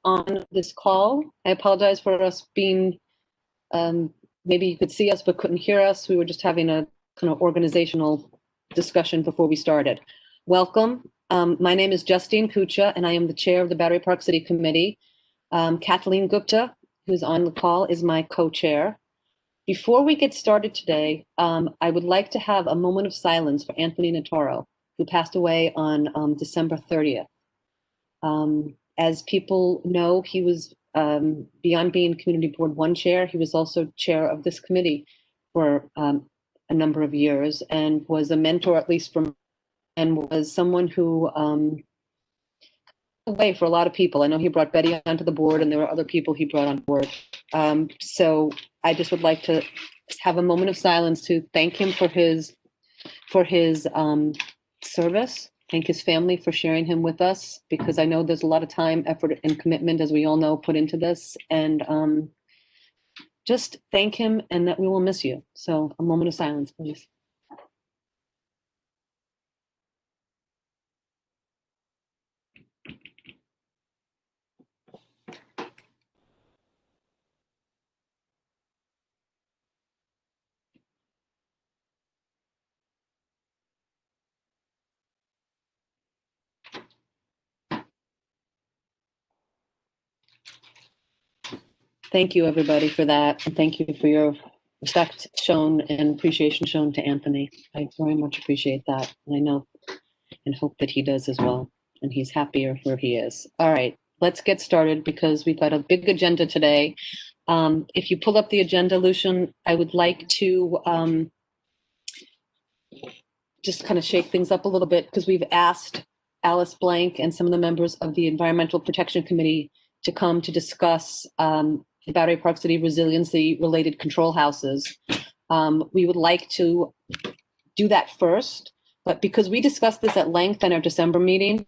on this call. I apologize for us being, maybe you could see us but couldn't hear us. We were just having a kind of organizational discussion before we started. Welcome. My name is Justine Kucha, and I am the chair of the Battery Park City Committee. Kathleen Gupta, who's on the call, is my co-chair. Before we get started today, I would like to have a moment of silence for Anthony Notoro, who passed away on December 30th. As people know, he was, beyond being Community Board 1 chair, he was also chair of this committee for a number of years and was a mentor, at least from, and was someone who away for a lot of people. I know he brought Betty onto the board, and there were other people he brought on board. So I just would like to have a moment of silence to thank him for his service. Thank his family for sharing him with us, because I know there's a lot of time, effort, and commitment, as we all know, put into this. And just thank him, and that we will miss you. So a moment of silence, please. Thank you, everybody, for that. And thank you for your respect shown and appreciation shown to Anthony. I very much appreciate that. And I know and hope that he does as well. And he's happier where he is. All right, let's get started, because we've got a big agenda today. If you pull up the agenda, Lucian, I would like to just kind of shake things up a little bit, because we've asked Alice Blank and some of the members of the Environmental Protection Committee to come to discuss the Battery Park City resiliency related control houses. We would like to do that first, but because we discussed this at length in our December meeting,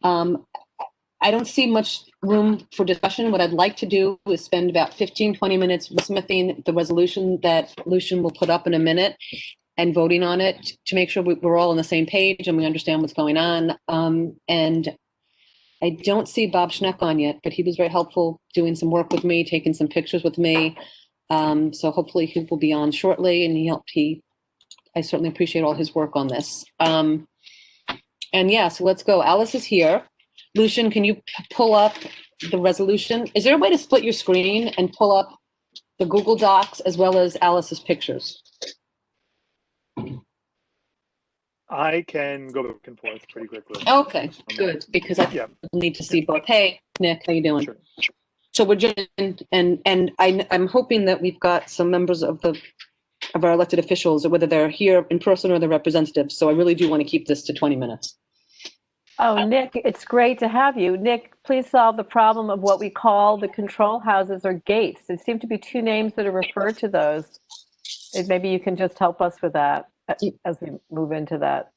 I don't see much room for discussion. What I'd like to do is spend about 15-20 minutes smithing the resolution that Lucian will put up in a minute and voting on it to make sure we're all on the same page and we understand what's going on. And I don't see Bob Schneck on yet, but he was very helpful doing some work with me, taking some pictures with me. So hopefully he will be on shortly, and I certainly appreciate all his work on this. And yeah, so let's go. Alice is here. Lucian, can you pull up the resolution? Is there a way to split your screen and pull up the Google Docs as well as Alice's pictures? I can go back and forth pretty quickly. Okay, good, because I need to see both. Hey, Nick, how you doing? Sure. So we're just, and I'm hoping that we've got some members of our elected officials, whether they're here in person or the representatives. So I really do want to keep this to 20 minutes. Oh, Nick, it's great to have you. Nick, please solve the problem of what we call the control houses or gates. There seem to be two names that are referred to those. Maybe you can just help us with that as we move into that.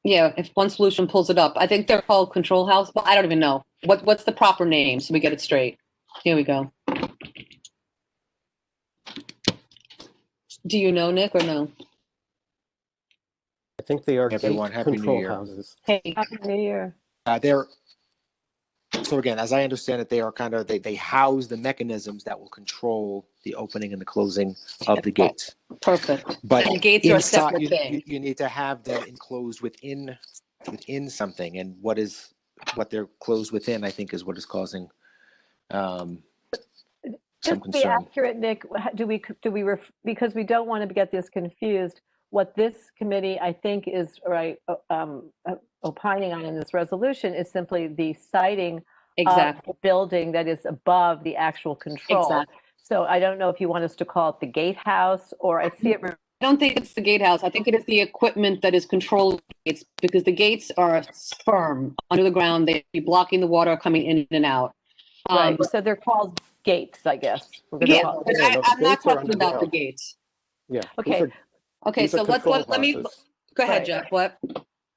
Yeah, if one solution pulls it up. I think they're called control house. Well, I don't even know. What's the proper name so we get it straight? Here we go. Do you know, Nick, or no? I think they are everyone. Happy control New Year. houses. Hey, Happy New Year. So again, as I understand it, they are kind of they house the mechanisms that will control the opening and the closing of the gates. Perfect. But and gates are a separate thing. You need to have that enclosed within something, and what they're closed within, I think, is what is causing some Just to be accurate, Nick, because we don't want to get this confused. What this committee, I think, is opining on in this resolution is simply the siting of the building that is above the actual control. Exactly. So I don't know if you want us to call it the gatehouse, or I see it. I don't think it's the gatehouse. I think it is the equipment that is controlling gates, because the gates are firm under the ground. They'd be blocking the water coming in and out. Right. So they're called gates, I guess. Yeah, but I'm not talking about the gates. Yeah. Okay. Okay, so let me go ahead, Jeff. What?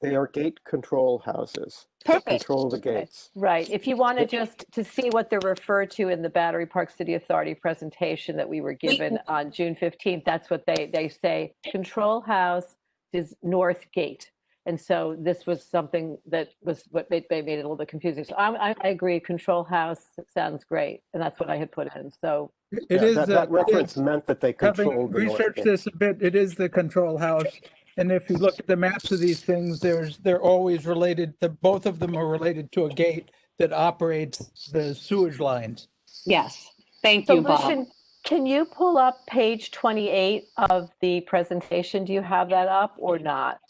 They are gate control houses. Perfect. Control the gates. Right. If you want to just to see what they're referred to in the Battery Park City Authority presentation that we were given on June 15th, that's what they say. Control house is north gate. And so this was something that was what made it a little bit confusing. So I agree, control house sounds great. And that's what I had put in. So Yeah, that reference meant that they Having controlled the north researched gate. this a bit, it is the control house. And if you look at the maps of these things, they're always related, both of them are related to a gate that operates the sewage lines. Yes. Thank you, Bob. Lucian, can you pull up page 28 of the presentation? Do you have that up or not?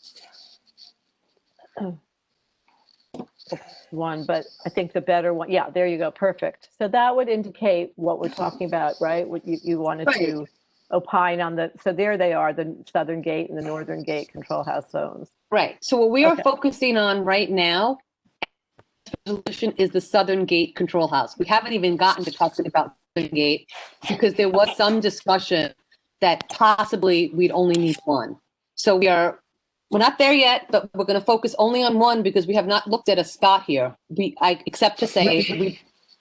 One, but I think the better one, yeah, there you go, perfect. So that would indicate what we're talking about, right? What you wanted to opine on the, so there they are, the southern gate and the northern gate control house zones. Right. So what we are Okay. focusing on right now resolution is the southern gate control house. We haven't even gotten to talking about the gate because there was some discussion that possibly we'd only need one. So we're not there yet, but we're going to focus only on one because we have not looked at a spot here. Except to say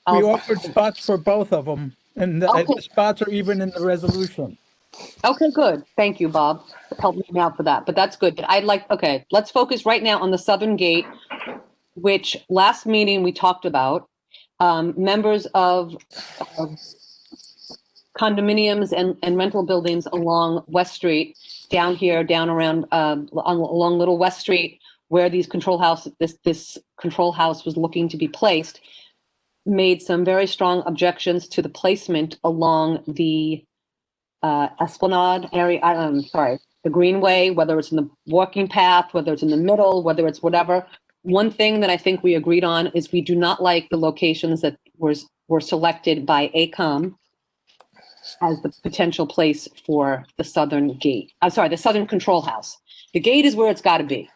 We offered spots for both of them, and the spots are even in the resolution. Okay, good. Thank you, Bob. Help me out for that. But that's good. But okay, let's focus right now on the southern gate, which last meeting we talked about. Members of condominiums and rental buildings along West Street, down here, down around along Little West Street, where these control house, this control house was looking to be placed, made some very strong objections to the placement along the Esplanade area. The Greenway, whether it's in the walking path, whether it's in the middle, whether it's whatever. One thing that I think we agreed on is we do not like the locations that were selected by ACOM as the potential place for the southern gate. I'm sorry, the southern control house. The gate is where it's got to be.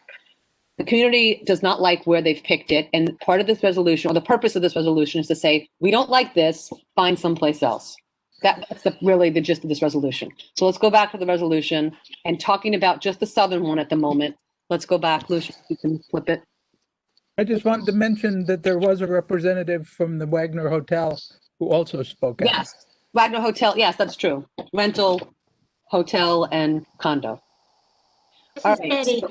The community does not like where they've picked it. And part of this resolution, or the purpose of this resolution, is to say, we don't like this, find someplace else. That's really the gist of this resolution. So let's go back to the resolution and talking about just the southern one at the moment. Let's go back, Lucian, you can flip it. I just wanted to mention that there was a representative from the Wagner Hotel who also spoke out. Yes, Wagner Hotel, yes, that's true. Rental, hotel, and condo. All right. Betty,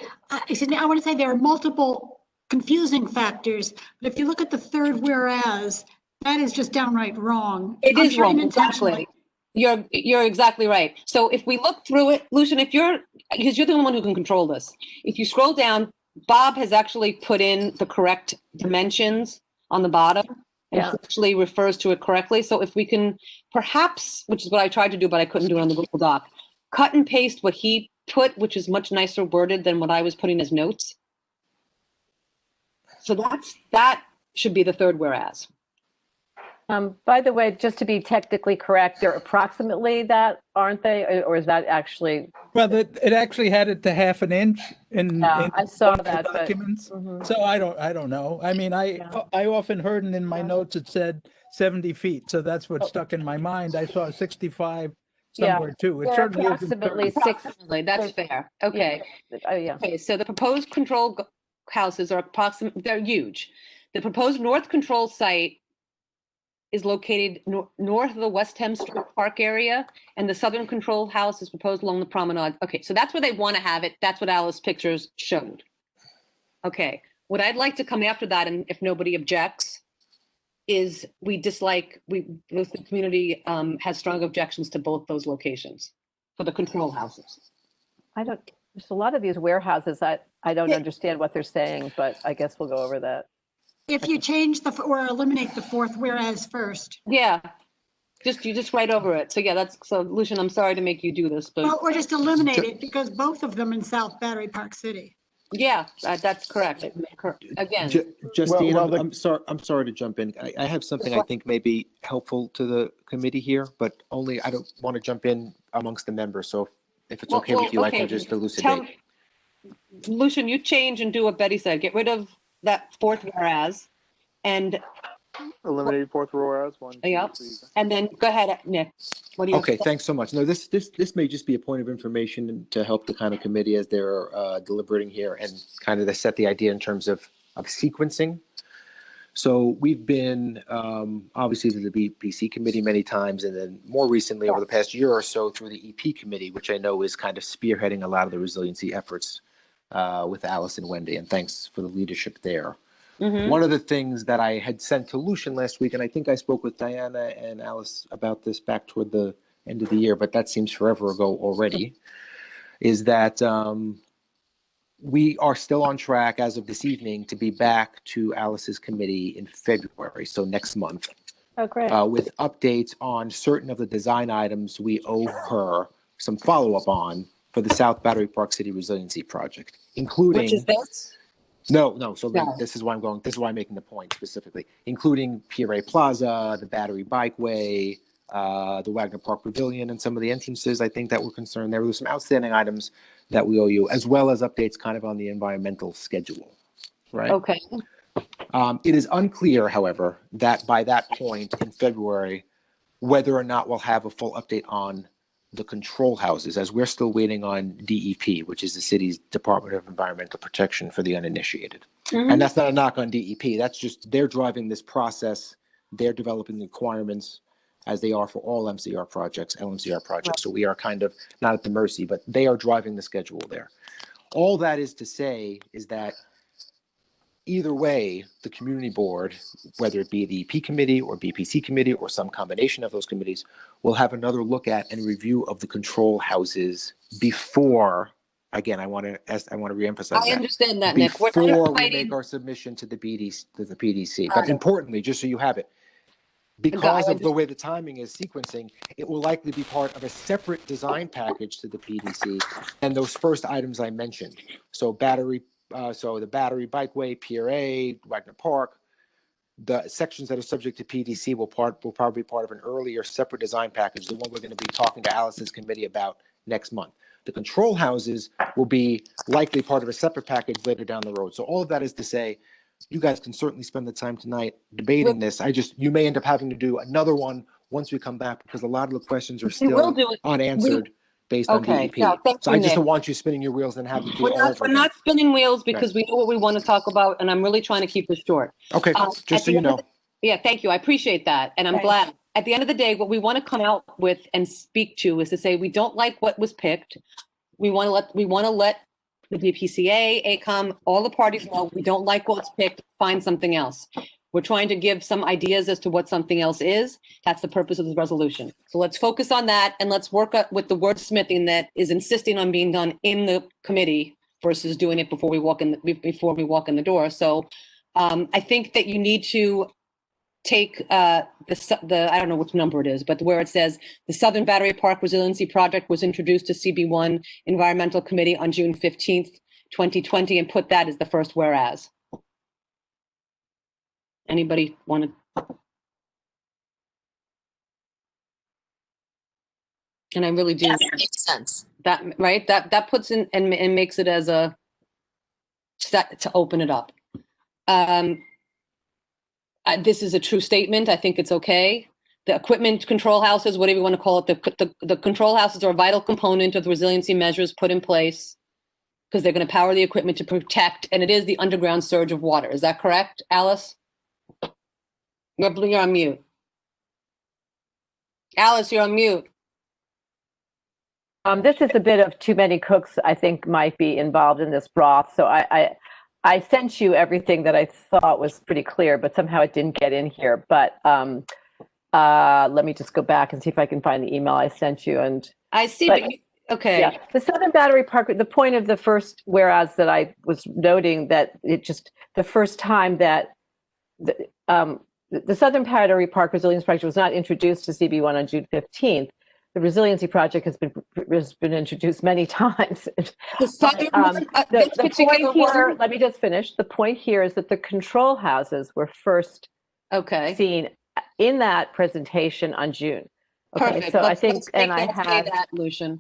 excuse me, I want to say there are multiple confusing factors, but if you look at the third whereas, that is just downright wrong. It is wrong, Intentionally. exactly. You're exactly right. So if we look through it, Lucian, because you're the only one who can control this. If you scroll down, Bob has actually put in the correct dimensions on the bottom and actually refers to it correctly. So if we can perhaps, which is what I tried to do, but I couldn't do it on the Google Doc, cut and paste what he put, which is much nicer worded than what I was putting as notes. So that should be the third whereas. By the way, just to be technically correct, they're approximately that, aren't they? Or is that actually? Well, it actually had it to half an inch in I saw one of the that, but- documents. So I don't know. I mean, I often heard, and in my notes it said 70 feet. So that's what stuck in my mind. I saw 65 somewhere too. It They're certainly isn't approximately 30. Approximately, that's fair. Okay. Yeah. Okay, so the proposed control houses are they're huge. The proposed north control site is located north of the West Thames Street Park area, and the southern control house is proposed along the promenade. Okay, so that's where they want to have it. That's what Alice's pictures showed. Okay, what I'd like to come after that, and if nobody objects, is the community has strong objections to both those locations for the control houses. There's a lot of these warehouses. I don't understand what they're saying, but I guess we'll go over that. If you change or eliminate the fourth whereas first. Yeah, you just write over it. So yeah, so Lucian, I'm sorry to make you do this, but Well, or just eliminate it because both of them in South Battery Park City. yeah, that's correct. Again, Justine, well, I'm sorry to jump in. I have something I think may be helpful to the committee here, but only I don't want to jump in amongst the members. So if it's okay with you, I can just elucidate. Lucian, you change and do what Betty said. Get rid of that fourth whereas, and Eliminate fourth whereas one. yep. And then go ahead, Nick. What do you? Okay, thanks so much. No, this may just be a point of information to help the kind of committee as they're deliberating here and kind of to set the idea in terms of sequencing. So we've been obviously to the BPC committee many times, and then more recently over the past year or so through the EP committee, which I know is kind of spearheading a lot of the resiliency efforts with Alice and Wendy, and thanks for the leadership there. Mhm. One of the things that I had sent to Lucian last week, and I think I spoke with Diana and Alice about this back toward the end of the year, but that seems forever ago already, is that we are still on track as of this evening to be back to Alice's committee in February, so next month, Oh, great. with updates on certain of the design items we owe her some follow-up on for the South Battery Park City Resiliency Project, including... Which is this? No. So No. this is why I'm going. This is why I'm making the point specifically, including Pierre Plaza, the Battery Bikeway, the Wagner Park Pavilion, and some of the entrances. I think that we're concerned. There were some outstanding items that we owe you, as well as updates kind of on the environmental schedule. Right. Okay. It is unclear, however, that by that point in February, whether or not we'll have a full update on the control houses, as we're still waiting on DEP, which is the city's Department of Environmental Protection for the uninitiated. Mhm. And that's not a knock on DEP. That's just they're driving this process. They're developing the requirements as they are for all MCR projects, LMCR projects. So we are kind of not at the mercy, but they are driving the schedule there. All that is to say is that either way, the community board, whether it be the EP committee or BPC committee or some combination of those committees, will have another look at and review of the control houses before. Again, I want to reemphasize I that. understand that, Nick. We're Before not we fighting. make our submission to the PDC. Got But it. importantly, just so you have it, because of the way the timing is sequencing, it will likely be part of a separate design package to the PDC and those first items I mentioned. So the Battery Bikeway, Pier A, Wagner Park, the sections that are subject to PDC will probably be part of an earlier separate design package, the one we're going to be talking to Alice's committee about next month. The control houses will be likely part of a separate package later down the road. So all of that is to say, you guys can certainly spend the time tonight debating this. You may end up having to do another one once we come back, because a lot of the questions are We will still do it. unanswered based on Okay. DEP. No, thank So you, I just Nick. don't want you spinning your wheels and having to do it all over We're again. not spinning wheels because we know what we want to talk about, and I'm really trying to keep this short. Okay, At just so the you end of know. Yeah, thank you. I appreciate that. And I'm Thanks. glad. At the end of the day, what we want to come out with and speak to is to say we don't like what was picked. We want to let the BPCA, ACOM, all the parties know we don't like what's picked, find something else. We're trying to give some ideas as to what something else is. That's the purpose of this resolution. So let's focus on that, and let's work with the wordsmithing that is insisting on being done in the committee versus doing it before we walk in the door. So I think that you need to take the I don't know which number it is, but where it says the Southern Battery Park Resiliency Project was introduced to CB1 Environmental Committee on June 15th, 2020, and put that as the first whereas. Anybody want to? And I really do. Yes, that makes sense. That right? That puts in and makes it as a set to open it up. This is a true statement. I think it's okay. The equipment control houses, whatever you want to call it, the control houses are a vital component of the resiliency measures put in place because they're going to power the equipment to protect, and it is the underground surge of water. Is that correct, Alice? You're on mute. Alice, you're on mute. This is a bit of too many cooks, I think, might be involved in this broth. So I sent you everything that I thought was pretty clear, but somehow it didn't get in here. But let me just go back and see if I can find the email I sent you. And I see, but okay. Yeah, the Southern Battery Park, the point of the first whereas that I was noting that it just, the first time that the Southern Battery Park Resilience Project was not introduced to CB1 on June 15th. The Resiliency Project has been introduced many times. The Southern, the point here, let me just finish. The point here is that the control houses were first seen in that presentation on June. Okay, perfect. so Let's I think, and I had that, Lucian.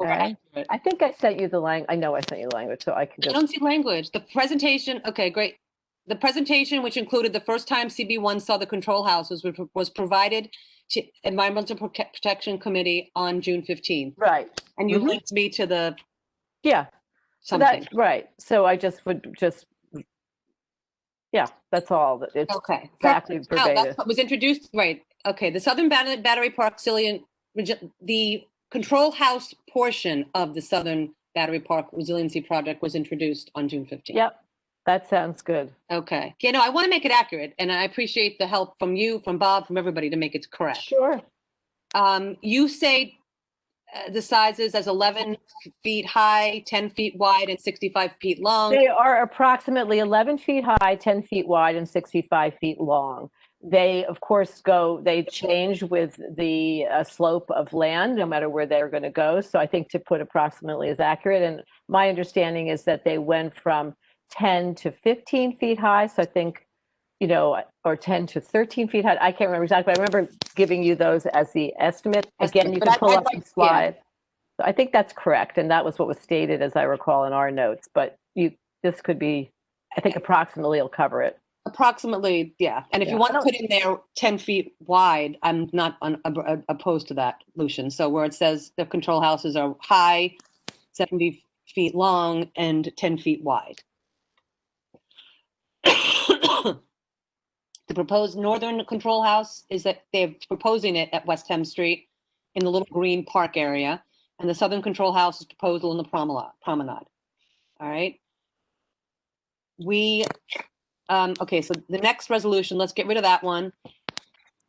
Okay. I think I sent you the language. I know I sent you the language, so I can just. I don't see language. The presentation, okay, great. The presentation, which included the first time CB1 saw the control houses, was provided to Environmental Protection Committee on June 15th. Right. And you linked me to the something. Right. So I just would just, that's all. It's okay. Exactly verbatim. That's what was introduced, right. Okay, the Southern Battery Park the control house portion of the Southern Battery Park Resiliency Project was introduced on June 15th. Yep, that sounds good. Okay. Yeah, no, I want to make it accurate, and I appreciate the help from you, from Bob, from everybody to make it correct. Sure. You say the sizes as 11 feet high, 10 feet wide, and 65 feet long. They are approximately 11 feet high, 10 feet wide, and 65 feet long. They, of course, they change with the slope of land, no matter where they're going to go. So I think to put approximately is accurate. And my understanding is that they went from 10 to 15 feet high. So I think, or 10 to 13 feet high. I can't remember exactly, but I remember giving you those as the estimate. Again, you can pull up the slide. So I think that's correct. And that was what was stated, as I recall, in our notes. But this could be, I think approximately will cover it. Approximately, yeah. And if you want to put in there 10 feet wide, I'm not opposed to that, Lucian. So where it says the control houses are high, 70 feet long, and 10 feet wide. The proposed northern control house is that they're proposing it at West Thames Street in the little green park area. And the southern control house is proposed in the promenade. All right. Okay, so the next resolution, let's get rid of that one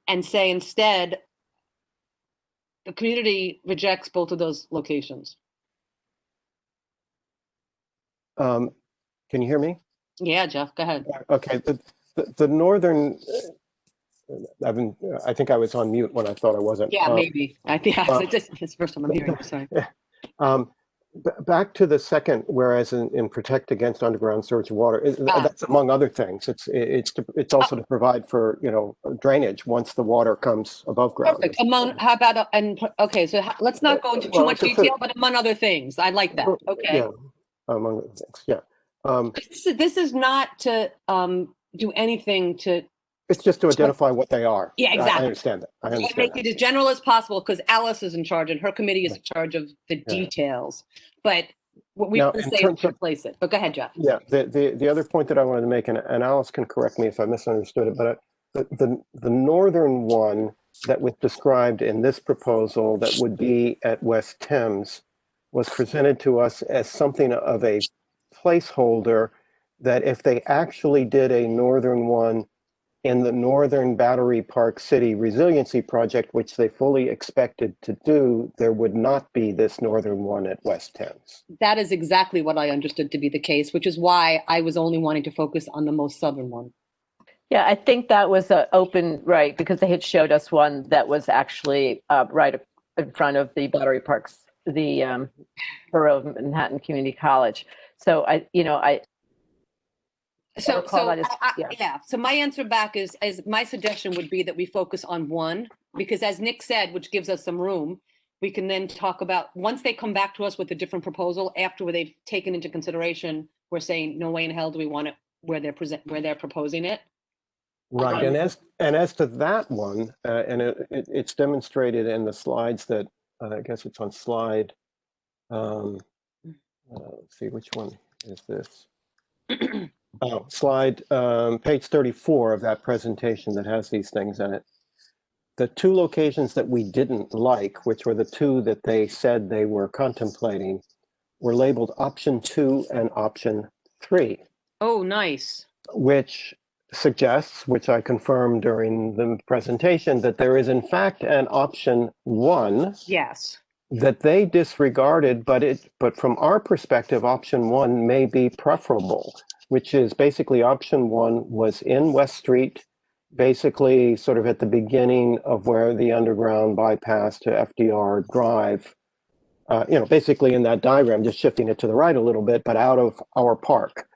and say instead, the community rejects both of those locations. Can you hear me? Yeah, Jeff, go ahead. Okay, the northern, I think I was on mute when I thought I wasn't. Yeah, maybe. I think it's the first time I'm hearing you, sorry. Back to the second, whereas in protect against underground storage of water, that's among other things. It's also to provide for drainage once the water comes above ground. Perfect. How about okay? So let's not go into too much detail, but among other things, I like that. Okay. Yeah, among other things. Yeah. This is not to do anything to. It's just to identify what they are. Yeah, exactly. I understand that. I understand make it as general as possible because Alice is in charge and her committee is in charge of the details. But what we can say is to replace it. But go ahead, Jeff. Yeah, the other point that I wanted to make, and Alice can correct me if I misunderstood it, but the northern one that was described in this proposal that would be at West Thames was presented to us as something of a placeholder that if they actually did a northern one in the Northern Battery Park City Resiliency Project, which they fully expected to do, there would not be this northern one at West Thames. That is exactly what I understood to be the case, which is why I was only wanting to focus on the most southern one. Yeah, I think that was open, right, because they had showed us one that was actually right in front of the Battery Parks, the Borough of Manhattan Community College. So So my answer back is my suggestion would be that we focus on one, because as Nick said, which gives us some room, we can then talk about, once they come back to us with a different proposal, after they've taken into consideration, we're saying, no way in hell do we want it where they're proposing it. Right, and as to that one, and it's demonstrated in the slides that, I guess it's on slide, let's see, which one is this? Slide page 34 of that presentation that has these things in it. The two locations that we didn't like, which were the two that they said they were contemplating, were labeled option 2 and option 3. Oh, nice. Which suggests, which I confirmed during the presentation, that there is in fact an option 1. Yes. That they disregarded, but from our perspective, option 1 may be preferable, which is basically option 1 was in West Street, basically sort of at the beginning of where the underground bypass to FDR Drive, basically in that diagram, just shifting it to the right a little bit, but out of our park.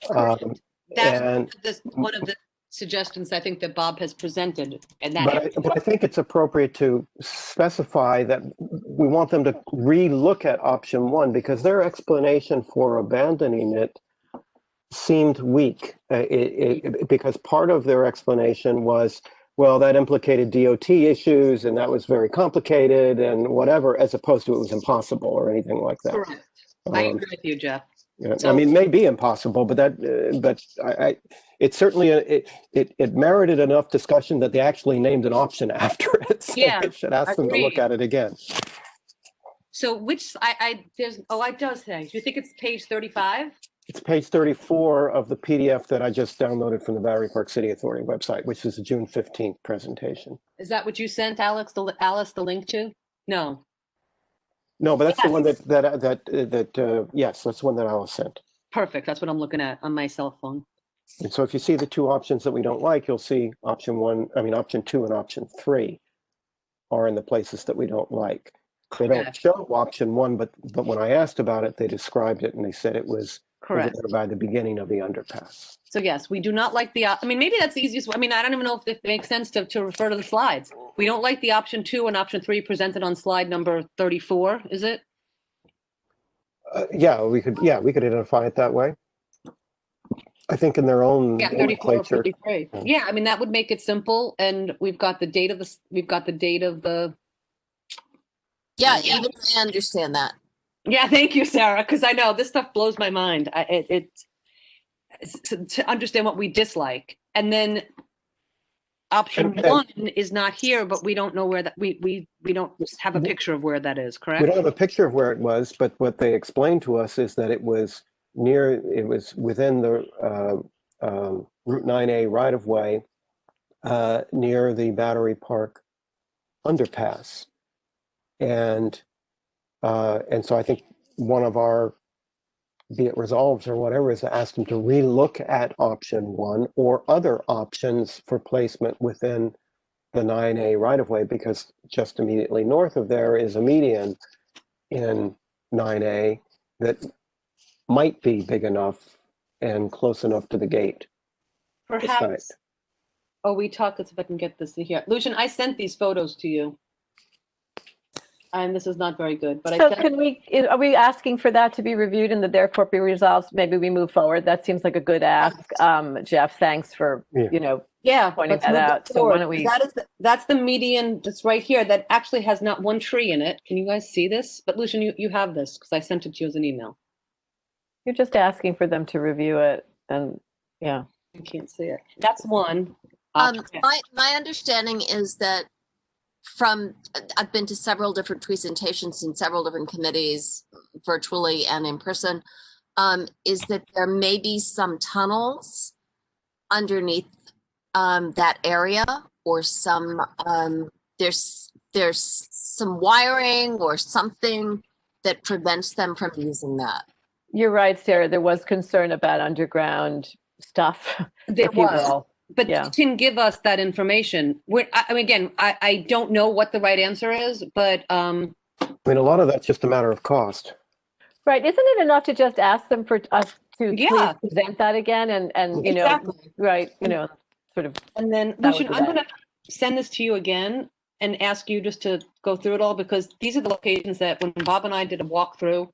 That's one of the suggestions I think that Bob has presented. But I think it's appropriate to specify that we want them to re-look at option 1 because their explanation for abandoning it seemed weak, because part of their explanation was, well, that implicated DOT issues and that was very complicated and whatever, as opposed to it was impossible or anything like that. Correct. I agree with you, Jeff. Yeah, so, I mean, it may be impossible, but it certainly it merited enough discussion that they actually named an option after it. So yeah, I should ask them to look at it again. So which, there's, oh, it does say, do you think it's page 35? It's page 34 of the PDF that I just downloaded from the Battery Park City Authority website, which is the June 15th presentation. Is that what you sent Alice the link to? No. No, but that's the one Yes. yes, that's the one that Alice sent. Perfect. That's what I'm looking at on my cell phone. And so if you see the two options that we don't like, you'll see option 2 and option 3 are in the places that we don't like. They don't Correct. show option 1, but when I asked about it, they described it and they said it was over Correct. there by the beginning of the underpass. So yes, we do not like the, I mean, maybe that's the easiest. I mean, I don't even know if it makes sense to refer to the slides. We don't like the option 2 and option 3 presented on slide number 34, is it? Yeah, we could identify it that way. I think in their own Yeah, 34 or nomenclature. 33. Yeah, I mean, that would make it simple, and we've got the date of the, Yeah, even I understand that. yeah, thank you, Sarah, because I know this stuff blows my mind. To understand what we dislike. And then option And- 1 is not here, but we don't know where that, we don't have a picture of where that is, We correct? don't have a picture of where it was, but what they explained to us is that it was within the Route 9A right-of-way near the Battery Park underpass. And so I think one of our, be it resolves or whatever, is to ask them to relook at option 1 or other options for placement within the 9A right-of-way, because just immediately north of there is a median in 9A that might be big enough and close enough to the gate. Perhaps, oh, we talked, let's see if I can get this in here. Lucian, I sent these photos to you. And this is not very good, but So are we asking for that to be reviewed and that therefore be resolved? Maybe we move forward. That seems like a good ask. Jeff, thanks for, yeah, pointing let's that move out. it So why forward. don't we- That's the median that's right here that actually has not one tree in it. Can you guys see this? But Lucian, you have this because I sent it to you as an email. You're just asking for them to review it and, yeah. You can't see it. That's one. My understanding is that I've been to several different presentations in several different committees, virtually and in person, is that there may be some tunnels underneath that area, or some there's some wiring or something that prevents them from using that. You're right, Sarah. There was concern about underground stuff. There if you was. will. But Yeah. you can give us that information. I mean, again, I don't know what the right answer is, but I mean, a lot of that's just a matter of cost. Right. Isn't it enough to just ask them for us to Yeah. please present that again and exactly. right, sort of. And then, That would Lucian, be I'm that. going to send this to you again and ask you just to go through it all, because these are the locations that when Bob and I did a walkthrough,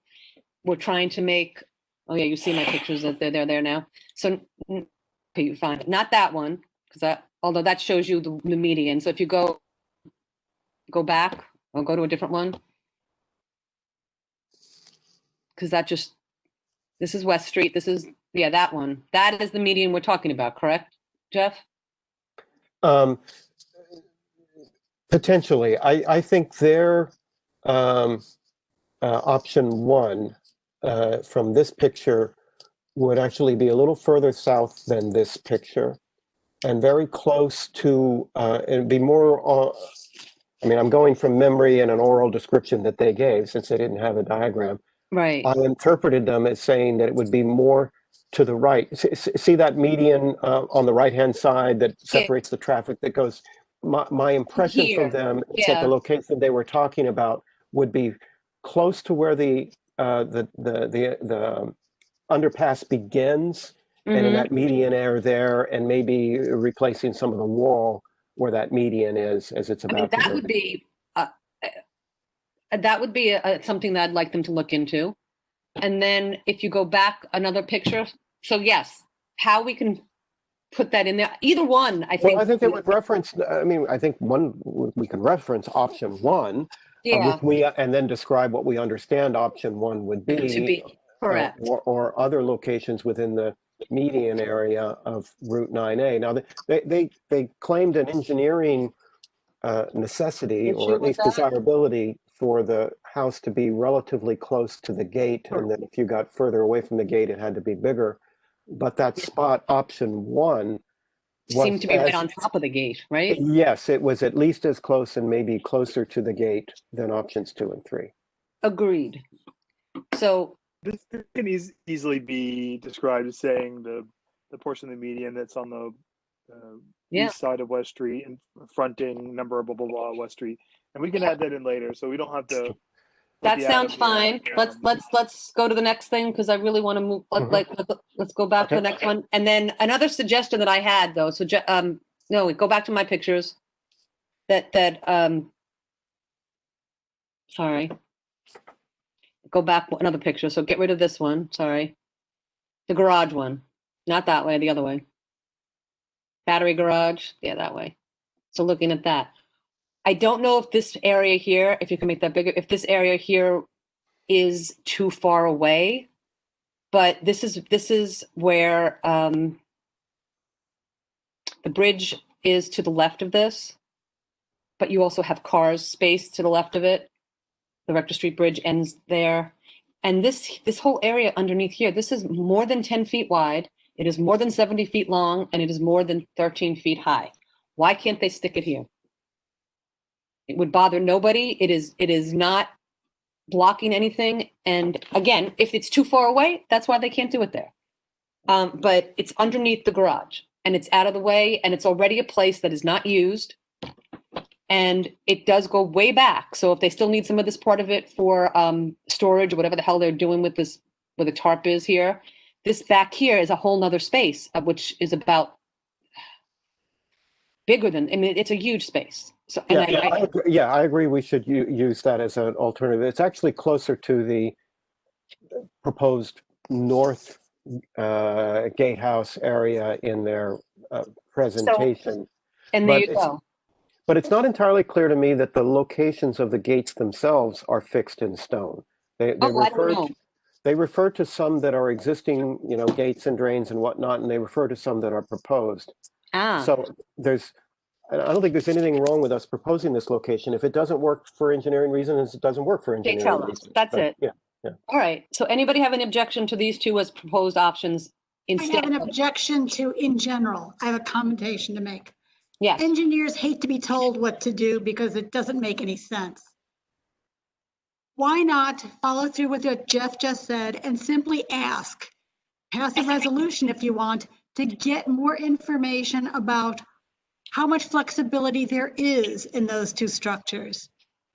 we're trying to make. Oh yeah, you see my pictures that they're there now. So okay, you find it. Not that one, because although that shows you the median. So if you go back or go to a different one, because this is West Street. This is that one. That is the median we're talking about, correct, Jeff? Potentially, I think their option 1 from this picture would actually be a little further south than this picture, and very close to, it'd be more, I mean, I'm going from memory and an oral description that they gave since they didn't have a diagram. Right. I interpreted them as saying that it would be more to the right. See that median on the right-hand side that separates the traffic that goes, my impression Here. from them is that the location they were talking about would be close to where the underpass begins, and in that median area there, and maybe replacing some of the wall where that median is as it's about to that go. would be something that I'd like them to look into. And then if you go back another picture, so yes, how we can put that in there, either one, I think. Well, I think they would reference, I mean, I think we can reference option 1, and then describe what we understand option 1 would be. To be correct. Or other locations within the median area of Route 9A. Now, they claimed an engineering necessity, or at least desirability, for the house to be relatively close to the gate, and then if you got further away from the gate, it had to be bigger. But that spot, option 1, Seemed to be right on top of the gate, right? yes, it was at least as close and maybe closer to the gate than options 2 and 3. Agreed. So This can easily be described as saying the portion of the median that's on the Yeah. east side of West Street and fronting number blah blah blah West Street, and we can add that in later, so we don't have to. put that the sounds atom here. fine. Let's go to the next thing because I really want to move. Let's go back to the next one. And then another suggestion that I had though. So no, go back to my pictures. Sorry. Go back another picture. So get rid of this one. Sorry. The garage one. Not that way, the other way. Battery garage. Yeah, that way. So looking at that. I don't know if this area here, if you can make that bigger, if this area here is too far away, but this is where the bridge is to the left of this, but you also have cars spaced to the left of it. The Rector Street Bridge ends there. And this whole area underneath here, this is more than 10 feet wide. It is more than 70 feet long, and it is more than 13 feet high. Why can't they stick it here? It would bother nobody. It is not blocking anything. And again, if it's too far away, that's why they can't do it there. But it's underneath the garage and it's out of the way and it's already a place that is not used. And it does go way back. So if they still need some of this part of it for storage or whatever the hell they're doing with this, where the tarp is here, this back here is a whole nother space, which is about bigger than, I mean, it's a huge space. So, and I agree. We should use that as an alternative. It's actually closer to the proposed north gatehouse area in their presentation. And there you go. But it's not entirely clear to me that the locations of the gates themselves are fixed in stone. They refer to some that are existing, gates and drains and whatnot, and they refer to some that are proposed. So I don't think there's anything wrong with us proposing this location. If it doesn't work for engineering reasons, it doesn't work for engineering reasons. That's it. Yeah. All right. So anybody have an objection to these two as proposed options instead? I have an objection to in general. I have a commentation to make. Yes. Engineers hate to be told what to do because it doesn't make any sense. Why not follow through with what Jeff just said and simply ask, pass a resolution if you want, to get more information about how much flexibility there is in those two structures,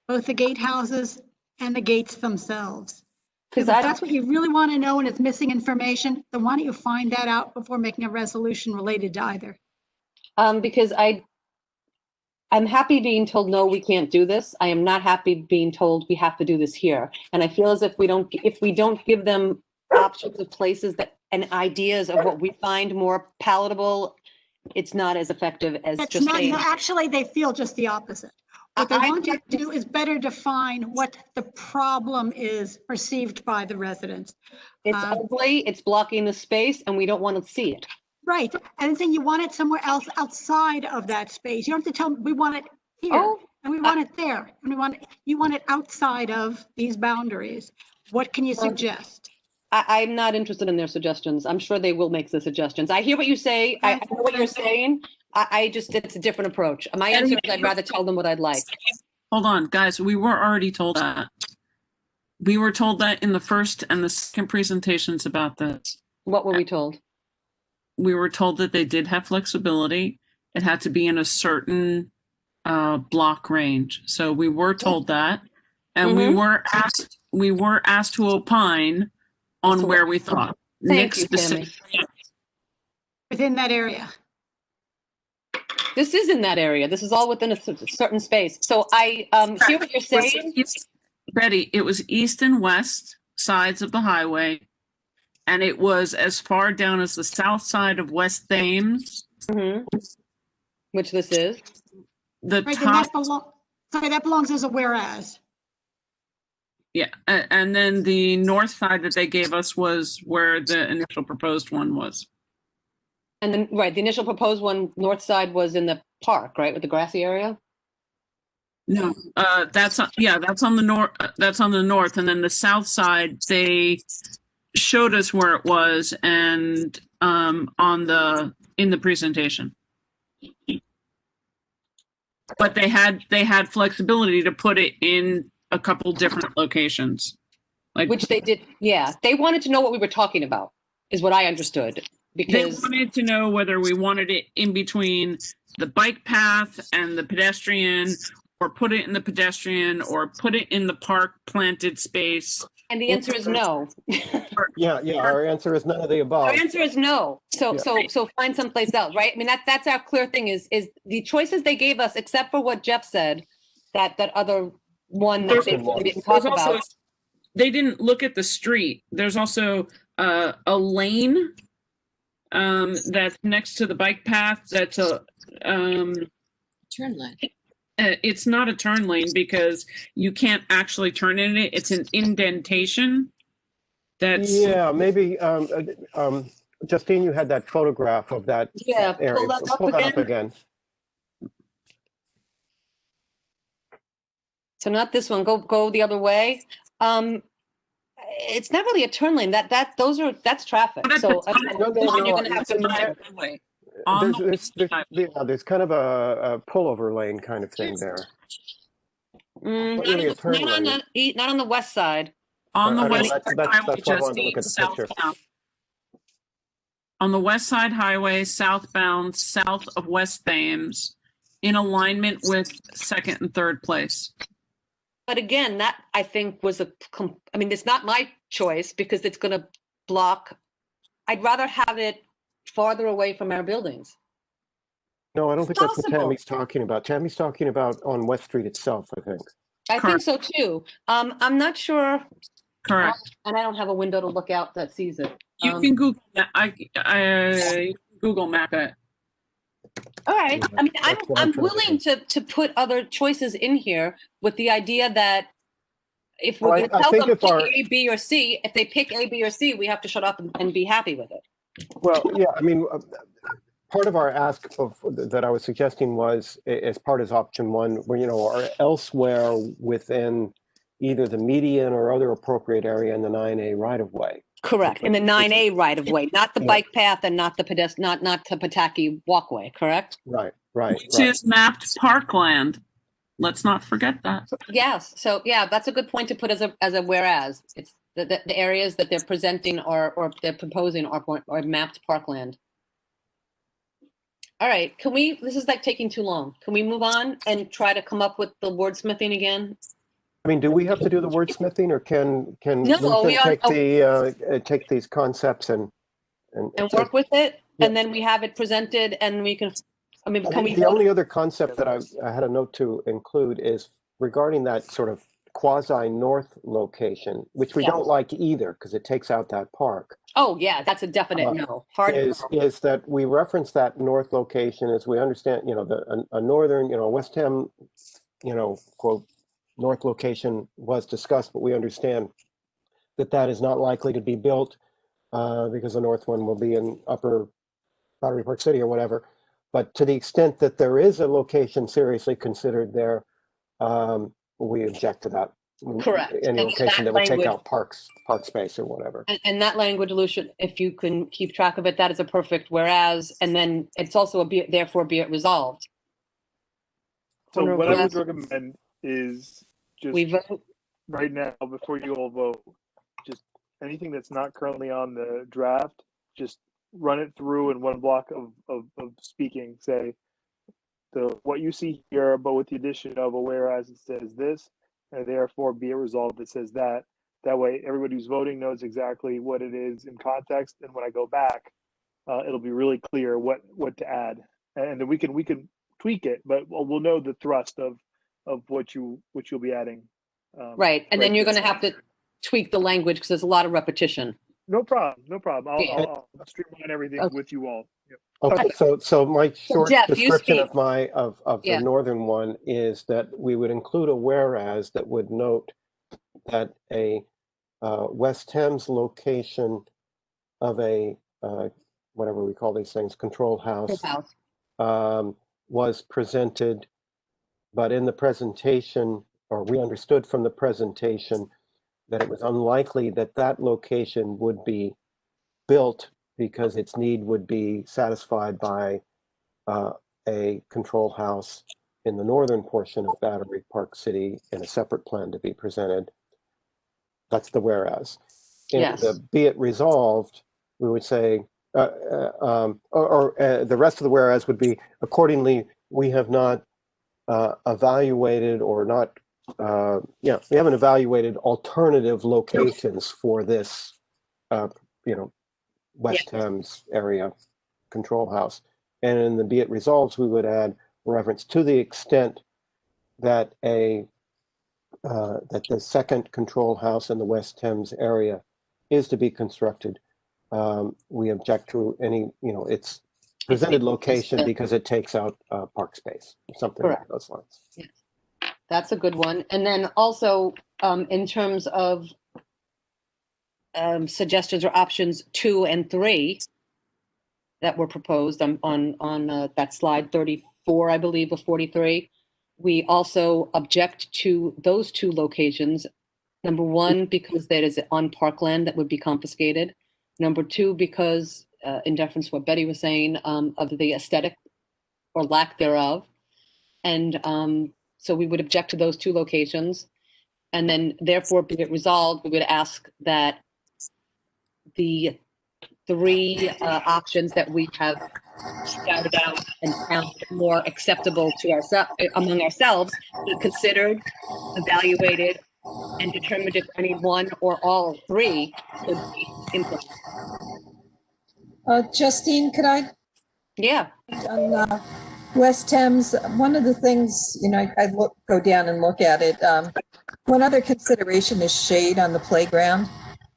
both the gatehouses and the gates themselves. Because if that's what you really want to know and it's missing information, then why don't you find that out before making a resolution related to either? Because I'm happy being told, no, we can't do this. I am not happy being told we have to do this here. And I feel as if we don't give them options of places that and ideas of what we find more palatable, it's not as effective as actually, they feel just the opposite. What they want to do is better define what the problem is perceived by the residents. It's ugly, it's blocking the space, and we don't want to see it. Right, and then you want it somewhere else outside of that space. You don't have to tell them we want it here, and we want it there, and you want it outside of these boundaries. What can you suggest? I'm not interested in their suggestions. I'm sure they will make the suggestions. I hear what you say. I know what you're saying. It's a different approach. My answer is I'd rather tell them what I'd like. Hold on, guys. We were already told that. We were told that in the first and the second presentations about this. What were we told? We were told that they did have flexibility. It had to be in a certain block range. So we were told that. And we were asked to opine on where we thought. Thank you, Tammy. Within that area. This is in that area. This is all within a certain space. So I hear what you're saying. Betty, it was east and west sides of the highway, and it was as far down as the south side of West Thames. Which this is. The top. That belongs as a whereas. Yeah, and then the north side that they gave us was where the initial proposed one was. And then, right, the initial proposed one, north side was in the park, right, with the grassy area? No, that's on the north. That's on the north, and then the south side. They showed us where it was, and in the presentation. But they had flexibility to put it in a couple different locations, Which they did. Yeah, they wanted to know what we were talking about, is what I understood. They Because wanted to know whether we wanted it in between the bike path and the pedestrian, or put it in the pedestrian, or put it in the park planted space. and the answer is no. Yeah, our answer is none of the above. Our answer is no. So Yeah. so find someplace else, right? I mean that's our clear thing is the choices they gave us, except for what Jeff said, that other one that they didn't talk about. They didn't look at the street. There's also a lane that's next to the bike path. That's a Turn lane. it's not a turn lane because you can't actually turn in it. It's an indentation. That's Yeah, maybe, Justine, you had that photograph of that Yeah, area. pull that up Pull that up again. again. So not this one. Go the other way. It's not really a turn lane. That's traffic. So No, you're gonna have to mind. There's kind of a pullover lane kind of thing there. Not really a turn lane. not on the west side. on the I know, west that's side why I highway, wanted to look Justine, at the picture. southbound. On the west side highway, southbound, south of West Thames, in alignment with second and third place. But again, that I think was I mean, it's not my choice because it's going to block. I'd rather have it farther away from our buildings. No, I don't think that's what Possible. Tammy's talking about. Tammy's talking about on West Street itself, I think. I think so too. I'm not sure, Correct. and I don't have a window to look out that sees it. You can Google that. I Google map it. All right. Yeah, I mean, that's what I'm I'm trying to willing to put other choices in here with the idea that if we're Well, going to I tell think them if our- pick A, B, or C, if they pick A, B, or C, we have to shut up and be happy with it. Well, yeah, I mean, part of our ask that I was suggesting was as part of option one, where, or elsewhere within either the median or other appropriate area in the 9A right of way. Correct. In the 9A right of way, not the Yeah. bike path and not the pedestrian, not the Pataki walkway, correct? Right. Which is mapped parkland. Let's not forget that. Yes. So yeah, that's a good point to put as a whereas. It's the areas that they're presenting or they're proposing are mapped parkland. All right, this is like taking too long. Can we move on and try to come up with the wordsmithing again? I mean, do we have to do the wordsmithing, or can No, Vincent take these concepts and work with it, Yeah. and then we have it presented, and we can. I mean, can we? The only other concept that I had a note to include is regarding that sort of quasi-north location, which we don't like either because it takes out that park. Oh yeah, that's a definite no. Hard is that we reference that north location as we understand, a northern, West Ham, quote, north location was discussed, but we understand that is not likely to be built because the north one will be in Upper Battery Park City or whatever. But to the extent that there is a location seriously considered there, we object to that. Correct. Any location that would take out park space or whatever. And that language, Lucia, if you can keep track of it, that is a perfect whereas, and then it's also therefore be it resolved. So what I would recommend is just we vote right now before you all vote, just anything that's not currently on the draft, just run it through in one block of speaking. Say what you see here, but with the addition of a whereas it says this, and therefore be it resolved it says that. That way everybody who's voting knows exactly what it is in context, and when I go back, it'll be really clear what to add, and then we can tweak it, but we'll know the thrust of what you'll be adding. Right, and then you're going to have to tweak the language because there's a lot of repetition. No problem. I'll streamline everything with you all. Yep. Okay, so my short Jeff, description of the northern one is that we would include a whereas that would note that a West Thames location of a whatever we call these things, control house, was presented but in the presentation, or we understood from the presentation, that it was unlikely that that location would be built because its need would be satisfied by a control house in the northern portion of Battery Park City in a separate plan to be presented. That's the whereas. In Yes. the be it resolved, we would say, the rest of the whereas would be, accordingly, we have not evaluated or not, we haven't evaluated alternative locations for this, West Thames area control house. And in the be it resolves, we would add reference to the extent that that the second control house in the West Thames area is to be constructed. We object to any, its presented location because it takes out park space, something along those lines. Yes. That's a good one. And then also, in terms of suggestions or options 2 and 3 that were proposed on that slide 34, I believe, of 43, we also object to those 2 locations. Number 1, because that is on parkland that would be confiscated. Number 2, because in deference to what Betty was saying, of the aesthetic or lack thereof. And so we would object to those 2 locations. And then therefore, be it resolved, we would ask that the 3 options that we have scouted out and found more acceptable to among ourselves be considered, evaluated, and determined if any one or all 3 could be implemented. Justine, could I? Yeah. On West Thames, one of the things, I go down and look at it. One other consideration is shade on the playground.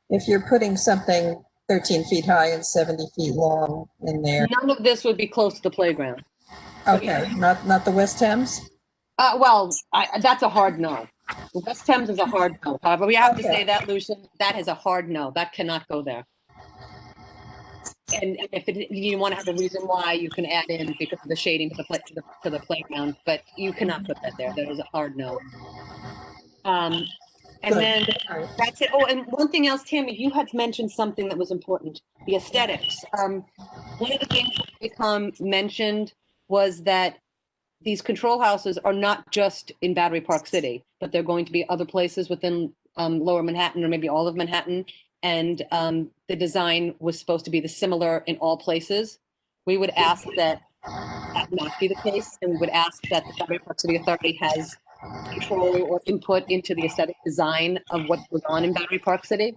If you're putting something 13 feet high and 70 feet long in there. None of this would be close to the playground. Okay, not the West Thames? That's a hard no. West Thames is a hard no. However, we have to say that, Lucian, that is a hard no. That cannot go there. And if you want to have a reason why, you can add in because of the shading to the playground, but you cannot put that there. That is a hard no. And then that's it. Oh, and one thing else, Tammy, you had mentioned something that was important: the aesthetics. One of the things that become mentioned was that these control houses are not just in Battery Park City, but they're going to be other places within Lower Manhattan or maybe all of Manhattan. And the design was supposed to be similar in all places. We would ask that not be the case, and we would ask that the Battery Park City Authority has control or input into the aesthetic design of what goes on in Battery Park City.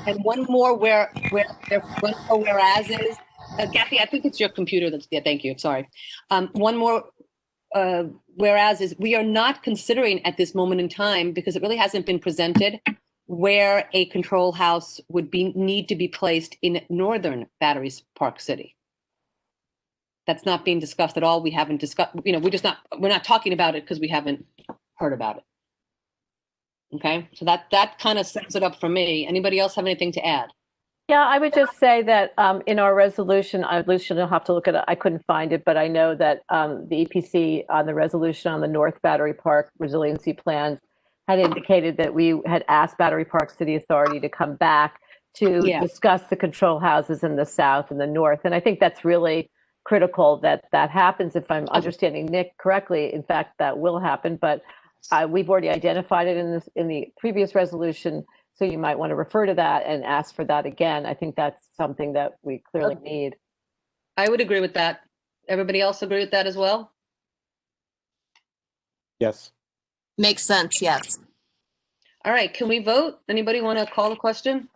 And one more whereas is, Kathy, I think it's your computer that's, yeah, thank you, sorry. One more whereas is we are not considering at this moment in time, because it really hasn't been presented, where a control house would need to be placed in northern Battery Park City. That's not being discussed at all. We haven't discussed, we're not talking about it because we haven't heard about it. Okay, so that kind of sums it up for me. Anybody else have anything to add? Yeah, I would just say that in our resolution, Lucian will have to look at it. I couldn't find it, but I know that the EPC on the resolution on the North Battery Park resiliency plans had indicated that we had asked Battery Park City Authority to come back to discuss the control houses in the south and the north. And I think that's really critical that that happens. If I'm understanding Nick correctly, in fact, that will happen. But we've already identified it in the previous resolution. So you might want to refer to that and ask for that again. I think that's something that we clearly need. I would agree with that. Everybody else agree with that as well? Yes. Makes sense, yes. All right, can we vote? Anybody want to call the question?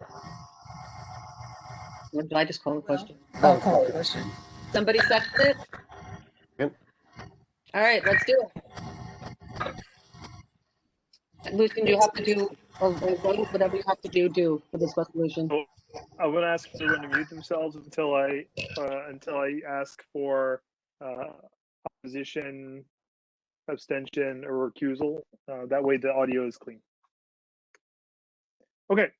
Or did I just call the question? I'll call the question. Somebody second it? Yep. All right, let's do it. Lucian, you have to do whatever you have to do for this resolution. So I'm going to ask everyone to mute themselves until I ask for opposition, abstention, or recusal. That way the audio is clean. Okay.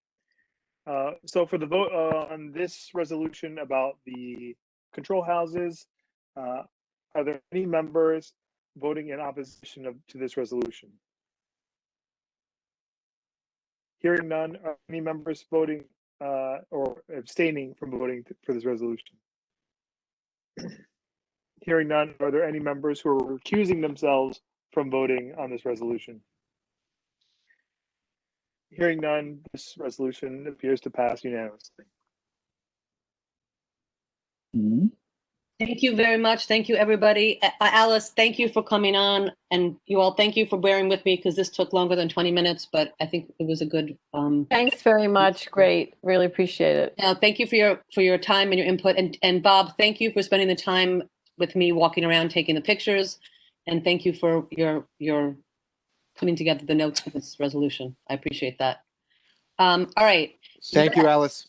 So for the vote on this resolution about the control houses, are there any members voting in opposition to this resolution? Hearing none, are any members voting or abstaining from voting for this resolution? Hearing none, are there any members who are recusing themselves from voting on this resolution? Hearing none, this resolution appears to pass unanimously. Thank you very much. Thank you, everybody. Alice, thank you for coming on, and you all, thank you for bearing with me because this took longer than 20 minutes, but I think it was a good. Thanks very much. Great. Really appreciate it. Thank you for your time and your input, and Bob, thank you for spending the time with me walking around taking the pictures, and thank you for your putting together the notes for this resolution. I appreciate that. All right. Thank you, Alice.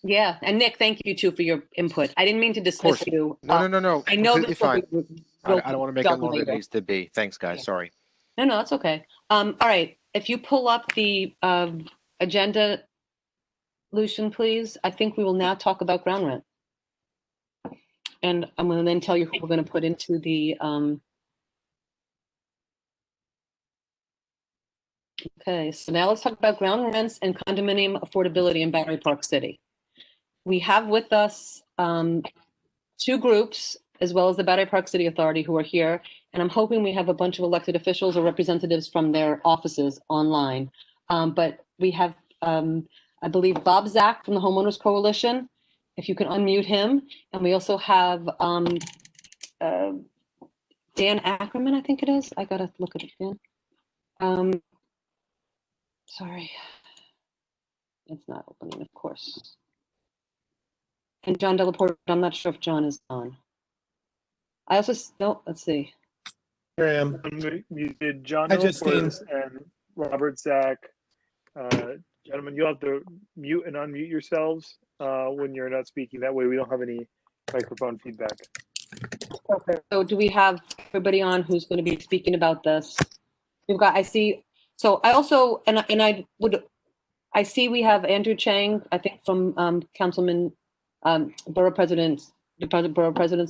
Yeah, and Nick, thank you too for your input. I didn't mean to dismiss you. No. I know Completely this will fine. be I don't want to make it done longer than later. it needs to be. Thanks, guys. Yeah. Sorry. No, it's okay. All right, if you pull up the agenda, Lucian, please. I think we will now talk about ground rent. And I'm going to then tell you who we're going to put into the, okay, so now let's talk about ground rents and condominium affordability in Battery Park City. We have with us two groups, as well as the Battery Park City Authority, who are here, and I'm hoping we have a bunch of elected officials or representatives from their offices online. But we have, I believe, Bob Zach from the Homeowners Coalition, if you can unmute him, and we also have Dan Ackerman, I think it is. I gotta look at it again. Sorry, it's not opening, of course. And John Delaporte, I'm not sure if John is on. I also, no, let's see. Here I am. Muted John Hi, Justine. Delaporte and Robert Zach. Gentlemen, you'll have to mute and unmute yourselves when you're not speaking. That way we don't have any microphone feedback. Okay. So do we have everybody on who's going to be speaking about this? We've got, I see, so I also, I see we have Andrew Chang, I think from Councilman, Borough President's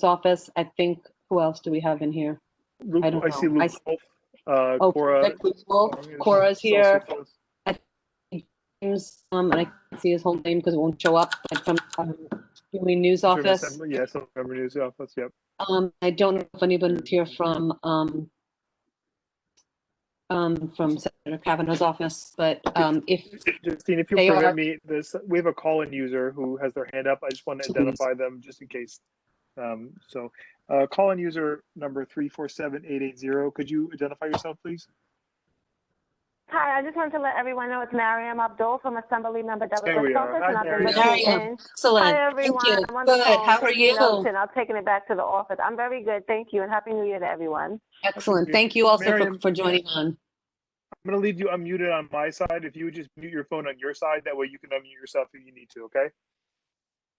office. I think, who else do we have in here? I don't I see know. Luke Wolf. Cora. Cora's here. James, and I can't see his whole name because it won't show up, but from Human News Office. Yes, from News Office, yep. I don't know if anybody's here from Senator Kavanaugh's office, but if Justine, if you permit me, we have a call-in user who has their hand up. I just want to identify them just in case. Call-in user number 347880. Could you identify yourself, please? Hi, I just wanted to let everyone know it's Mariam Abdul from Assembly Member There we Douglas are. office, Hi, and I've been Mariam. listening in. Excellent. Hi, everyone. Thank you. I'm on the Good. phone How are taking you? notes, and I'll taking it back to the office. I'm very good, thank you, and Happy New Year to everyone. Excellent. Thank you also Mariam, for joining on. I'm going to leave you unmuted on my side. If you would just mute your phone on your side, that way you can unmute yourself if you need to, okay?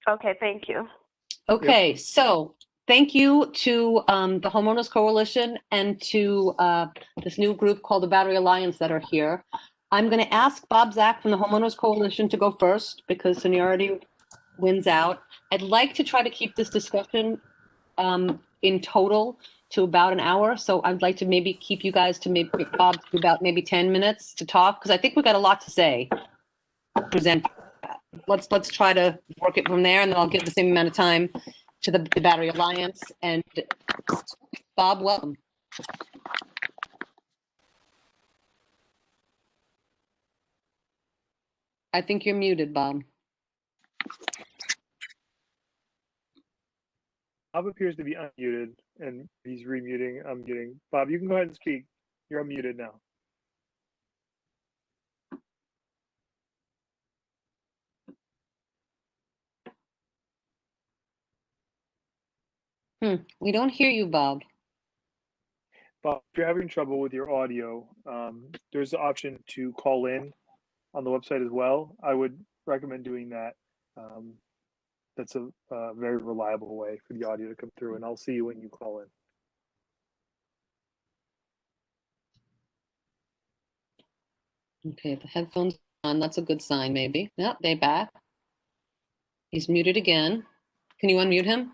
Okay, thank you. Okay, so thank you to the Homeowners Coalition and to this new group called the Battery Alliance that are here. I'm going to ask Bob Zach from the Homeowners Coalition to go first because seniority wins out. I'd like to try to keep this discussion in total to about an hour. So I'd like to maybe keep you guys to maybe Bob to about maybe 10 minutes to talk because I think we've got a lot to say. Present. Let's try to work it from there, and then I'll give the same amount of time to the Battery Alliance. And Bob, welcome. I think you're muted, Bob. Bob appears to be unmuted, and he's remuting, unmuting. Bob, you can go ahead and speak. You're unmuted now. We don't hear you, Bob. Bob, if you're having trouble with your audio, there's the option to call in on the website as well. I would recommend doing that. That's a very reliable way for the audio to come through, and I'll see you when you call in. Okay, the headphones on. That's a good sign, maybe. Yep, they back. He's muted again. Can you unmute him?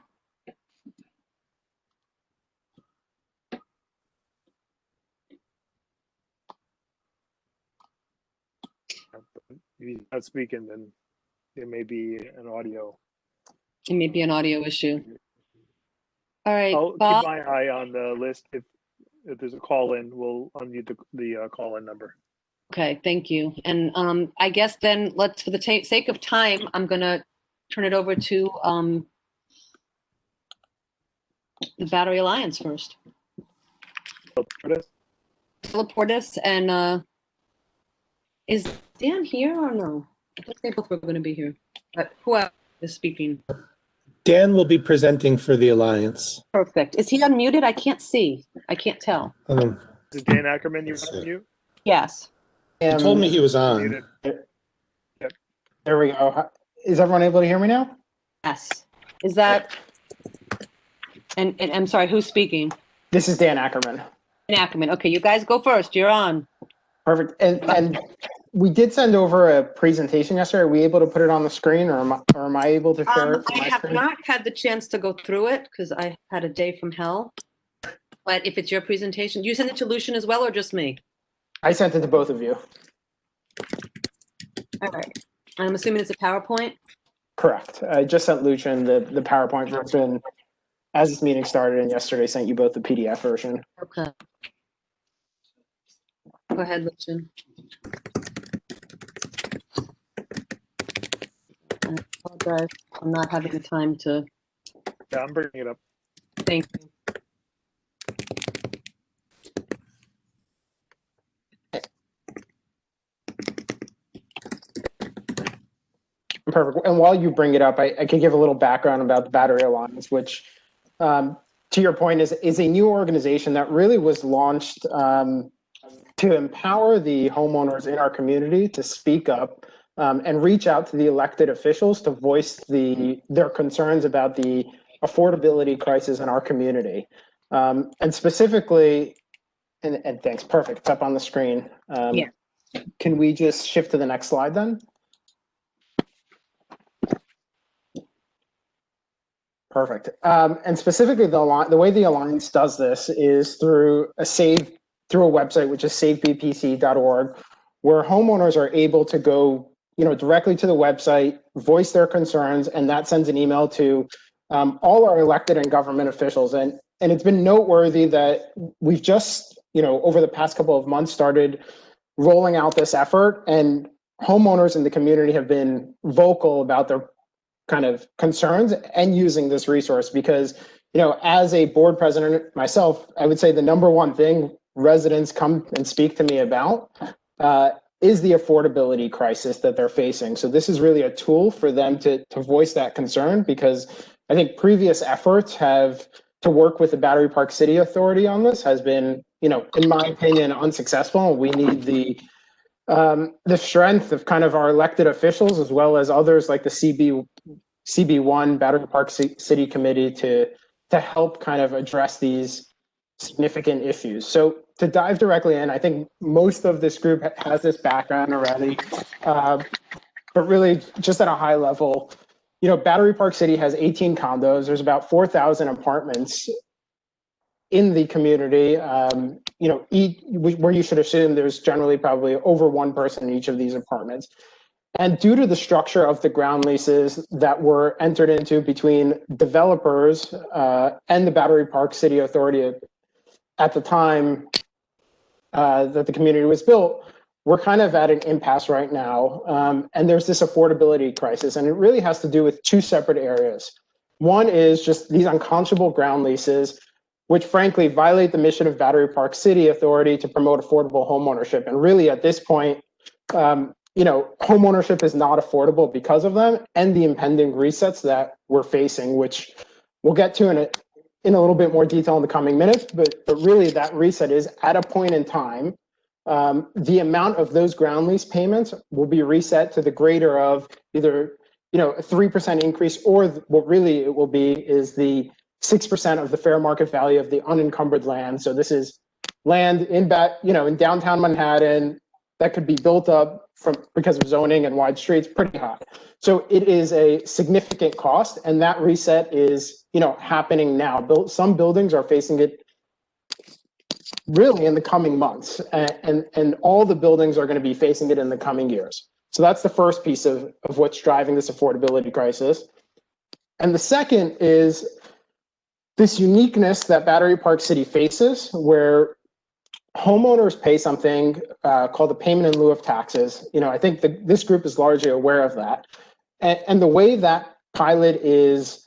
If he's not speaking, then there may be an audio. It may be an audio issue. All right, I'll keep Bob. my eye on the list. If there's a call in, we'll unmute the call in number. Okay, thank you. And I guess then let's, for the sake of time, I'm going to turn it over to the Battery Alliance first. Portis, and is Dan here or no? I thought they both were going to be here, but whoever is speaking. Dan will be presenting for the Alliance. Perfect. Is he unmuted? I can't see. I can't tell. Is Dan Ackerman you want to mute? Yes. He told me he was on. Yep. There we go. Is everyone able to hear me now? Yes. Is that, and I'm sorry, who's speaking? This is Dan Ackerman. Dan Ackerman. Okay, you guys go first. You're on. Perfect. And we did send over a presentation yesterday. Are we able to put it on the screen, or am I able to share it? I have not had the chance to go through it because I had a day from hell. But if it's your presentation, you send it to Lucian as well, or just me? I sent it to both of you. All right. I'm assuming it's a PowerPoint? Correct. I just sent Lucian the PowerPoint version as this meeting started, and yesterday sent you both the PDF version. Okay. Go ahead, Lucian. I apologize. I'm not having the time to. Yeah, I'm bringing it up. Thank you. Perfect. And while you bring it up, I can give a little background about the Battery Alliance, which, to your point, is a new organization that really was launched to empower the homeowners in our community to speak up and reach out to the elected officials to voice their concerns about the affordability crisis in our community. And specifically, and thanks, perfect, it's up on the screen. Yeah. Can we just shift to the next slide then? Perfect. And specifically, the way the Alliance does this is through a website, which is savebpc.org, where homeowners are able to go, directly to the website, voice their concerns, and that sends an email to all our elected and government officials. And it's been noteworthy that we've just, over the past couple of months, started rolling out this effort, and homeowners in the community have been vocal about their kind of concerns and using this resource because, as a board president myself, I would say the number one thing residents come and speak to me about is the affordability crisis that they're facing. So this is really a tool for them to voice that concern, because I think previous efforts to work with the Battery Park City Authority on this has been, in my opinion, unsuccessful. We need the strength of kind of our elected officials, as well as others like the CB1 Battery Park City Committee to help kind of address these significant issues. So to dive directly in, I think most of this group has this background already, but really just at a high level, Battery Park City has 18 condos. There's about 4,000 apartments in the community, where you should assume there's generally probably over one person in each of these apartments. And due to the structure of the ground leases that were entered into between developers and the Battery Park City Authority at the time that the community was built, we're kind of at an impasse right now. And there's this affordability crisis, and it really has to do with two separate areas. One is just these unconscionable ground leases, which frankly violate the mission of Battery Park City Authority to promote affordable homeownership. And really at this point, homeownership is not affordable because of them and the impending resets that we're facing, which we'll get to in a little bit more detail in the coming minutes. But really that reset is at a point in time, the amount of those ground lease payments will be reset to the greater of either, a 3% increase, or what really it will be is the 6% of the fair market value of the unencumbered land. So this is land in downtown Manhattan that could be built up because of zoning and wide streets, pretty high. So it is a significant cost, and that reset is, happening now. Some buildings are facing it really in the coming months, and all the buildings are going to be facing it in the coming years. So that's the first piece of what's driving this affordability crisis. And the second is this uniqueness that Battery Park City faces, where homeowners pay something called the payment in lieu of taxes. I think this group is largely aware of that. And the way that pilot is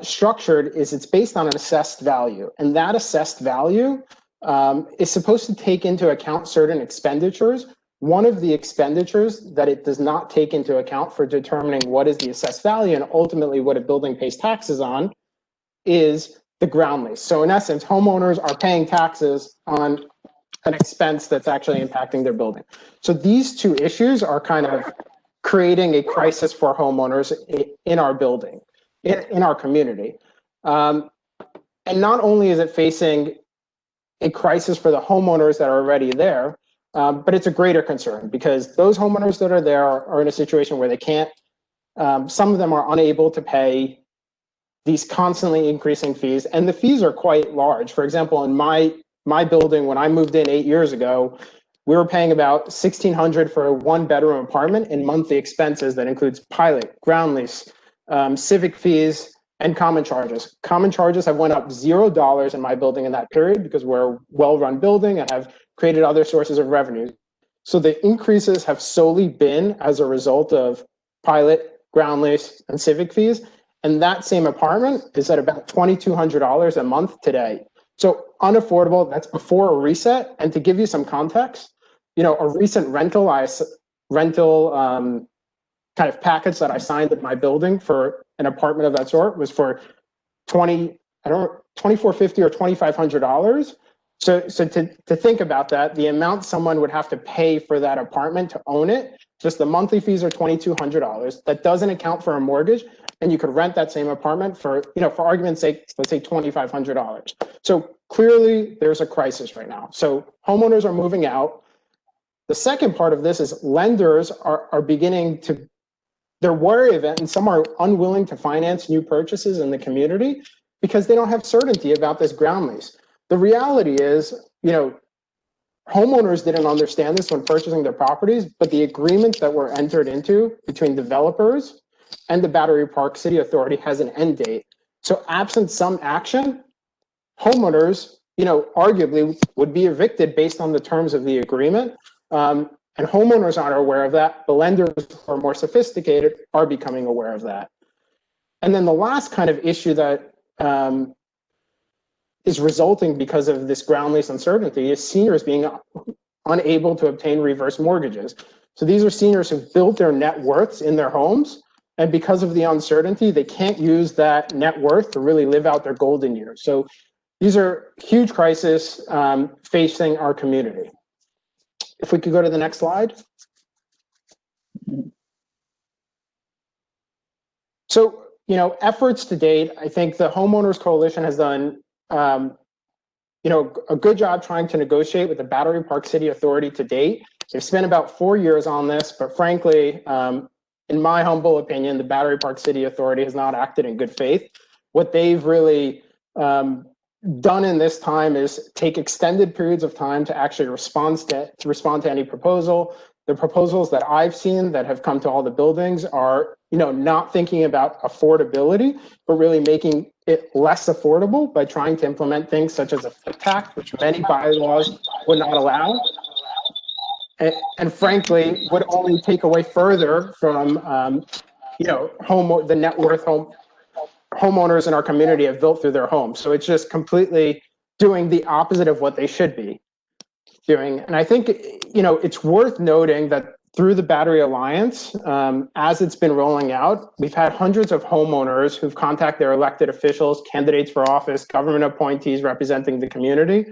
structured is it's based on an assessed value. And that assessed value is supposed to take into account certain expenditures. One of the expenditures that it does not take into account for determining what is the assessed value and ultimately what a building pays taxes on is the ground lease. So in essence, homeowners are paying taxes on an expense that's actually impacting their building. So these two issues are kind of creating a crisis for homeowners in our building, in our community. And not only is it facing a crisis for the homeowners that are already there, but it's a greater concern because those homeowners that are there are in a situation where they can't, some of them are unable to pay these constantly increasing fees, and the fees are quite large. For example, in my building, when I moved in 8 years ago, we were paying about $1,600 for a one-bedroom apartment in monthly expenses that includes pilot, ground lease, civic fees, and common charges. Common charges have went up $0 in my building in that period because we're a well-run building and have created other sources of revenue. So the increases have solely been as a result of pilot, ground lease, and civic fees. And that same apartment is at about $2,200 a month today. So unaffordable, that's before a reset. And to give you some context, a recent rental kind of package that I signed at my building for an apartment of that sort was for $2,450 or $2,500. So to think about that, the amount someone would have to pay for that apartment to own it, just the monthly fees are $2,200. That doesn't account for a mortgage, and you could rent that same apartment for argument's sake, let's say $2,500. So clearly there's a crisis right now. So homeowners are moving out. The second part of this is lenders are beginning to, they're wary of it, and some are unwilling to finance new purchases in the community because they don't have certainty about this ground lease. The reality is, homeowners didn't understand this when purchasing their properties, but the agreements that were entered into between developers and the Battery Park City Authority has an end date. So absent some action, homeowners, arguably would be evicted based on the terms of the agreement. And homeowners aren't aware of that. The lenders who are more sophisticated are becoming aware of that. And then the last kind of issue that is resulting because of this ground lease uncertainty is seniors being unable to obtain reverse mortgages. So these are seniors who've built their net worths in their homes, and because of the uncertainty, they can't use that net worth to really live out their golden years. So these are huge crises facing our community. If we could go to the next slide. So, efforts to date, I think the Homeowners Coalition has done, a good job trying to negotiate with the Battery Park City Authority to date. They've spent about 4 years on this, but frankly, in my humble opinion, the Battery Park City Authority has not acted in good faith. What they've really done in this time is take extended periods of time to actually respond to any proposal. The proposals that I've seen that have come to all the buildings are, not thinking about affordability, but really making it less affordable by trying to implement things such as a flip tax, which many bylaws would not allow. And frankly, would only take away further from, the net worth homeowners in our community have built through their homes. So it's just completely doing the opposite of what they should be doing. And I think, it's worth noting that through the Battery Alliance, as it's been rolling out, we've had hundreds of homeowners who've contacted their elected officials, candidates for office, government appointees representing the community.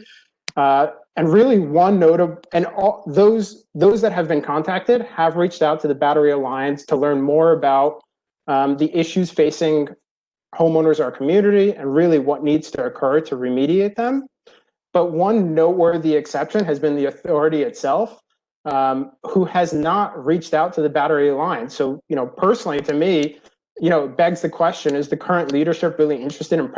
And really one notable, and all those that have been contacted have reached out to the Battery Alliance to learn more about the issues facing homeowners in our community and really what needs to occur to remediate them. But one noteworthy exception has been the authority itself, who has not reached out to the Battery Alliance. So, personally to me, it begs the question, is the current leadership really interested in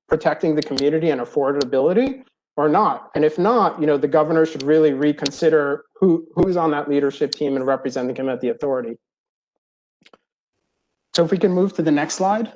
protecting the community and affordability or not? And if not, the governor should really reconsider who who's on that leadership team and representing him at the authority. So if we can move to the next slide.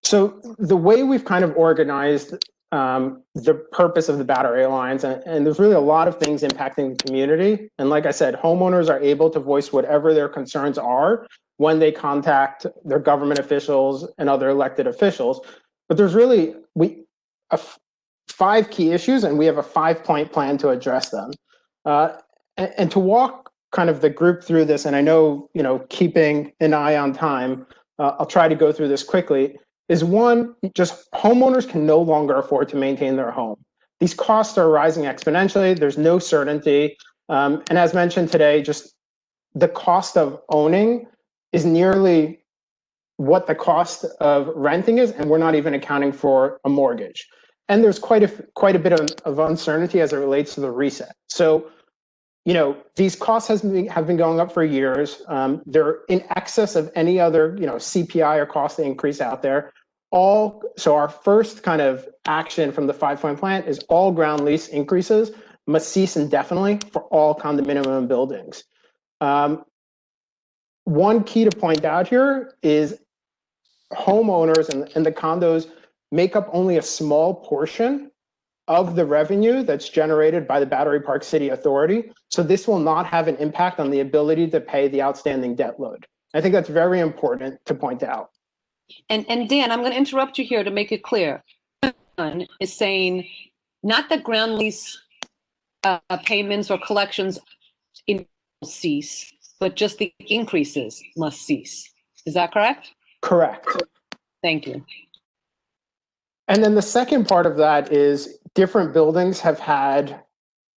So the way we've kind of organized the purpose of the Battery Alliance, and there's really a lot of things impacting the community. And like I said, homeowners are able to voice whatever their concerns are when they contact their government officials and other elected officials. But there's really 5 key issues, and we have a 5-point plan to address them. And to walk kind of the group through this, and I know, keeping an eye on time, I'll try to go through this quickly, is one, just homeowners can no longer afford to maintain their home. These costs are rising exponentially. There's no certainty. And as mentioned today, just the cost of owning is nearly what the cost of renting is, and we're not even accounting for a mortgage. And there's quite a bit of uncertainty as it relates to the reset. So, these costs have been going up for years. They're in excess of any other, CPI or cost increase out there. So our first kind of action from the 5-point plan is all ground lease increases must cease indefinitely for all condominium buildings. One key to point out here is homeowners and the condos make up only a small portion of the revenue that's generated by the Battery Park City Authority. So this will not have an impact on the ability to pay the outstanding debt load. I think that's very important to point out. And Dan, I'm going to interrupt you here to make it clear. Is saying not that ground lease payments or collections cease, but just the increases must cease. Is that correct? Correct. Thank you. And then the second part of that is different buildings have had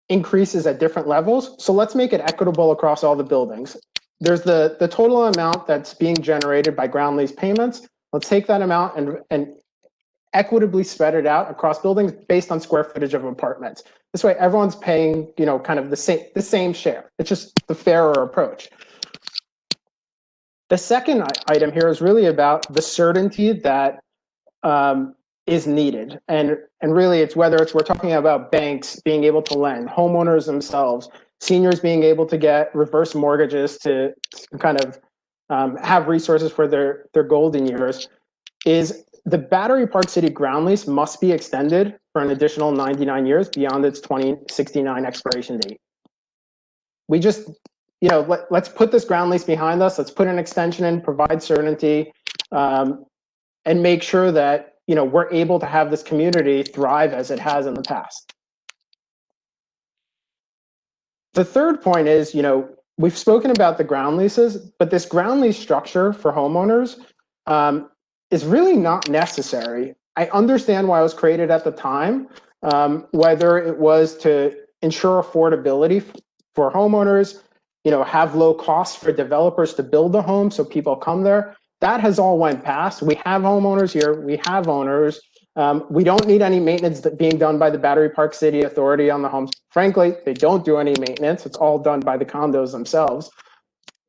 increases at different levels. So let's make it equitable across all the buildings. There's the total amount that's being generated by ground lease payments. Let's take that amount and equitably spread it out across buildings based on square footage of apartments. This way, everyone's paying, kind of the same share. It's just the fairer approach. The second item here is really about the certainty that is needed. And really, it's whether we're talking about banks being able to lend, homeowners themselves, seniors being able to get reverse mortgages to kind of have resources for their golden years, is the Battery Park City ground lease must be extended for an additional 99 years beyond its 2069 expiration date. We just, let's put this ground lease behind us. Let's put an extension in, provide certainty, and make sure that, we're able to have this community thrive as it has in the past. The third point is, we've spoken about the ground leases, but this ground lease structure for homeowners is really not necessary. I understand why it was created at the time, whether it was to ensure affordability for homeowners, have low costs for developers to build a home so people come there. That has all went past. We have homeowners here. We have owners. We don't need any maintenance being done by the Battery Park City Authority on the homes. Frankly, they don't do any maintenance. It's all done by the condos themselves.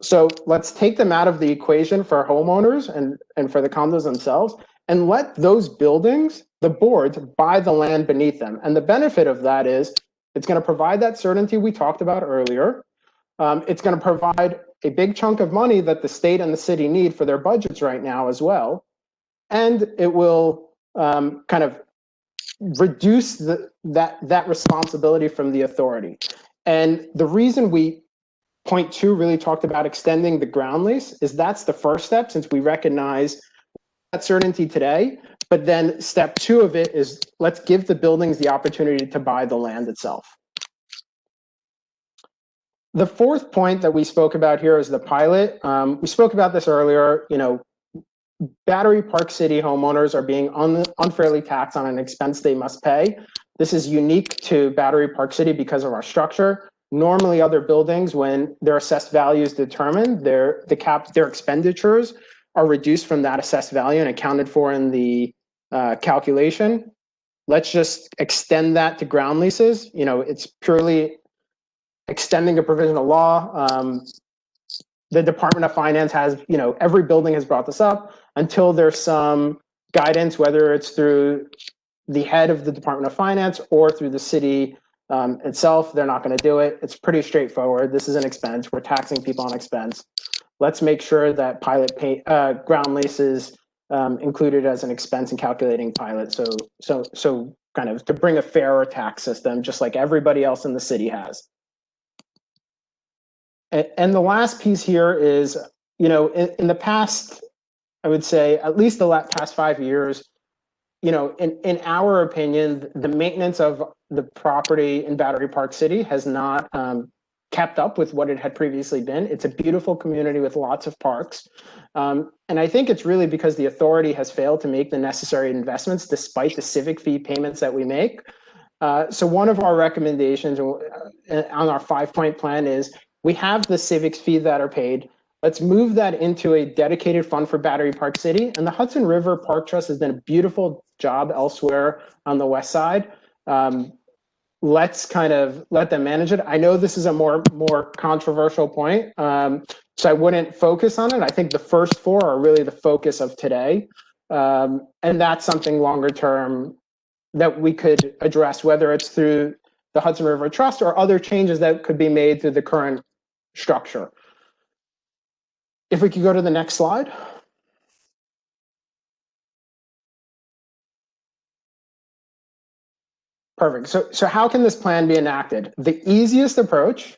So let's take them out of the equation for homeowners and for the condos themselves, and let those buildings, the boards, buy the land beneath them. And the benefit of that is it's going to provide that certainty we talked about earlier. It's going to provide a big chunk of money that the state and the city need for their budgets right now as well. And it will kind of reduce that responsibility from the authority. And the reason point 2 really talked about extending the ground lease is that's the first step, since we recognize that certainty today. But then step 2 of it is let's give the buildings the opportunity to buy the land itself. The fourth point that we spoke about here is the pilot. We spoke about this earlier. Battery Park City homeowners are being unfairly taxed on an expense they must pay. This is unique to Battery Park City because of our structure. Normally, other buildings, when their assessed value is determined, their expenditures are reduced from that assessed value and accounted for in the calculation. Let's just extend that to ground leases. It's purely extending a provisional law. The Department of Finance has, every building has brought this up until there's some guidance, whether it's through the head of the Department of Finance or through the city itself. They're not going to do it. It's pretty straightforward. This is an expense. We're taxing people on expense. Let's make sure that ground leases included as an expense in calculating pilot. So kind of to bring a fairer tax system, just like everybody else in the city has. And the last piece here is, in the past, I would say at least the past 5 years, in our opinion, the maintenance of the property in Battery Park City has not kept up with what it had previously been. It's a beautiful community with lots of parks. And I think it's really because the authority has failed to make the necessary investments despite the civic fee payments that we make. So one of our recommendations on our 5-point plan is we have the civics fee that are paid. Let's move that into a dedicated fund for Battery Park City. And the Hudson River Park Trust has done a beautiful job elsewhere on the west side. Let's kind of let them manage it. I know this is a more controversial point, so I wouldn't focus on it. I think the first 4 are really the focus of today. And that's something longer term that we could address, whether it's through the Hudson River Trust or other changes that could be made through the current structure. If we could go to the next slide. Perfect. So how can this plan be enacted? The easiest approach,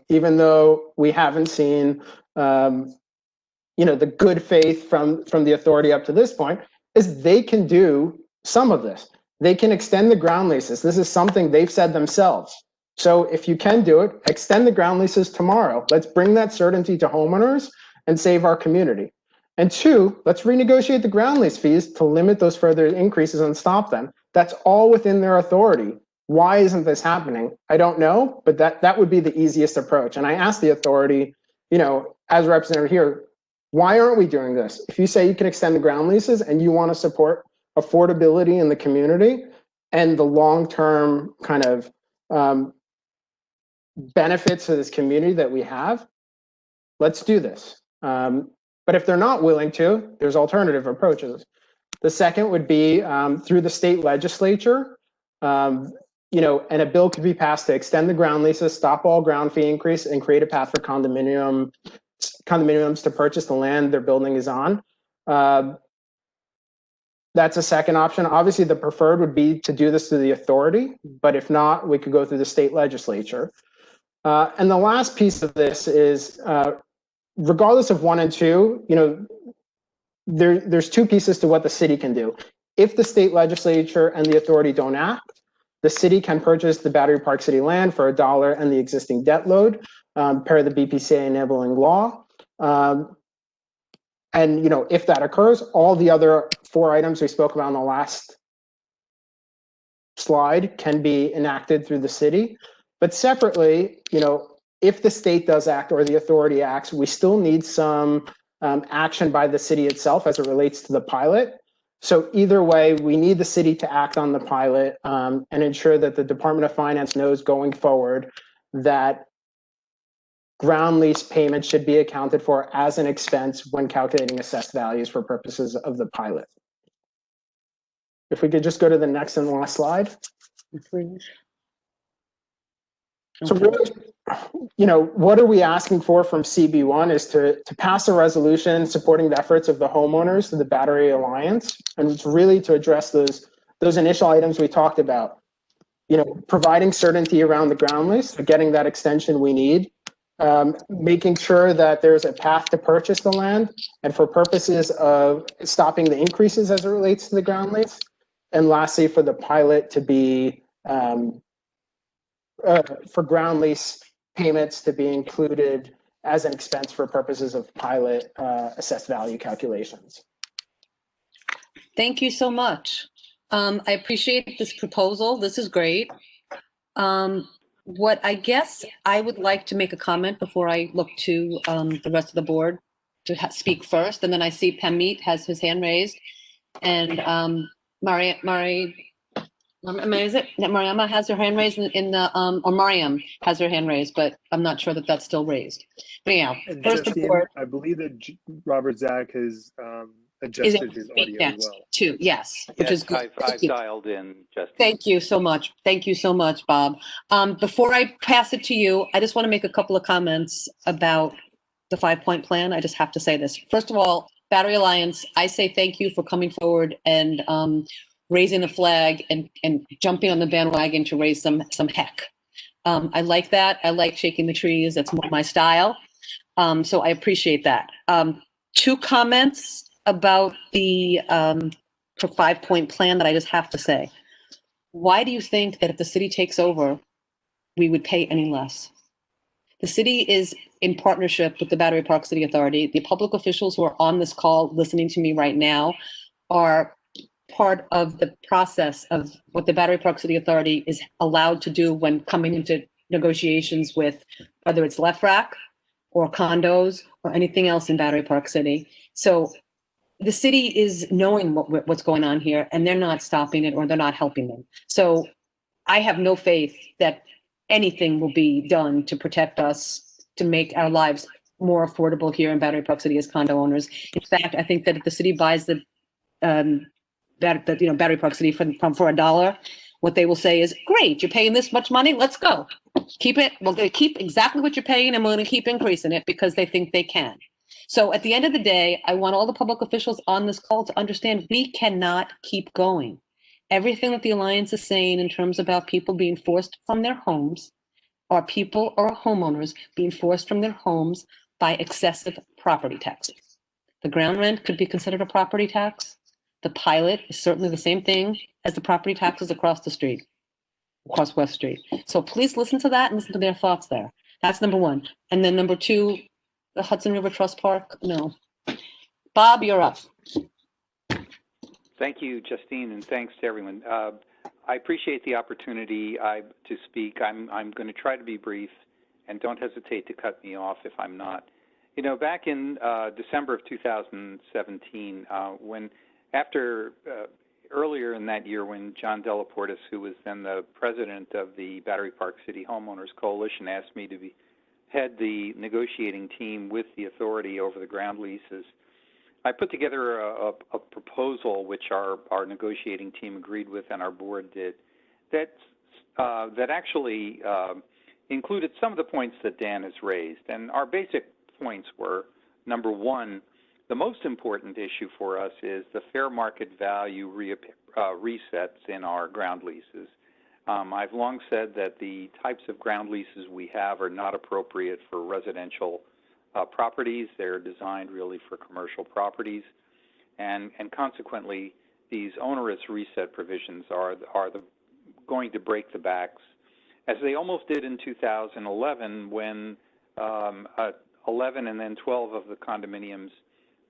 even though we haven't seen, the good faith from the authority up to this point, is they can do some of this. They can extend the ground leases. This is something they've said themselves. So if you can do it, extend the ground leases tomorrow. Let's bring that certainty to homeowners and save our community. And 2, let's renegotiate the ground lease fees to limit those further increases and stop them. That's all within their authority. Why isn't this happening? I don't know, but that would be the easiest approach. And I asked the authority, as represented here, why aren't we doing this? If you say you can extend the ground leases and you want to support affordability in the community and the long-term kind of benefits to this community that we have, let's do this. But if they're not willing to, there's alternative approaches. The second would be through the state legislature, and a bill could be passed to extend the ground leases, stop all ground fee increase, and create a path for condominiums to purchase the land their building is on. That's a second option. Obviously, the preferred would be to do this through the authority, but if not, we could go through the state legislature. And the last piece of this is, regardless of 1 and 2, there's 2 pieces to what the city can do. If the state legislature and the authority don't act, the city can purchase the Battery Park City land for $1 and the existing debt load per the BPCA enabling law. And if that occurs, all the other 4 items we spoke about on the last slide can be enacted through the city. But separately, if the state does act or the authority acts, we still need some action by the city itself as it relates to the pilot. So either way, we need the city to act on the pilot and ensure that the Department of Finance knows going forward that ground lease payments should be accounted for as an expense when calculating assessed values for purposes of the pilot. If we could just go to the next and last slide. So really, what are we asking for from CB1 is to pass a resolution supporting the efforts of the homeowners to the Battery Alliance. And it's really to address those initial items we talked about. Providing certainty around the ground lease, so getting that extension we need, making sure that there's a path to purchase the land, and for purposes of stopping the increases as it relates to the ground lease. And lastly, for the pilot to be, for ground lease payments to be included as an expense for purposes of pilot assessed value calculations. Thank you so much. I appreciate this proposal. This is great. What I guess I would like to make a comment before I look to the rest of the board to speak first, and then I see Pamit has his hand raised, and Mariama has her hand raised or Mariam has her hand raised, but I'm not sure that that's still raised. But anyhow, first the board. I believe that Robert Zach has adjusted his audio as next well. too. Yes, which is good. I've dialed in, Justin. Thank you so much. Thank you so much, Bob. Before I pass it to you, I just want to make a couple of comments about the 5-point plan. I just have to say this. First of all, Battery Alliance, I say thank you for coming forward and raising the flag and jumping on the bandwagon to raise some heck. I like that. I like shaking the trees. That's more my style. So I appreciate that. 2 comments about the 5-point plan that I just have to say. Why do you think that if the city takes over, we would pay any less? The city is in partnership with the Battery Park City Authority. The public officials who are on this call listening to me right now are part of the process of what the Battery Park City Authority is allowed to do when coming into negotiations with whether it's LEFRAC or condos or anything else in Battery Park City. So the city is knowing what's going on here, and they're not stopping it or they're not helping them. So I have no faith that anything will be done to protect us, to make our lives more affordable here in Battery Park City as condo owners. In fact, I think that if the city buys the Battery Park City for $1, what they will say is, great, you're paying this much money, let's go. Keep it, we're going to keep exactly what you're paying and we're going to keep increasing it because they think they can. So at the end of the day, I want all the public officials on this call to understand we cannot keep going. Everything that the Alliance is saying in terms about people being forced from their homes, or people or homeowners being forced from their homes by excessive property taxes. The ground rent could be considered a property tax. The pilot is certainly the same thing as the property taxes across the street, across West Street. So please listen to that and listen to their thoughts there. That's number 1. And then number 2, the Hudson River Trust Park, no. Bob, you're up. Thank you, Justine, and thanks to everyone. I appreciate the opportunity to speak. I'm going to try to be brief, and don't hesitate to cut me off if I'm not. You know, back in December of 2017, earlier in that year when John Delaportis, who was then the president of the Battery Park City Homeowners Coalition, asked me to head the negotiating team with the authority over the ground leases, I put together a proposal which our negotiating team agreed with and our board did that actually included some of the points that Dan has raised. And our basic points were, number 1, the most important issue for us is the fair market value resets in our ground leases. I've long said that the types of ground leases we have are not appropriate for residential properties. They're designed really for commercial properties, and consequently, these onerous reset provisions are going to break the backs, as they almost did in 2011 when 11 and then 12 of the condominiums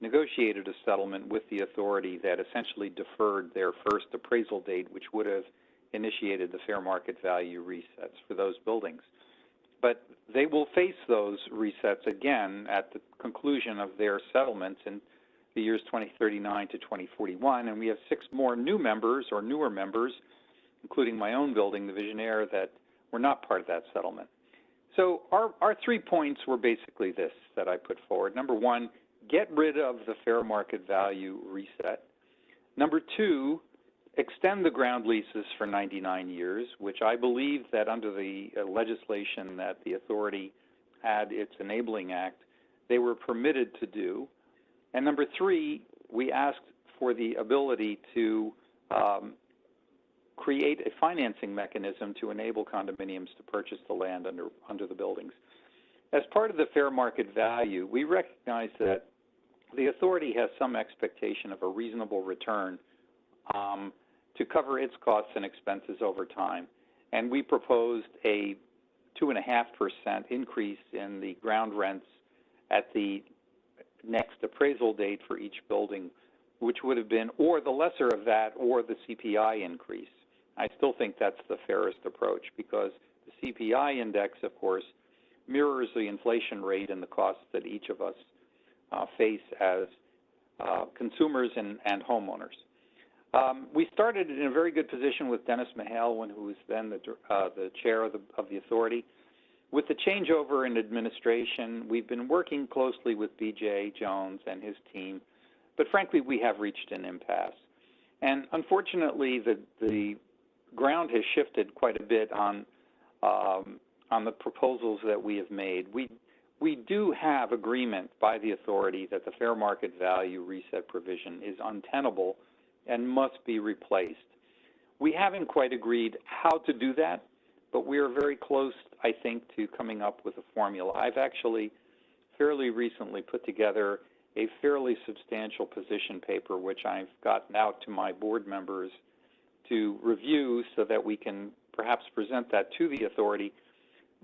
negotiated a settlement with the authority that essentially deferred their first appraisal date, which would have initiated the fair market value resets for those buildings. But they will face those resets again at the conclusion of their settlements in the years 2039 to 2041, and we have 6 more new members or newer members, including my own building, the Visionaire, that were not part of that settlement. So our 3 points were basically this that I put forward. Number 1, get rid of the fair market value reset. Number 2, extend the ground leases for 99 years, which I believe that under the legislation that the authority had, its Enabling Act, they were permitted to do. And number 3, we asked for the ability to create a financing mechanism to enable condominiums to purchase the land under the buildings. As part of the fair market value, we recognize that the authority has some expectation of a reasonable return to cover its costs and expenses over time. And we proposed a 2.5% increase in the ground rents at the next appraisal date for each building, which would have been or the lesser of that or the CPI increase. I still think that's the fairest approach because the CPI index, of course, mirrors the inflation rate and the costs that each of us face as consumers and homeowners. We started in a very good position with Dennis Mahale, who was then the chair of the authority. With the changeover in administration, we've been working closely with B.J. Jones and his team But frankly, we have reached an impasse. And unfortunately, the ground has shifted quite a bit on the proposals that we have made. We do have agreement by the authority that the fair market value reset provision is untenable and must be replaced. We haven't quite agreed how to do that, but we are very close, I think, to coming up with a formula. I've actually fairly recently put together a fairly substantial position paper, which I've gotten out to my board members to review so that we can perhaps present that to the authority,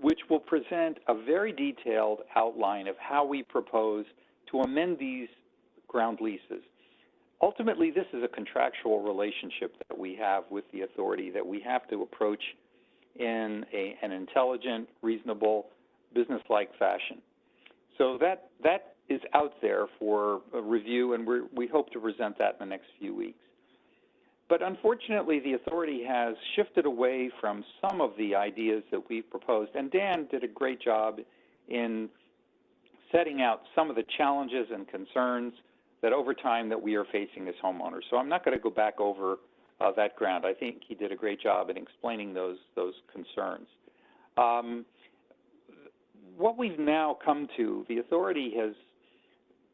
which will present a very detailed outline of how we propose to amend these ground leases. Ultimately, this is a contractual relationship that we have with the authority that we have to approach in an intelligent, reasonable, business-like fashion. So that is out there for a review, and we hope to present that in the next few weeks. But unfortunately, the authority has shifted away from some of the ideas that we've proposed, and Dan did a great job in setting out some of the challenges and concerns that over time that we are facing as homeowners. So I'm not going to go back over that ground. I think he did a great job in explaining those concerns. What we've now come to, the authority has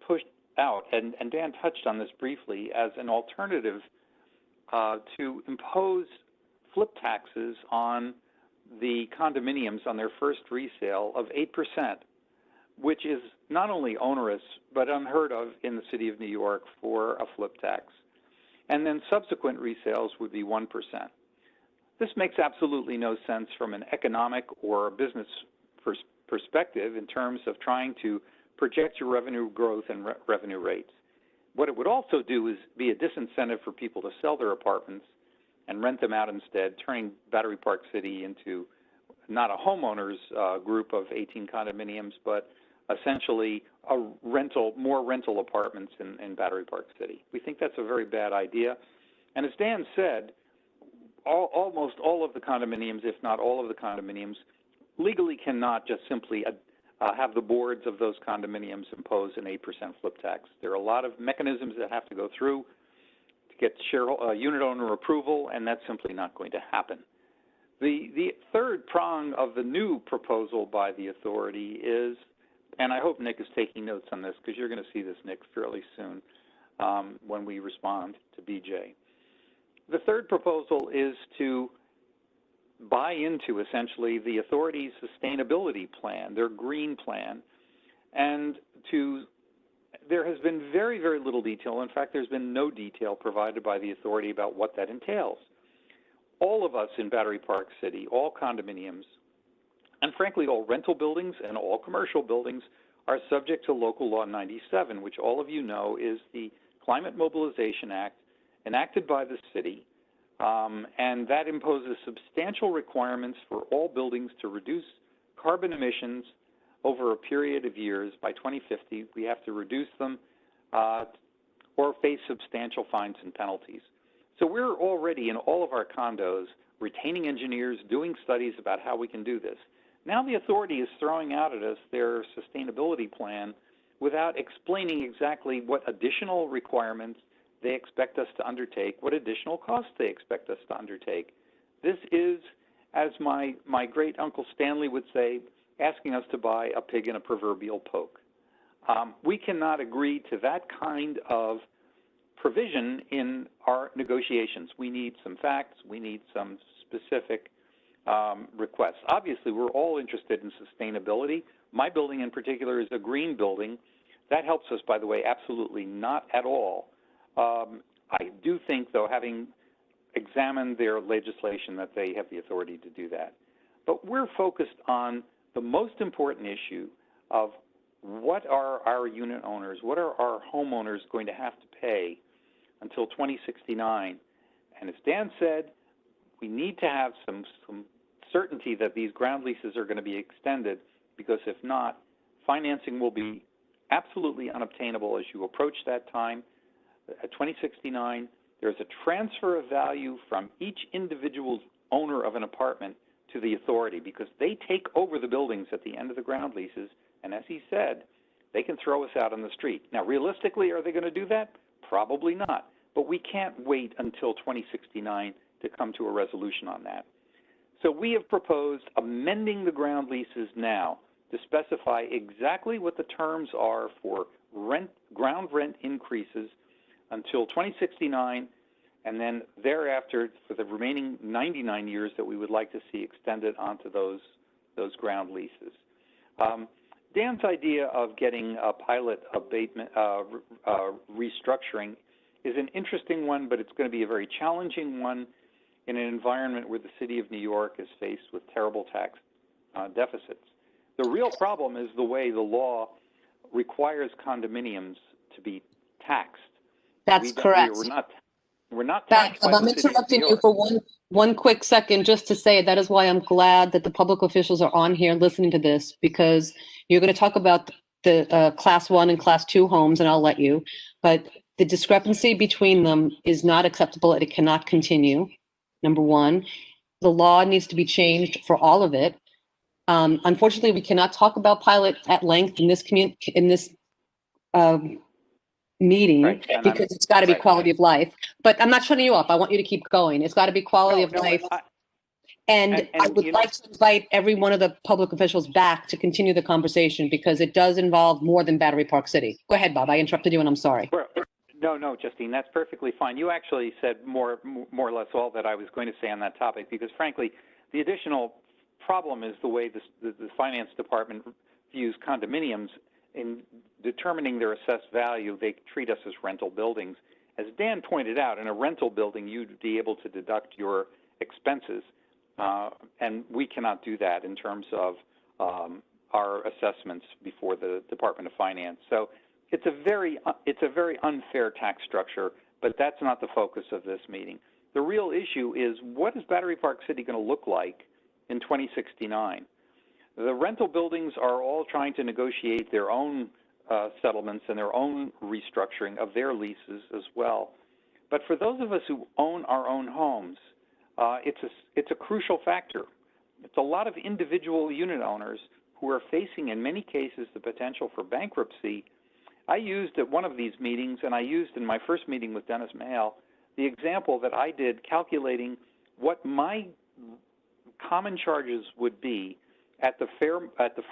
pushed out, and Dan touched on this briefly, as an alternative to impose flip taxes on the condominiums on their first resale of 8%, which is not only onerous, but unheard of in the city of New York for a flip tax. And then subsequent resales would be 1%. This makes absolutely no sense from an economic or a business perspective in terms of trying to project your revenue growth and revenue rates. What it would also do is be a disincentive for people to sell their apartments and rent them out instead, turning Battery Park City into not a homeowners group of 18 condominiums, but essentially more rental apartments in Battery Park City. We think that's a very bad idea. And as Dan said, almost all of the condominiums, if not all of the condominiums, legally cannot just simply have the boards of those condominiums impose an 8% flip tax. There are a lot of mechanisms that have to go through to get unit owner approval, and that's simply not going to happen. The third prong of the new proposal by the authority is, and I hope Nick is taking notes on this because you're going to see this, Nick, fairly soon when we respond to BJ. The third proposal is to buy into essentially the authority's sustainability plan, their green plan, and there has been very, very little detail. In fact, there's been no detail provided by the authority about what that entails. All of us in Battery Park City, all condominiums, and frankly all rental buildings and all commercial buildings are subject to Local Law 97, which all of you know is the Climate Mobilization Act enacted by the city, and that imposes substantial requirements for all buildings to reduce carbon emissions over a period of years. By 2050, we have to reduce them or face substantial fines and penalties. So we're already in all of our condos retaining engineers, doing studies about how we can do this. Now the authority is throwing out at us their sustainability plan without explaining exactly what additional requirements they expect us to undertake, what additional costs they expect us to undertake. This is, as my great Uncle Stanley would say, asking us to buy a pig in a proverbial poke. We cannot agree to that kind of provision in our negotiations. We need some facts. We need some specific requests. Obviously, we're all interested in sustainability. My building in particular is a green building. That helps us, by the way, absolutely not at all. I do think, though, having examined their legislation, that they have the authority to do that. But we're focused on the most important issue of what are our unit owners, what are our homeowners going to have to pay until 2069. And as Dan said, we need to have some certainty that these ground leases are going to be extended, because if not, financing will be absolutely unobtainable as you approach that time. At 2069, there's a transfer of value from each individual owner of an apartment to the authority, because they take over the buildings at the end of the ground leases, and as he said, they can throw us out on the street. Now, realistically, are they going to do that? Probably not. But we can't wait until 2069 to come to a resolution on that. So we have proposed amending the ground leases now to specify exactly what the terms are for ground rent increases until 2069, and then thereafter for the remaining 99 years that we would like to see extended onto those ground leases. Dan's idea of getting a pilot abatement restructuring is an interesting one, but it's going to be a very challenging one in an environment where the city of New York is faced with terrible tax deficits. The real problem is the way the law requires condominiums to be taxed. That's correct. We're not taxed by I'm the city of New interrupting you York. for one quick second just to say that is why I'm glad that the public officials are on here listening to this, because you're going to talk about the class 1 and class 2 homes, and I'll let you, but the discrepancy between them is not acceptable and it cannot continue. Number one, the law needs to be changed for all of it. Unfortunately, we cannot talk about pilot at length in this meeting, Right, because it's got to be quality of life. But I'm not shutting you up. I want you to keep going. It's got to be quality of life. And I would like to invite every one of the public officials back to continue the conversation, because it does involve more than Battery Park City. Go ahead, Bob. I interrupted you and I'm sorry. No, Justine, that's perfectly fine. You actually said more or less all that I was going to say on that topic, because frankly, the additional problem is the way the finance department views condominiums. In determining their assessed value, they treat us as rental buildings. As Dan pointed out, in a rental building, you'd be able to deduct your expenses, and we cannot do that in terms of our assessments before the Department of Finance. So it's a very unfair tax structure, but that's not the focus of this meeting. The real issue is, what is Battery Park City going to look like in 2069? The rental buildings are all trying to negotiate their own settlements and their own restructuring of their leases as well. But for those of us who own our own homes, it's a crucial factor. It's a lot of individual unit owners who are facing, in many cases, the potential for bankruptcy. I used at one of these meetings, and I used in my first meeting with Dennis Mahale, the example that I did calculating what my common charges would be at the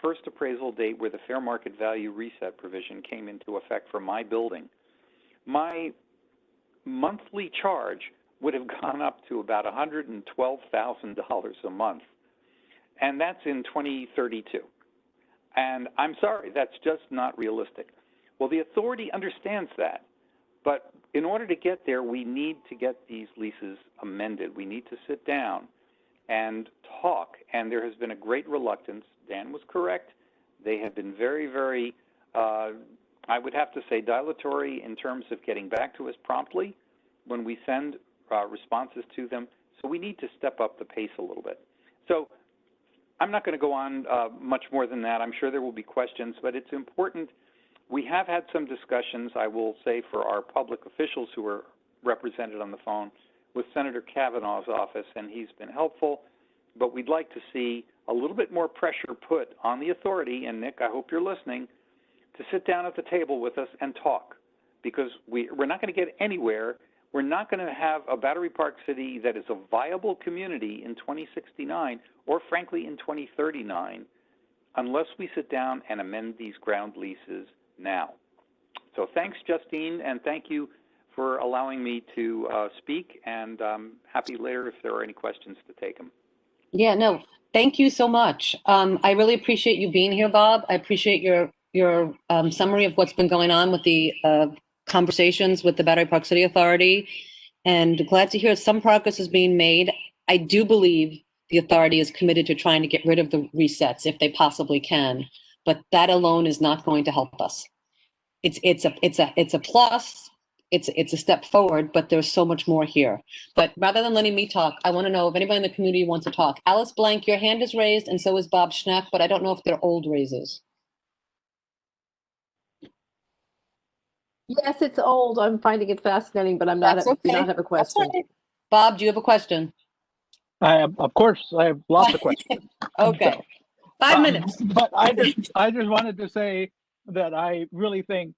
first appraisal date where the fair market value reset provision came into effect for my building. My monthly charge would have gone up to about $112,000 a month, and that's in 2032. And I'm sorry, that's just not realistic. Well, the authority understands that, but in order to get there, we need to get these leases amended. We need to sit down and talk, and there has been a great reluctance. Dan was correct. They have been very, very, I would have to say, dilatory in terms of getting back to us promptly when we send responses to them. So we need to step up the pace a little bit. So I'm not going to go on much more than that. I'm sure there will be questions, but it's important. We have had some discussions, I will say, for our public officials who are represented on the phone with Senator Kavanaugh's office, and he's been helpful, but we'd like to see a little bit more pressure put on the authority, and Nick, I hope you're listening, to sit down at the table with us and talk, because we're not going to get anywhere. We're not going to have a Battery Park City that is a viable community in 2069 or, frankly, in 2039 unless we sit down and amend these ground leases now. So thanks, Justine, and thank you for allowing me to speak, and happy later if there are any questions to take them. Yeah, no, thank you so much. I really appreciate you being here, Bob. I appreciate your summary of what's been going on with the conversations with the Battery Park City Authority, and glad to hear some progress is being made. I do believe the authority is committed to trying to get rid of the resets if they possibly can, but that alone is not going to help us. It's a plus. It's a step forward, but there's so much more here. But rather than letting me talk, I want to know if anybody in the community wants to talk. Alice Blank, your hand is raised, and so is Bob Schneck, but I don't know if they're old raises. Yes, it's old. I'm finding it fascinating, but I'm not. That's okay. Do not have a question. Right. Bob, do you have a question? Of course, I have lots of questions. Okay, So, 5 minutes. But I just wanted to say that I really think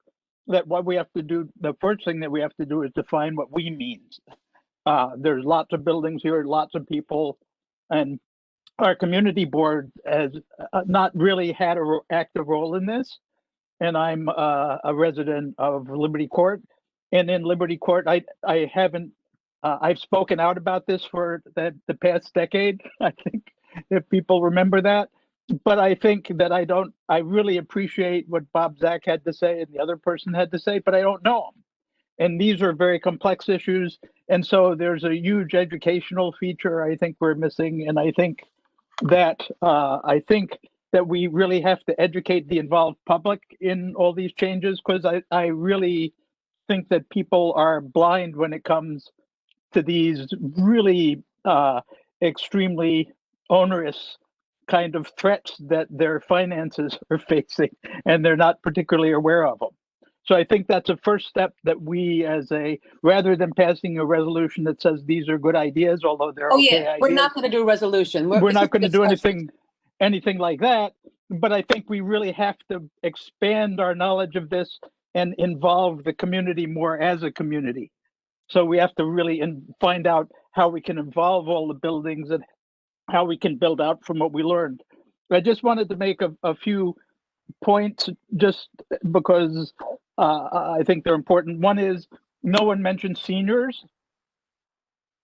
that what we have to do, the first thing that we have to do is define what we mean. There's lots of buildings here, lots of people, and our community board has not really had an active role in this. And I'm a resident of Liberty Court. And in Liberty Court, I haven't, I've spoken out about this for the past decade, I think, if people remember that. But I think that I really appreciate what Bob Zach had to say and the other person had to say, but I don't know them. And these are very complex issues. And so there's a huge educational feature I think we're missing. And I think that we really have to educate the involved public in all these changes, because I really think that people are blind when it comes to these really extremely onerous kind of threats that their finances are facing, and they're not particularly aware of them. So I think that's a first step that we, rather than passing a resolution that says these are good ideas, although they're okay ideas. We're not going to do a resolution. We're not going to do anything like that. But I think we really have to expand our knowledge of this and involve the community more as a community. So we have to really find out how we can involve all the buildings and how we can build out from what we learned. I just wanted to make a few points just because I think they're important. One is, no one mentioned seniors.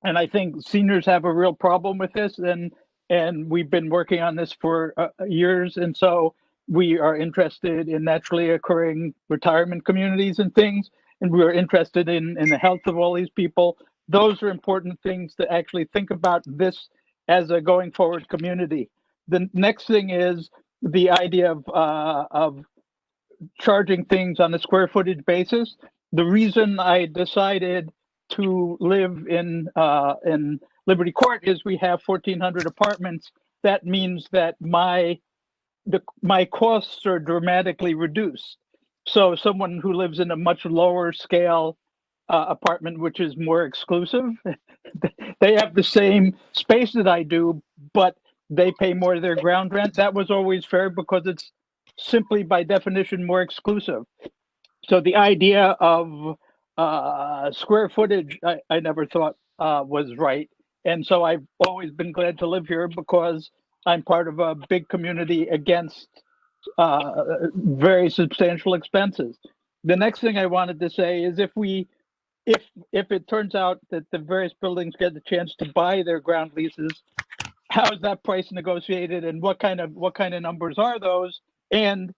And I think seniors have a real problem with this, and we've been working on this for years. And so we are interested in naturally occurring retirement communities and things. And we're interested in the health of all these people. Those are important things to actually think about this as a going forward community. The next thing is the idea of charging things on a square footage basis. The reason I decided to live in Liberty Court is we have 1,400 apartments. That means that my costs are dramatically reduced. So someone who lives in a much lower scale apartment, which is more exclusive, they have the same space that I do, but they pay more of their ground rent. That was always fair because it's simply by definition more exclusive. So the idea of square footage, I never thought was right. And so I've always been glad to live here because I'm part of a big community against very substantial expenses. The next thing I wanted to say is if it turns out that the various buildings get the chance to buy their ground leases, how is that price negotiated, and what kind of numbers are those, and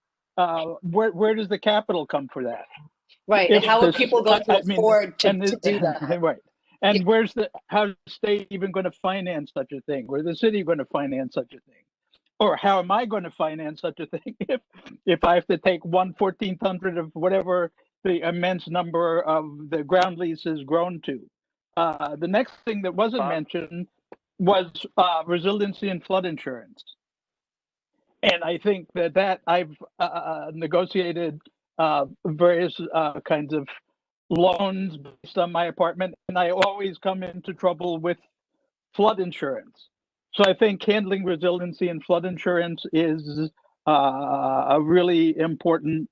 where does the capital come for that? Right, and how are people going to afford to do that? Right, and how's the state even going to finance such a thing? Or the city going to finance such a thing? Or how am I going to finance such a thing if I have to take 1/1400 of whatever the immense number of the ground lease has grown to? The next thing that wasn't mentioned was resiliency and flood insurance. And I think that I've negotiated various kinds of loans based on my apartment, and I always come into trouble with flood insurance. So I think handling resiliency and flood insurance is a really important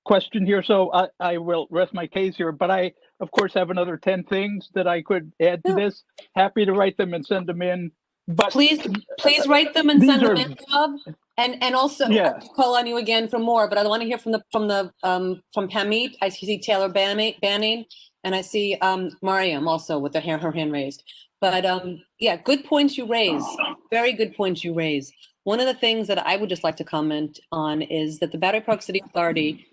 question here. So I will rest my case here, but I, of course, have another 10 things that I could add to this. Happy to write them and send them in. But please write them and send them in, Bob. And also, yeah. I'll call on you again for more. But I want to hear from Hamid. I see Taylor Banning, and I see Mariam also with her hand raised. But yeah, good points you raise. Very good points you raise. One of the things that I would just like to comment on is that the Battery Park City Authority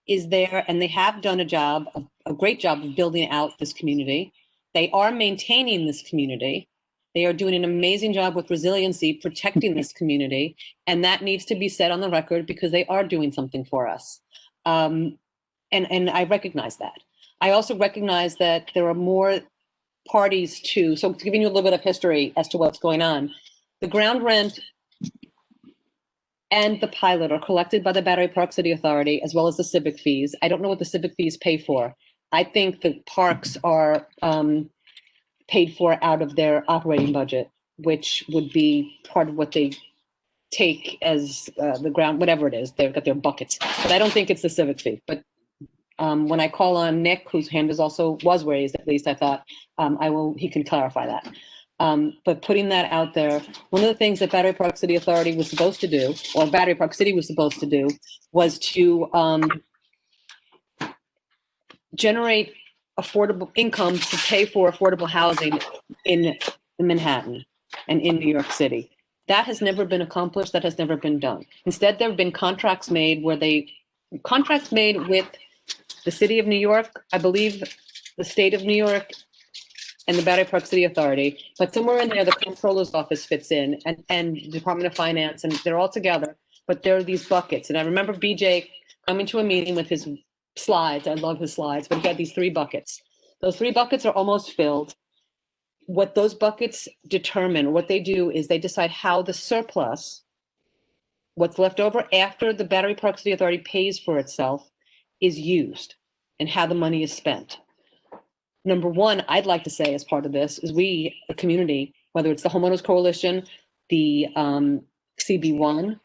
is there, and they have done a great job of building out this community. They are maintaining this community. They are doing an amazing job with resiliency, protecting this community, and that needs to be said on the record because they are doing something for us. And I recognize that. I also recognize that there are more parties too. So giving you a little bit of history as to what's going on. The ground rent and the pilot are collected by the Battery Park City Authority, as well as the civic fees. I don't know what the civic fees pay for. I think the parks are paid for out of their operating budget, which would be part of what they take as the ground, whatever it is. They've got their buckets. But I don't think it's the civic fee. But When I call on Nick, whose hand was raised, at least I thought, he can clarify that. But putting that out there, one of the things that Battery Park City Authority was supposed to do, or Battery Park City was supposed to do, was to generate affordable income to pay for affordable housing in Manhattan and in New York City. That has never been accomplished. That has never been done. Instead, there have been contracts made with the City of New York, I believe, the State of New York, and the Battery Park City Authority, but somewhere in there, the Comptroller's Office fits in, and Department of Finance, and they're all together, but there are these buckets. And I remember BJ coming to a meeting with his slides. I love his slides, but he had these 3 buckets. Those 3 buckets are almost filled. What those buckets determine, what they do is they decide how the surplus, what's left over after the Battery Park City Authority pays for itself, is used, and how the money is spent. Number one, I'd like to say as part of this is we, the community, whether it's the Homeowners Coalition, the CB1,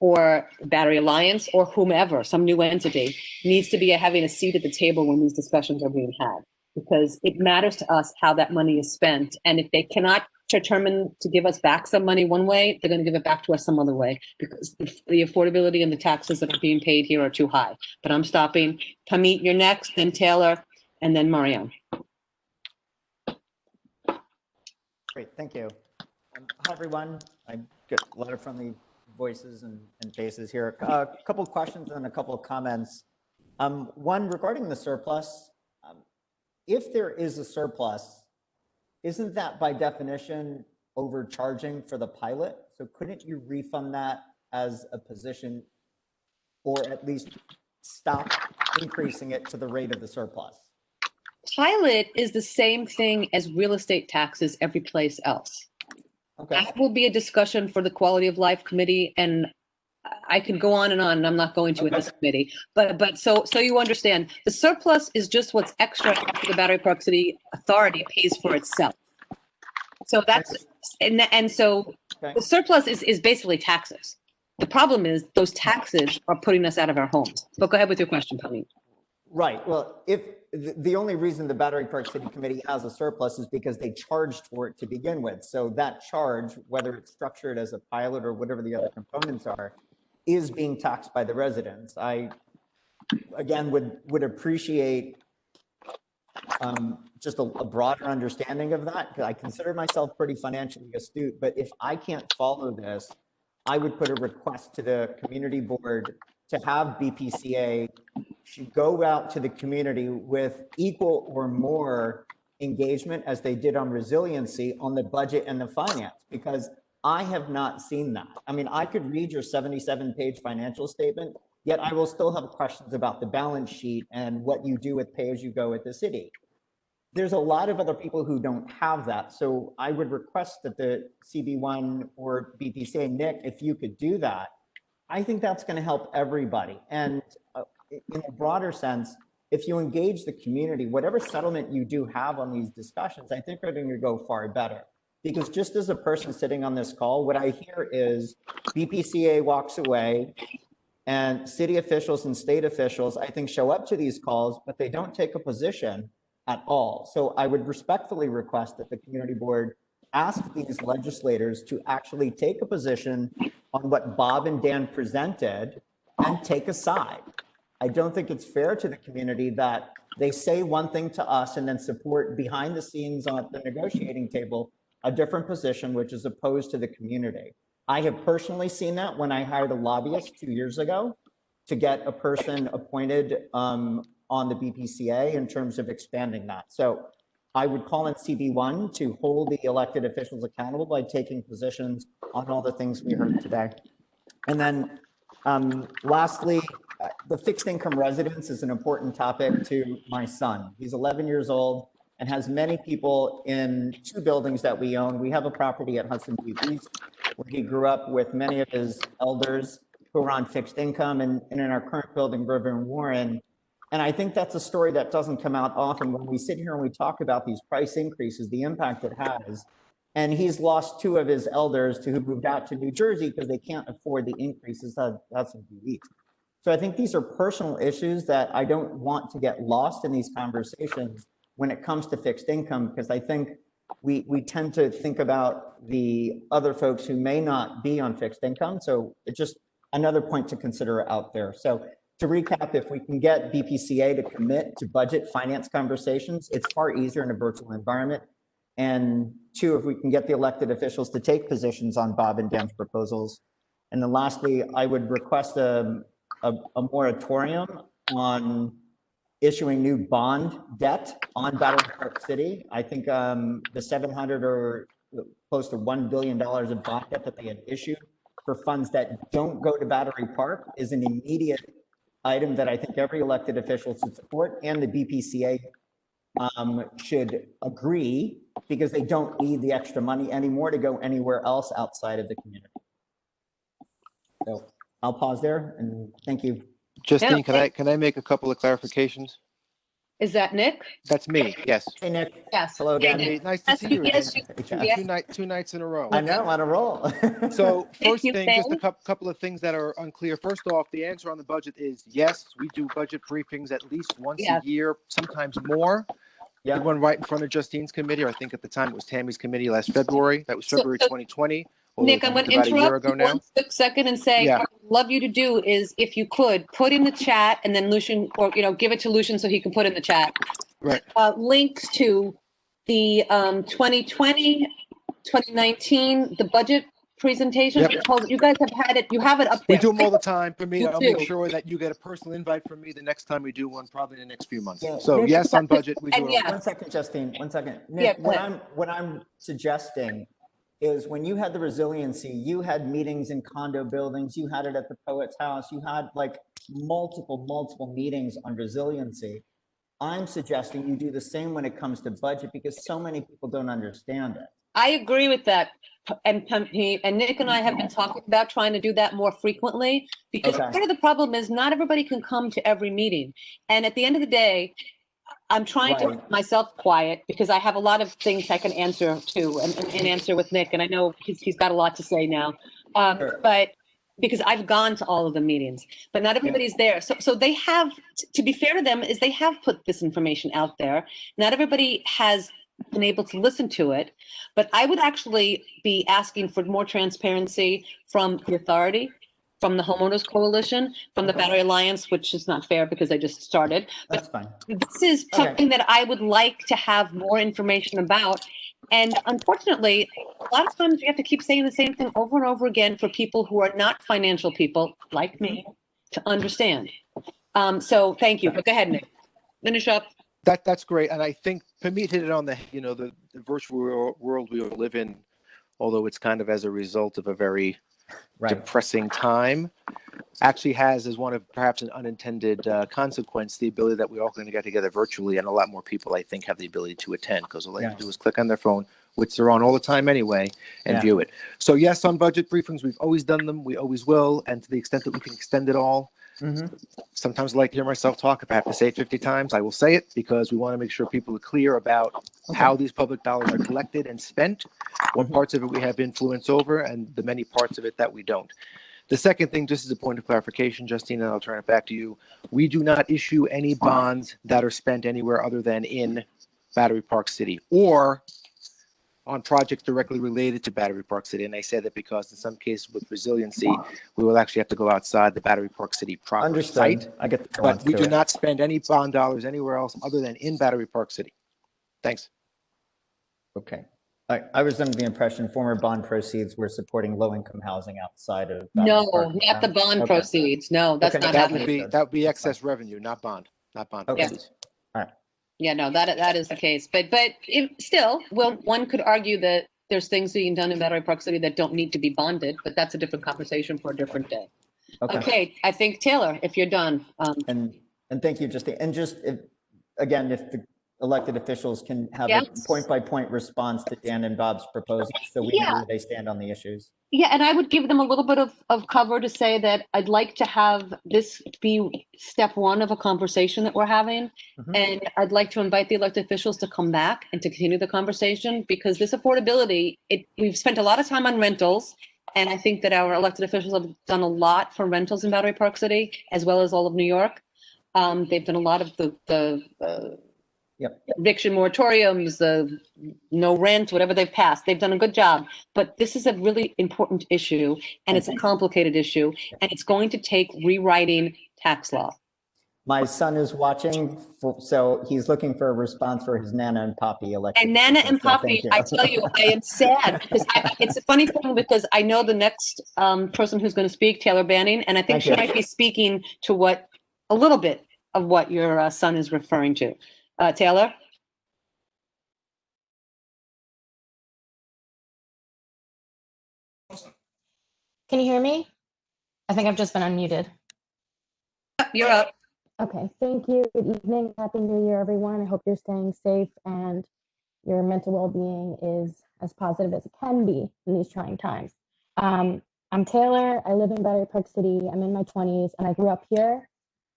or Battery Alliance, or whomever, some new entity, needs to be having a seat at the table when these discussions are being had, because it matters to us how that money is spent. And if they cannot determine to give us back some money one way, they're going to give it back to us some other way, because the affordability and the taxes that are being paid here are too high. But I'm stopping. Pamit, you're next, then Taylor, and then Marianne. Great, thank you. Hi, everyone. I get a lot of friendly voices and faces here. A couple of questions and a couple of comments. One, regarding the surplus. If there is a surplus, isn't that by definition overcharging for the pilot? So couldn't you refund that as a position, or at least stop increasing it to the rate of the surplus? Pilot is the same thing as real estate taxes every place else. Okay. That will be a discussion for the Quality of Life Committee, and I could go on, and I'm not going to in this committee. But so you understand, the surplus is just what's extra after the Battery Park City Authority pays for itself. So that's so the surplus is basically taxes. The problem is those taxes are putting us out of our homes. But go ahead with your question, Pamit. Right. Well, if the only reason the Battery Park City Committee has a surplus is because they charged for it to begin with. So that charge, whether it's structured as a pilot or whatever the other components are, is being taxed by the residents. I, again, would appreciate just a broader understanding of that, because I consider myself pretty financially astute. But if I can't follow this, I would put a request to the community board to have BPCA should go out to the community with equal or more engagement as they did on resiliency on the budget and the finance, because I have not seen that. I mean, I could read your 77-page financial statement, yet I will still have questions about the balance sheet and what you do with pay-as-you-go at the city. There's a lot of other people who don't have that. So I would request that the CB1 or BPCA, Nick, if you could do that, I think that's going to help everybody. And in a broader sense, if you engage the community, whatever settlement you do have on these discussions, I think are going to go far better. Because just as a person sitting on this call, what I hear is BPCA walks away and city officials and state officials, I think, show up to these calls, but they don't take a position at all. So I would respectfully request that the community board ask these legislators to actually take a position on what Bob and Dan presented and take a side. I don't think it's fair to the community that they say one thing to us and then support behind the scenes on the negotiating table a different position, which is opposed to the community. I have personally seen that when I hired a lobbyist 2 years ago to get a person appointed on the BPCA in terms of expanding that. So I would call on CB1 to hold the elected officials accountable by taking positions on all the things we heard today. And then lastly, the fixed income residence is an important topic to my son. He's 11 years old and has many people in 2 buildings that we own. We have a property at Hudson East where he grew up with many of his elders who are on fixed income, and in our current building, River and Warren. And I think that's a story that doesn't come out often when we sit here and we talk about these price increases, the impact it has. And he's lost 2 of his elders who moved out to New Jersey because they can't afford the increases at Hudson East. So I think these are personal issues that I don't want to get lost in these conversations when it comes to fixed income, because I think we tend to think about the other folks who may not be on fixed income. So it's just another point to consider out there. So to recap, if we can get BPCA to commit to budget finance conversations, it's far easier in a virtual environment. And two, if we can get the elected officials to take positions on Bob and Dan's proposals. And then lastly, I would request a moratorium on issuing new bond debt on Battery Park City. I think the 700 or close to $1 billion of bond debt that they had issued for funds that don't go to Battery Park is an immediate item that I think every elected official should support, and the BPCA should agree, because they don't need the extra money anymore to go anywhere else outside of the community. So I'll pause there and thank you. Justine, can I make a couple of clarifications? Is that Nick? That's me, yes. Hey, Nick. Yes. Hello, Dan. Hey, nice to see you again. Yes. Two nights in a row. I know, on a roll. So first you, thing, just a Ben. couple of things that are unclear. First off, the answer on the budget is yes, we do budget briefings at least once a year, sometimes more. Yeah. The one right in front of Justine's committee, or I think at the time it was Tammy's committee last February. That was February 2020. Nick, I'm going to about a year interrupt ago you now. 1 quick second and say, Yeah. what I'd love you to do is, if you could, put in the chat, and then Lucian, or, give it to Lucian so he can put in the chat. Right. Links to the 2020, 2019, the budget presentation. Yep. You guys have had it, you have it up there. We do them all the time. For me, You I'll do. make sure that you get a personal invite from me the next time we do one, probably in the next few months. Yeah. So Nick, yes, on budget, we do and it. yeah. 1 second, Justine, 1 second. Nick, Yeah, what I'm suggesting is when you had the resiliency, you had meetings in condo buildings, you had it at the Poet's House, you had like multiple meetings on resiliency. I'm suggesting you do the same when it comes to budget, because so many people don't understand it. I agree with that. And Nick and I have been talking about trying to do that more frequently, because Okay. part of the problem is not everybody can come to every meeting. And at the end of the day, I'm trying to keep myself quiet, because I have a lot of things I can answer to and answer with Nick. And I know he's got a lot to say now. But because I've gone to all of the meetings, but not everybody's there. So they have, to be fair to them, is they have put this information out there. Not everybody has been able to listen to it, but I would actually be asking for more transparency from the authority, from the Homeowners Coalition, from the Battery Alliance, which is not fair because I just started. That's fine. This is something that I would like to have more information about. And unfortunately, a lot of times we have to keep saying the same thing over and over again for people who are not financial people like me to understand. So thank you. But go ahead, Nick. Finish up. That's great. And I think Pamit hit it on the virtual world we all live in, although it's kind of as a result of a very depressing time, actually has as one of perhaps an unintended consequence the ability that we're all going to get together virtually, and a lot more people I think have the ability to attend, because all they have to do is click on their phone, which they're on all the time anyway, and view it. So yes, on budget briefings, we've always done them, we always will, and to the extent that we can extend it all. Sometimes I like to hear myself talk. If I have to say it 50 times, I will say it, because we want to make sure people are clear about how these public dollars are collected and spent, what parts of it we have influence over, and the many parts of it that we don't. The second thing, just as a point of clarification, Justine, and I'll turn it back to you, we do not issue any bonds that are spent anywhere other than in Battery Park City or on projects directly related to Battery Park City. And I say that because in some cases with resiliency, we will actually have to go outside the Battery Park City proper site. I get the But we do not spend any bond dollars anywhere else other than in Battery Park City. Thanks. Okay. I was under the impression former bond proceeds were supporting low-income housing outside of. No, not the bond proceeds. No, that's not happening. That would be excess revenue, not bond proceeds. All right. Yeah, no, that is the case. But still, well, one could argue that there's things being done in Battery Park City that don't need to be bonded, but that's a different conversation for a different day. Okay, I think Taylor, if you're done. And thank you, Justine. And just again, if the elected officials can have a point-by-point response to Dan and Bob's proposals, so we know where they stand on the issues. Yeah, and I would give them a little bit of cover to say that I'd like to have this be step one of a conversation that we're having. And I'd like to invite the elected officials to come back and to continue the conversation, because this affordability, we've spent a lot of time on rentals, And I think that our elected officials have done a lot for rentals in Battery Park City, as well as all of New York. They've done a lot of the eviction moratoriums, the no rent, whatever they've passed. They've done a good job. But this is a really important issue, and it's a complicated issue, and it's going to take rewriting tax law. My son is watching, so he's looking for a response for his Nana and Poppy election. And Nana and Poppy, I tell you, I am sad because it's a funny thing because I know the next person who's going to speak, Taylor Banning, and I think she might be speaking to a little bit of what your son is referring to. Taylor? Can you hear me? I think I've just been unmuted. You're up. Okay, thank you. Good evening. Happy New Year, everyone. I hope you're staying safe and your mental well-being is as positive as it can be in these trying times. I'm Taylor. I live in Battery Park City. I'm in my 20s and I grew up here.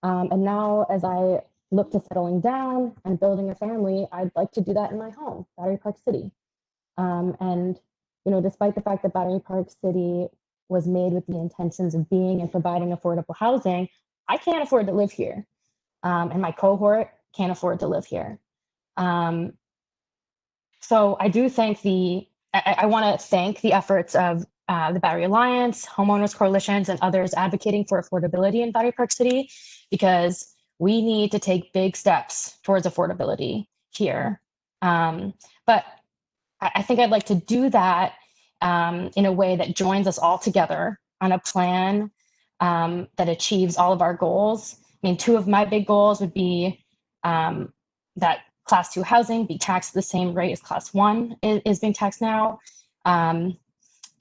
And now as I look to settling down and building a family, I'd like to do that in my home, Battery Park City. And, you know, despite the fact that Battery Park City was made with the intentions of being and providing affordable housing, I can't afford to live here. And my cohort can't afford to live here. So I do thank I want to thank the efforts of the Battery Alliance, homeowners coalitions, and others advocating for affordability in Battery Park City, because we need to take big steps towards affordability here. But I think I'd like to do that in a way that joins us all together on a plan that achieves all of our goals. I mean, two of my big goals would be that Class 2 housing be taxed at the same rate as Class 1 is being taxed now, and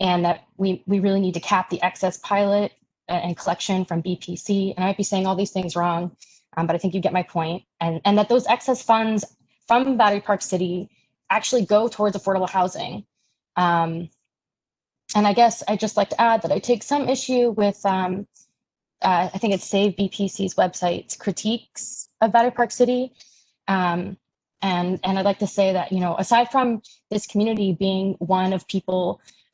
that we really need to cap the excess pilot and collection from BPC. And I might be saying all these things wrong, but I think you get my point. And that those excess funds from Battery Park City actually go towards affordable housing. And I guess I'd just like to add that I take some issue with, I think it's Save BPC's website's critiques of Battery Park City. And I'd like to say that, you know, aside from this community being one of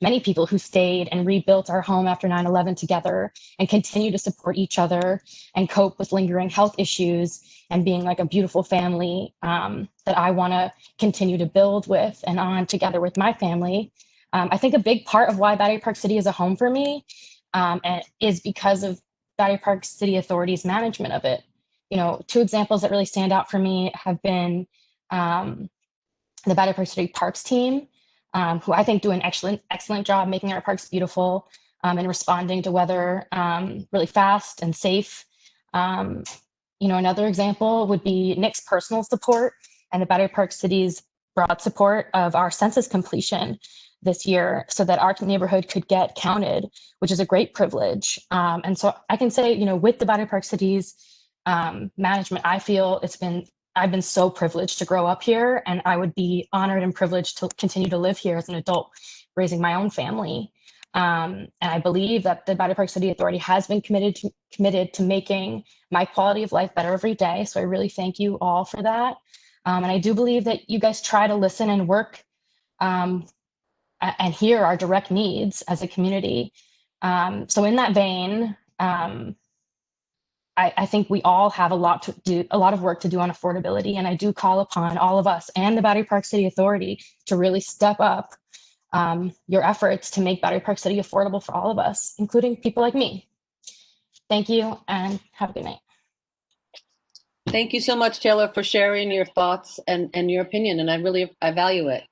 many people who stayed and rebuilt our home after 9/11 together and continue to support each other and cope with lingering health issues and being like a beautiful family that I want to continue to build with and on together with my family. I think a big part of why Battery Park City is a home for me is because of Battery Park City Authority's management of it. You know, two examples that really stand out for me have been the Battery Park City Parks team, who I think do an excellent job making our parks beautiful and responding to weather really fast and safe. You know, another example would be Nick's personal support and the Battery Park City's broad support of our census completion this year so that our neighborhood could get counted, which is a great privilege. And so I can say, you know, with the Battery Park City's management, I feel I've been so privileged to grow up here, and I would be honored and privileged to continue to live here as an adult, raising my own family. And I believe that the Battery Park City Authority has been committed to making my quality of life better every day. So I really thank you all for that. And I do believe that you guys try to listen and work and hear our direct needs as a community. So in that vein, I think we all have a lot of work to do on affordability. And I do call upon all of us and the Battery Park City Authority to really step up your efforts to make Battery Park City affordable for all of us, including people like me. Thank you and have a good night. Thank you so much, Taylor, for sharing your thoughts and your opinion. And I value it.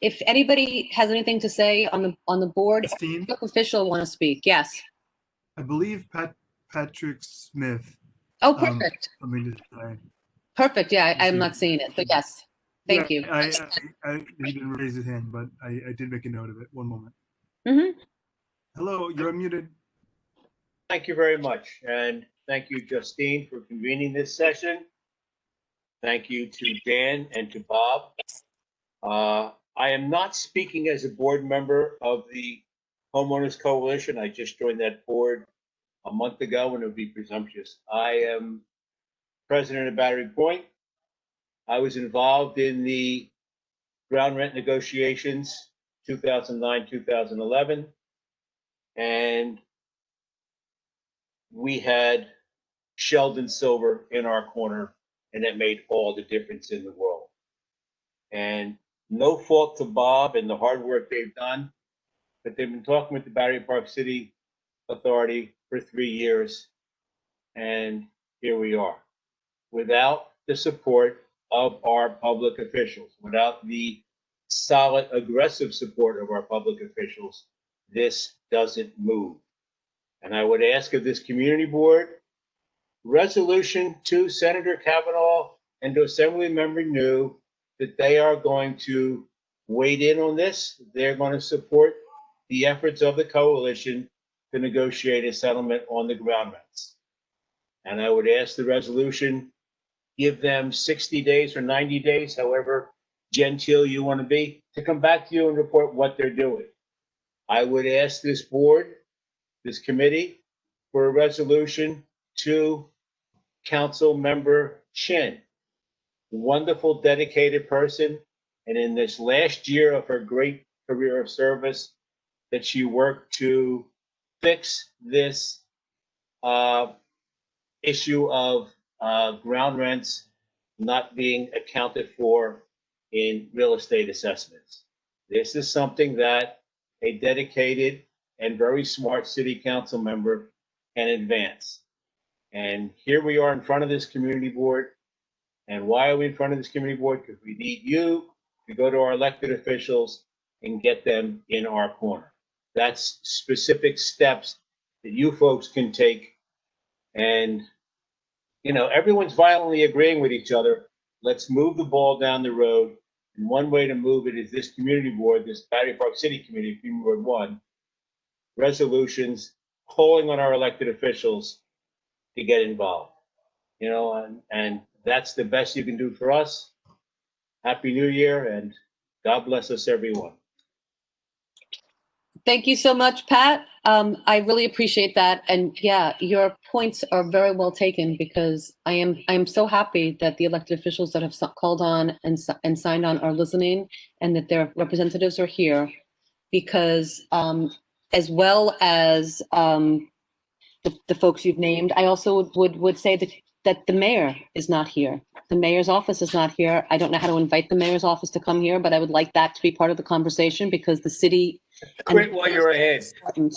If anybody has anything to say on the board, official want to speak. Yes. I believe Patrick Smith. Oh, perfect. Let me just try. Perfect. Yeah, I'm not seeing it, but yes. Thank you. He didn't raise his hand, but I did make a note of it. One moment. Mm-hmm. Hello, you're unmuted. Thank you very much. And thank you, Justine, for convening this session. Thank you to Dan and to Bob. I am not speaking as a board member of the Homeowners Coalition. I just joined that board a month ago, and it would be presumptuous. I am president of Battery Point. I was involved in the ground rent negotiations 2009, 2011. and we had Sheldon Silver in our corner, and that made all the difference in the world. And no fault to Bob and the hard work they've done, but they've been talking with the Battery Park City Authority for 3 years, and here we are. Without the support of our public officials, without the solid, aggressive support of our public officials, this doesn't move. And I would ask of this community board, resolution to Senator Kavanaugh and to Assemblymember New that they are going to wade in on this. They're going to support the efforts of the coalition to negotiate a settlement on the ground rents. And I would ask the resolution, give them 60 days or 90 days, however genteel you want to be, to come back to you and report what they're doing. I would ask this board, this committee, for a resolution to Council Member Chin, wonderful, dedicated person. And in this last year of her great career of service, that she worked to fix this issue of ground rents not being accounted for in real estate assessments. This is something that a dedicated and very smart city council member can advance. And here we are in front of this community board. And why are we in front of this community board? Because we need you to go to our elected officials and get them in our corner. That's specific steps that you folks can take. And, you know, everyone's violently agreeing with each other. Let's move the ball down the road. And one way to move it is this community board, this Battery Park City Committee, Community Board 1, resolutions calling on our elected officials to get involved. You know, and that's the best you can do for us. Happy New Year, and God bless us, everyone. Thank you so much, Pat. I really appreciate that. And yeah, your points are very well taken, because I am so happy that the elected officials that have called on and signed on are listening, and that their representatives are here, because as well as the folks you've named, I also would say that the mayor is not here. The mayor's office is not here. I don't know how to invite the mayor's office to come here, but I would like that to be part of the conversation, because the city. Quit while you're ahead.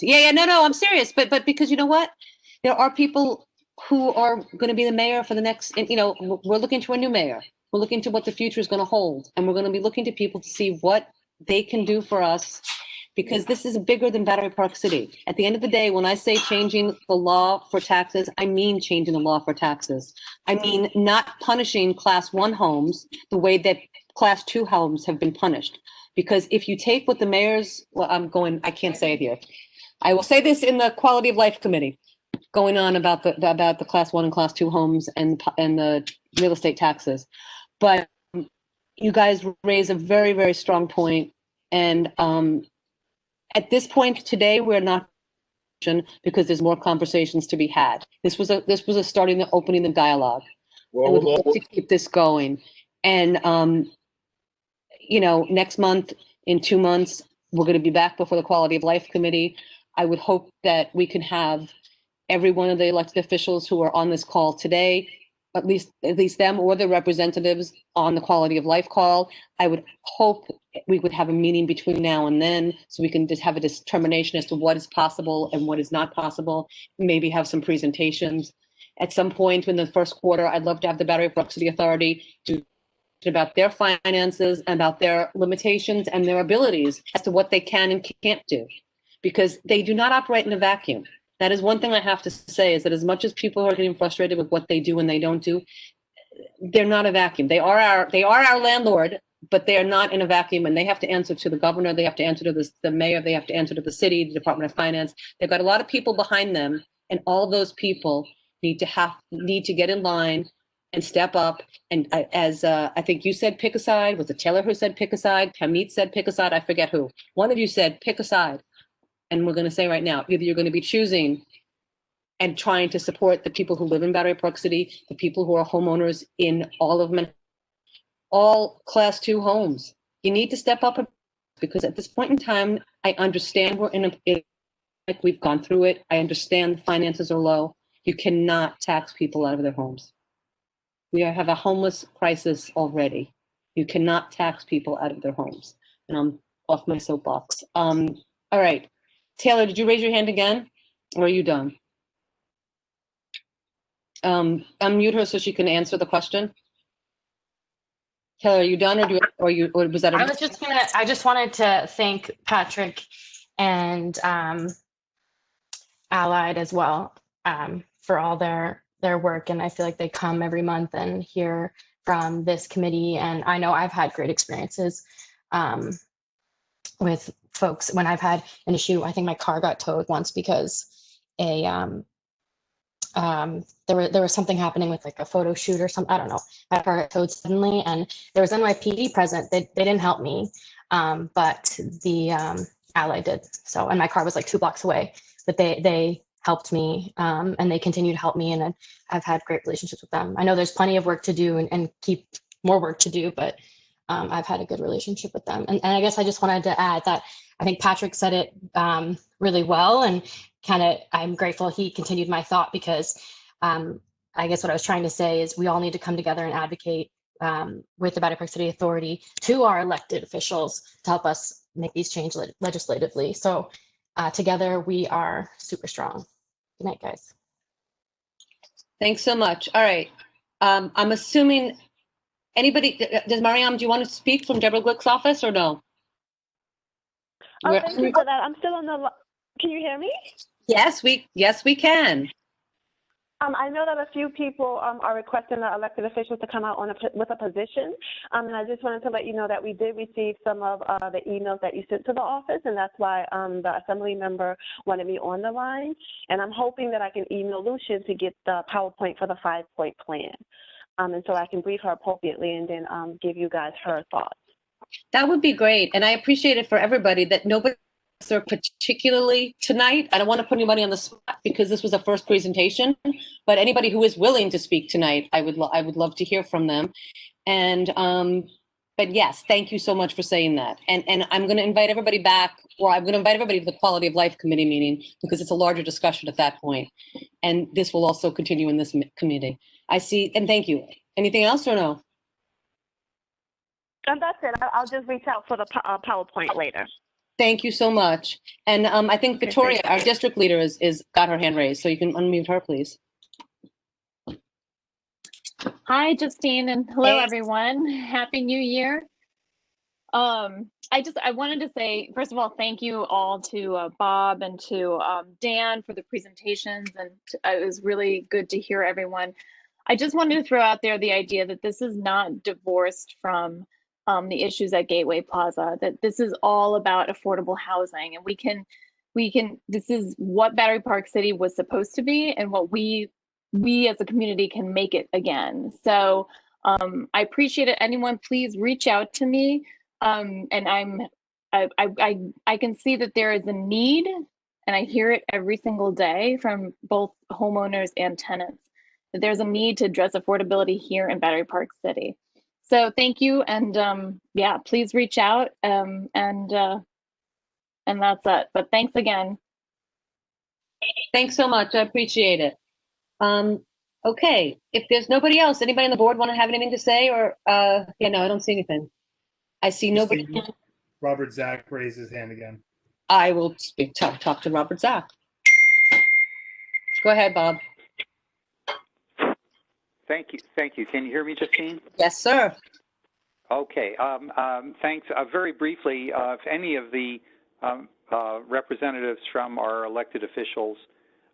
Yeah, no, I'm serious. But because you know what? There are people who are going to be the mayor for the next, you know, we're looking to a new mayor. We're looking to what the future is going to hold. And we're going to be looking to people to see what they can do for us, because this is bigger than Battery Park City. At the end of the day, when I say changing the law for taxes, I mean changing the law for taxes. I mean not punishing Class 1 homes the way that Class 2 homes have been punished. Because if you take what the mayor's, well, I can't say it here. I will say this in the Quality of Life Committee, going on about the Class 1 and Class 2 homes and the real estate taxes. But you guys raise a very, very strong point. And at this point today, we're not, because there's more conversations to be had. This was a starting, the opening the dialogue. I would love to keep this going. And you know, next month, in 2 months, we're going to be back before the Quality of Life Committee. I would hope that we can have every one of the elected officials who are on this call today, at least them or their representatives on the Quality of Life call. I would hope we would have a meeting between now and then, so we can just have a determination as to what is possible and what is not possible. Maybe have some presentations. At some point in the first quarter, I'd love to have the Battery Park City Authority do about their finances, about their limitations and their abilities as to what they can and can't do, because they do not operate in a vacuum. That is one thing I have to say, is that as much as people are getting frustrated with what they do and they don't do, they're not a vacuum. They are our landlord, but they are not in a vacuum, and they have to answer to the governor. They have to answer to the mayor. They have to answer to the city, the Department of Finance. They've got a lot of people behind them, and all those people need to get in line and step up. And as I think you said, pick a side. Was it Taylor who said pick a side? Hamid said pick a side. I forget who. One of you said pick a side. And we're going to say right now, either you're going to be choosing and trying to support the people who live in Battery Park City, the people who are homeowners in all of Manhattan, all Class 2 homes. You need to step up, because at this point in time, I understand we're in We've gone through it. I understand the finances are low. You cannot tax people out of their homes. We have a homeless crisis already. You cannot tax people out of their homes. And I'm off my soapbox. All right. Taylor, did you raise your hand again? Or are you done? Unmute her so she can answer the question. Taylor, are you done, or was that? I just wanted to thank Patrick and Allied as well for all their work, and I feel like they come every month and hear from this committee. And I know I've had great experiences with folks when I've had an issue. I think my car got towed once because there was something happening with like a photo shoot or something. I don't know. My car got towed suddenly, and there was NYPD present. They didn't help me, but the Ally did. So, and my car was like 2 blocks away, but they helped me, and they continue to help me, and I've had great relationships with them. I know there's plenty of work to do and keep more work to do, but I've had a good relationship with them. And I guess I just wanted to add that I think Patrick said it really well, and I'm grateful he continued my thought, because I guess what I was trying to say is we all need to come together and advocate with the Battery Park City Authority to our elected officials to help us make these changes legislatively. So together we are super strong. Good night, guys. Thanks so much. All right. I'm assuming anybody, does Mariam, do you want to speak from Deborah Glick's office or no? Oh, thank you for that. I'm still on the, can you hear me? Yes, we can. I know that a few people are requesting the elected officials to come out with a position, and I just wanted to let you know that we did receive some of the emails that you sent to the office, and that's why the assembly member wanted me on the line, and I'm hoping that I can email Lucian to get the PowerPoint for the 5-point plan, and so I can brief her appropriately and then give you guys her thoughts. That would be great, and I appreciate it for everybody that nobody, particularly tonight. I don't want to put anybody on the spot because this was a first presentation, but anybody who is willing to speak tonight, I would love to hear from them. And but yes, thank you so much for saying that. And I'm going to invite everybody back, or I'm going to invite everybody to the Quality of Life Committee meeting, because it's a larger discussion at that point. And this will also continue in this committee. I see, and thank you. Anything else or no? And that's it. I'll just reach out for the PowerPoint later. Thank you so much. And I think Victoria, our district leader, is got her hand raised, so you can unmute her, please. Hi, Justine, and hello, everyone. Happy New Year. I wanted to say, first of all, thank you all to Bob and to Dan for the presentations, and it was really good to hear everyone. I just wanted to throw out there the idea that this is not divorced from the issues at Gateway Plaza, that this is all about affordable housing, and this is what Battery Park City was supposed to be, and what we as a community can make it again. So I appreciate it. Anyone, please reach out to me. And I can see that there is a need, and I hear it every single day from both homeowners and tenants, that there's a need to address affordability here in Battery Park City. So thank you, and yeah, please reach out, and that's it. But thanks again. Thanks so much. I appreciate it. Okay, if there's nobody else, anybody on the board want to have anything to say, or yeah, no, I don't see anything. I see nobody. Robert Zach raised his hand again. I will talk to Robert Zach. Go ahead, Bob. Thank you. Can you hear me, Justine? Yes, sir. Okay. Thanks. Very briefly, if any of the representatives from our elected officials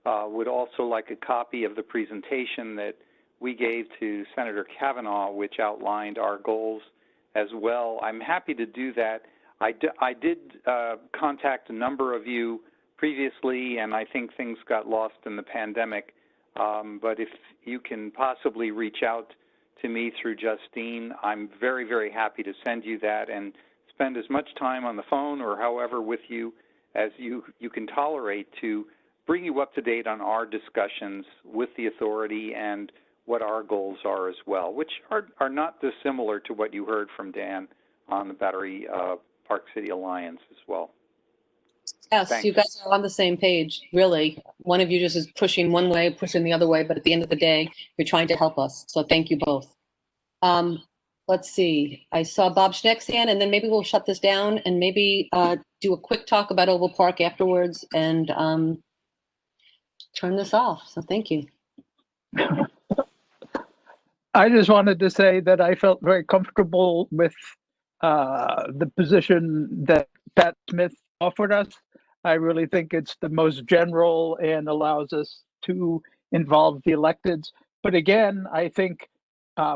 would also like a copy of the presentation that we gave to Senator Kavanaugh, which outlined our goals as well, I'm happy to do that. I did contact a number of you previously, and I think things got lost in the pandemic. But if you can possibly reach out to me through Justine, I'm very, very happy to send you that and spend as much time on the phone or however with you as you can tolerate to bring you up to date on our discussions with the authority and what our goals are as well, which are not dissimilar to what you heard from Dan on the Battery Park City Alliance as well. Yes, Thanks. you guys are on the same page, really. One of you just is pushing one way, pushing the other way, but at the end of the day, you're trying to help us. So thank you both. Let's see. I saw Bob Schneck's hand, and then maybe we'll shut this down and maybe do a quick talk about Oval Park afterwards and turn this off. So thank you. I just wanted to say that I felt very comfortable with the position that Pat Smith offered us. I really think it's the most general and allows us to involve the electeds. But again, I think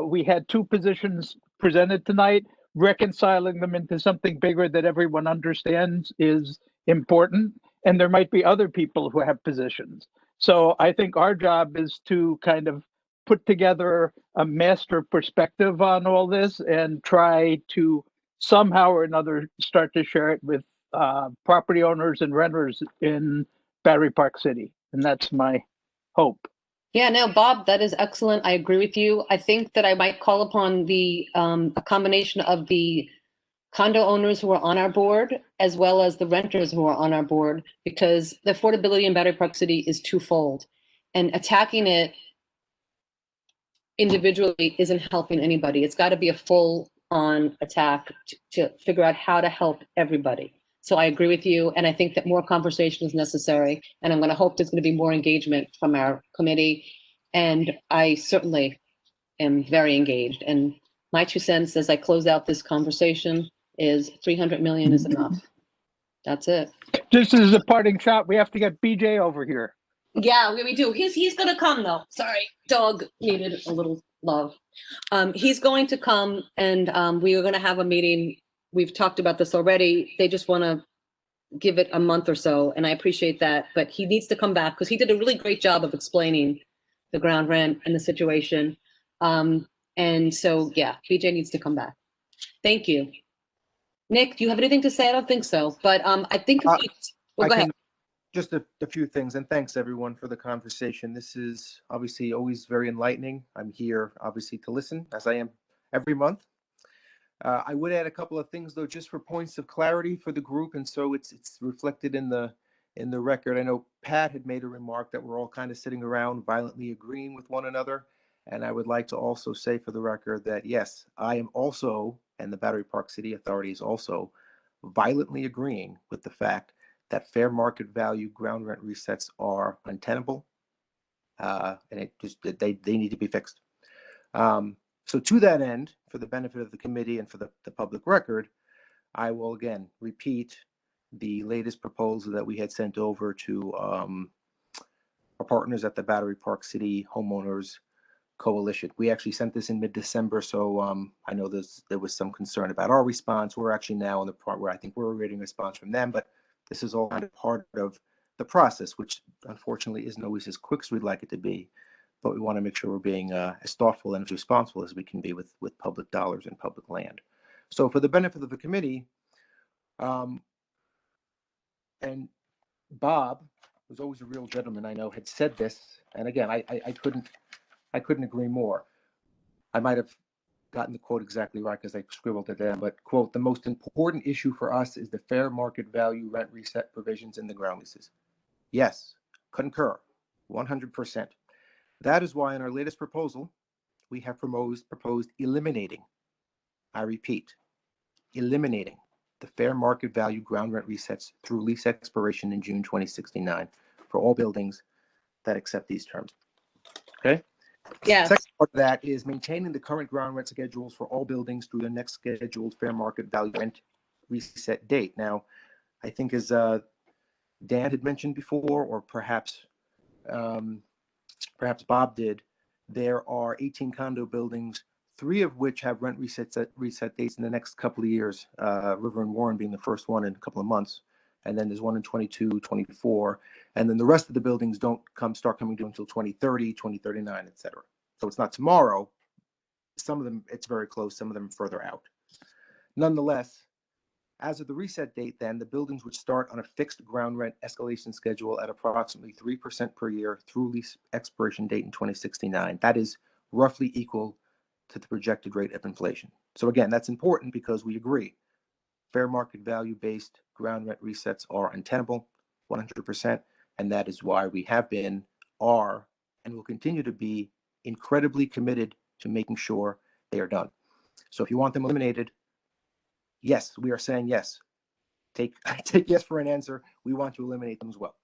we had two positions presented tonight. Reconciling them into something bigger that everyone understands is important. And there might be other people who have positions. So I think our job is to kind of put together a master perspective on all this and try to somehow or another start to share it with property owners and renters in Battery Park City. And that's my hope. Yeah, no, Bob, that is excellent. I agree with you. I think that I might call upon the a combination of the condo owners who are on our board as well as the renters who are on our board, because the affordability in Battery Park City is twofold, and attacking it individually isn't helping anybody. It's got to be a full-on attack to figure out how to help everybody. So I agree with you, and I think that more conversation is necessary, and I'm going to hope there's going to be more engagement from our committee, and I certainly am very engaged. And my 2 cents as I close out this conversation is 300 million is enough. That's it. Just as a parting shot, we have to get BJ over here. Yeah, we do. He's going to come though. Sorry, dog needed a little love. He's going to come, and we are going to have a meeting. We've talked about this already. They just want to give it a month or so, and I appreciate that. But he needs to come back because he did a really great job of explaining the ground rent and the situation. And so, yeah, BJ needs to come back. Thank you. Nick, do you have anything to say? I don't think so, but I think if well, go ahead. Just a few things, and thanks everyone for the conversation. This is obviously always very enlightening. I'm here obviously to listen, as I am every month. I would add a couple of things though, just for points of clarity for the group, and so it's reflected in the record. I know Pat had made a remark that we're all kind of sitting around violently agreeing with one another, and I would like to also say for the record that yes, I am also, and the Battery Park City Authority is also, violently agreeing with the fact that fair market value ground rent resets are untenable, and they need to be fixed. So to that end, for the benefit of the committee and for the public record, I will again repeat the latest proposal that we had sent over to our partners at the Battery Park City Homeowners Coalition. We actually sent this in mid-December, so I know there was some concern about our response. We're actually now on the part where I think we're awaiting a response from them, but this is all kind of part of the process, which unfortunately isn't always as quick as we'd like it to be. But we want to make sure we're being as thoughtful and as responsible as we can be with public dollars and public land. So for the benefit of the committee, and Bob, who's always a real gentleman, I know, had said this, and again, I couldn't agree more. I might have gotten the quote exactly right because I scribbled it down, but quote, the most important issue for us is the fair market value rent reset provisions in the ground leases. Yes, concur, 100%. That is why in our latest proposal, we have proposed eliminating, I repeat, eliminating the fair market value ground rent resets through lease expiration in June 2069 for all buildings that accept these terms. Okay? Yes. Second part of that is maintaining the current ground rent schedules for all buildings through the next scheduled fair market value rent reset date. Now, I think as Dan had mentioned before, or perhaps Bob did, there are 18 condo buildings, 3 of which have rent reset dates in the next couple of years, River and Warren being the first one in a couple of months. And then there's one in 22, 24. And then the rest of the buildings don't start coming due until 2030, 2039, et cetera. So it's not tomorrow. Some of them, it's very close. Some of them further out. Nonetheless, as of the reset date, then, the buildings would start on a fixed ground rent escalation schedule at approximately 3% per year through lease expiration date in 2069. That is roughly equal to the projected rate of inflation. So again, that's important because we agree. fair market value based ground rent resets are untenable, 100%. And that is why we have been, are, and will continue to be incredibly committed to making sure they are done. So if you want them eliminated, yes, we are saying yes. Take yes for an answer. We want to eliminate them as well.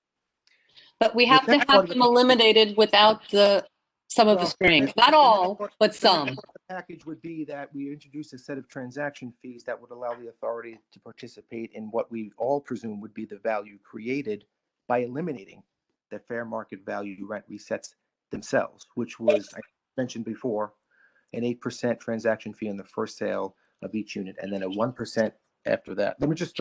But we have to have them eliminated without some of the strings. Not all, but some. The package would be that we introduce a set of transaction fees that would allow the authority to participate in what we all presume would be the value created by eliminating the fair market value rent resets themselves, which was, I mentioned before, an 8% transaction fee on the first sale of each unit, and then a 1% after that. Let me just.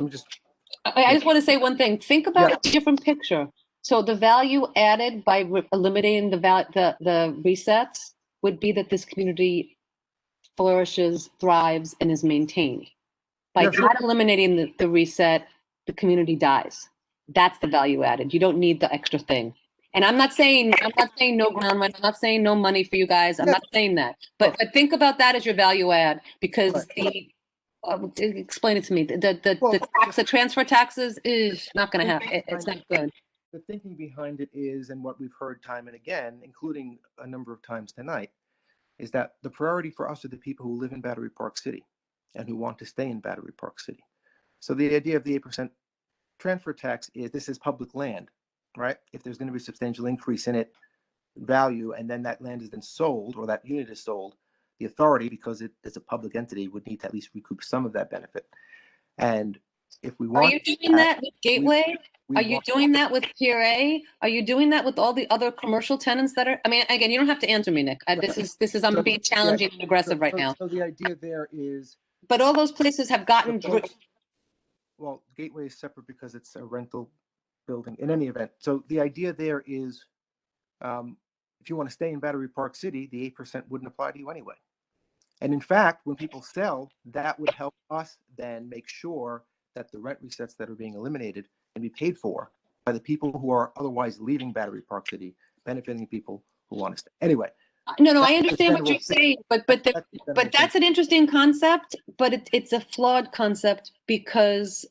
I just want to say one thing. Think about a different picture. So the value added by eliminating the resets would be that this community flourishes, thrives, and is maintained. By not eliminating the reset, the community dies. That's the value added. You don't need the extra thing. And I'm not saying no ground rent. I'm not saying no money for you guys. I'm not saying that. But think about that as your value add, because explain it to me. The transfer taxes is not going to happen. It's not good. The thinking behind it is, and what we've heard time and again, including a number of times tonight, is that the priority for us are the people who live in Battery Park City and who want to stay in Battery Park City. So the idea of the 8% transfer tax is this is public land, right? If there's going to be a substantial increase in it value, and then that land is then sold, or that unit is sold, the authority, because it is a public entity, would need to at least recoup some of that benefit. And if we want, are you doing that with Gateway? Are you doing that with PRA? Are you doing that with all the other commercial tenants that are? I mean, again, you don't have to answer me, Nick. This is I'm being challenging and aggressive right now. So the idea there is. But all those places have gotten. Well, Gateway is separate because it's a rental building. In any event, so the idea there is, if you want to stay in Battery Park City, the 8% wouldn't apply to you anyway. And in fact, when people sell, that would help us then make sure that the rent resets that are being eliminated can be paid for by the people who are otherwise leaving Battery Park City, benefiting people who want to stay. Anyway. No, I understand what you're saying, but that's an interesting concept, but it's a flawed concept because.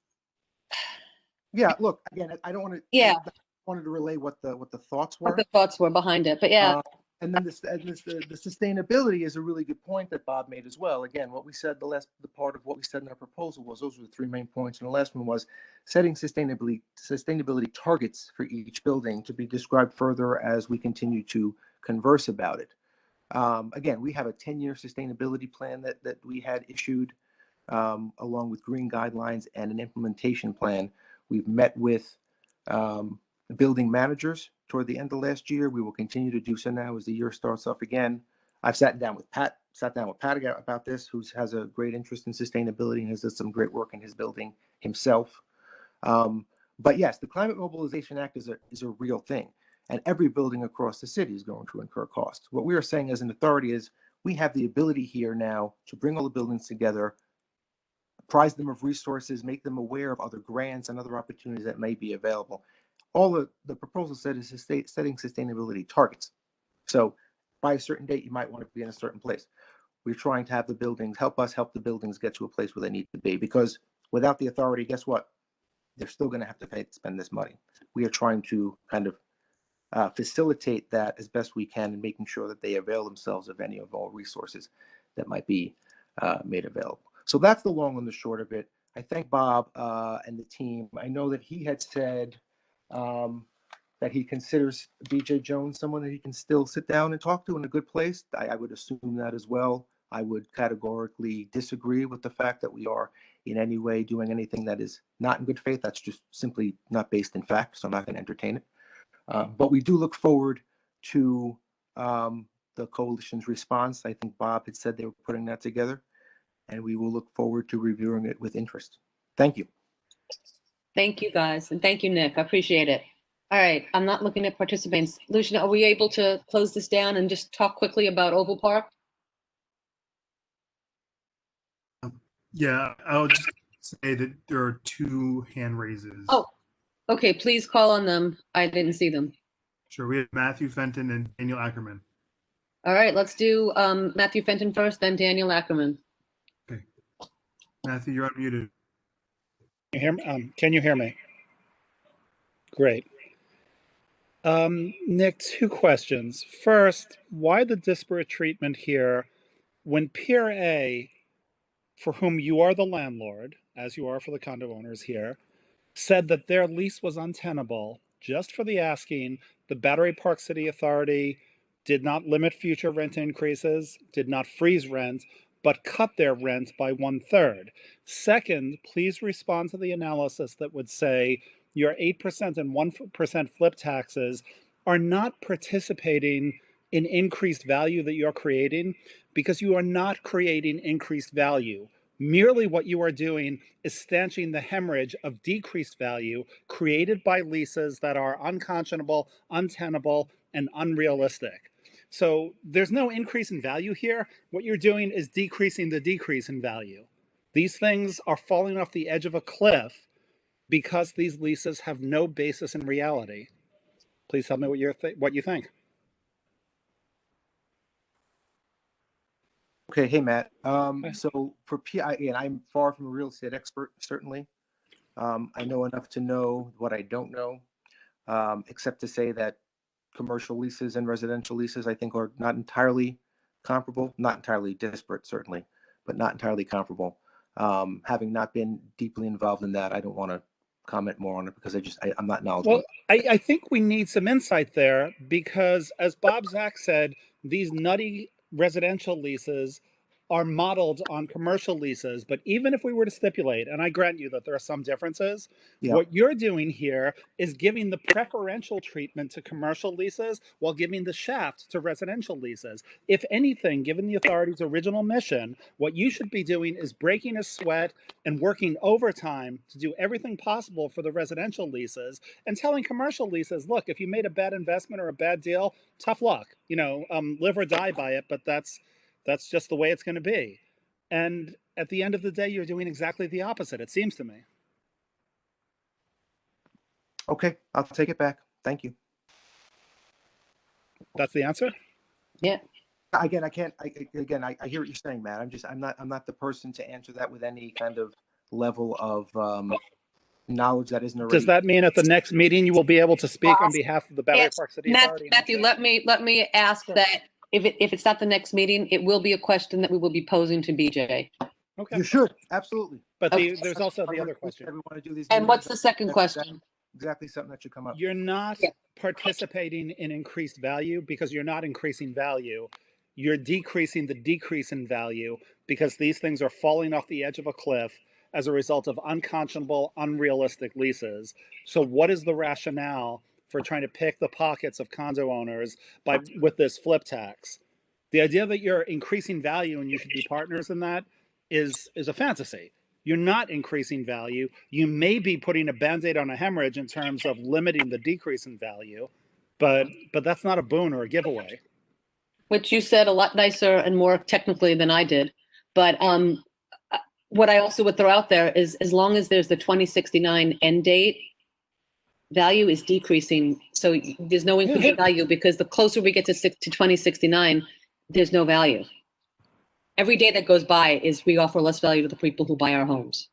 Yeah, look, again, I don't want to. Yeah. I wanted to relay what the thoughts were. What the thoughts were behind it, but yeah. And then the sustainability is a really good point that Bob made as well. Again, what we said, the part of what we said in our proposal was those were the three main points. And the last one was setting sustainability targets for each building to be described further as we continue to converse about it. Again, we have a 10-year sustainability plan that we had issued along with green guidelines and an implementation plan. We've met with building managers toward the end of last year. We will continue to do so now as the year starts off again. I've sat down with Pat about this, who has a great interest in sustainability and has done some great work in his building himself. But yes, the Climate Mobilization Act is a real thing, and every building across the city is going to incur costs. What we are saying as an authority is we have the ability here now to bring all the buildings together, apprise them of resources, make them aware of other grants and other opportunities that may be available. All the proposal said is setting sustainability targets. So by a certain date, you might want to be in a certain place. We're trying to have the buildings help the buildings get to a place where they need to be, because without the authority, guess what? They're still going to have to spend this money. We are trying to kind of facilitate that as best we can and making sure that they avail themselves of any of all resources that might be made available. So that's the long and the short of it. I thank Bob and the team. I know that he had said that he considers BJ Jones someone that he can still sit down and talk to in a good place. I would assume that as well. I would categorically disagree with the fact that we are in any way doing anything that is not in good faith. That's just simply not based in fact, so I'm not going to entertain it. But we do look forward to the coalition's response. I think Bob had said they were putting that together, and we will look forward to reviewing it with interest. Thank you. Thank you, guys. And thank you, Nick. I appreciate it. All right. I'm not looking at participants. Lucian, are we able to close this down and just talk quickly about Oval Park? Yeah, I'll just say that there are 2 hand raises. Oh, okay. Please call on them. I didn't see them. Sure. We have Matthew Fenton and Daniel Ackerman. All right. Let's do Matthew Fenton first, then Daniel Ackerman. Okay. Matthew, you're unmuted. Can you hear me? Great. Nick, two questions. First, why the disparate treatment here when Peer A, for whom you are the landlord, as you are for the condo owners here, said that their lease was untenable just for the asking, the Battery Park City Authority did not limit future rent increases, did not freeze rent, but cut their rent by 1/3. Second, please respond to the analysis that would say your 8% and 1% flip taxes are not participating in increased value that you're creating because you are not creating increased value. Merely what you are doing is stanching the hemorrhage of decreased value created by leases that are unconscionable, untenable, and unrealistic. So there's no increase in value here. What you're doing is decreasing the decrease in value. These things are falling off the edge of a cliff because these leases have no basis in reality. Please tell me what you think. Okay, hey Matt. So for PI, and I'm far from a real estate expert, certainly. I know enough to know what I don't know, except to say that commercial leases and residential leases, I think, are not entirely comparable, not entirely disparate, certainly, but not entirely comparable. Having not been deeply involved in that, I don't want to comment more on it because I'm not knowledgeable. Well, I think we need some insight there because, as Bob Zach said, these nutty residential leases are modeled on commercial leases. But even if we were to stipulate, and I grant you that there are some differences, Yeah. what you're doing here is giving the preferential treatment to commercial leases while giving the shaft to residential leases. If anything, given the authority's original mission, what you should be doing is breaking a sweat and working overtime to do everything possible for the residential leases and telling commercial leases, look, if you made a bad investment or a bad deal, tough luck, live or die by it, but that's just the way it's going to be. And at the end of the day, you're doing exactly the opposite, it seems to me. Okay, I'll take it back. Thank you. That's the answer? Yeah. Again, I can't. I hear what you're saying, Matt. I'm not the person to answer that with any kind of level of knowledge that isn't already. Does that mean at the next meeting you will be able to speak on behalf of the Battery Park City Authority? Matthew, let me ask that if it's not the next meeting, it will be a question that we will be posing to BJ. Okay. You should, absolutely. But there's also the other question. And what's the second question? Exactly something that should come up. You're not participating in increased value because you're not increasing value. You're decreasing the decrease in value because these things are falling off the edge of a cliff as a result of unconscionable, unrealistic leases. So what is the rationale for trying to pick the pockets of condo owners with this flip tax? The idea that you're increasing value and you should be partners in that is a fantasy. You're not increasing value. You may be putting a Band-Aid on a hemorrhage in terms of limiting the decrease in value, but that's not a boon or a giveaway. Which you said a lot nicer and more technically than I did. But what I also would throw out there is as long as there's the 2069 end date, value is decreasing. So there's no increase in value because the closer we get to 2069, there's no value. Every day that goes by is we offer less value to the people who buy our homes.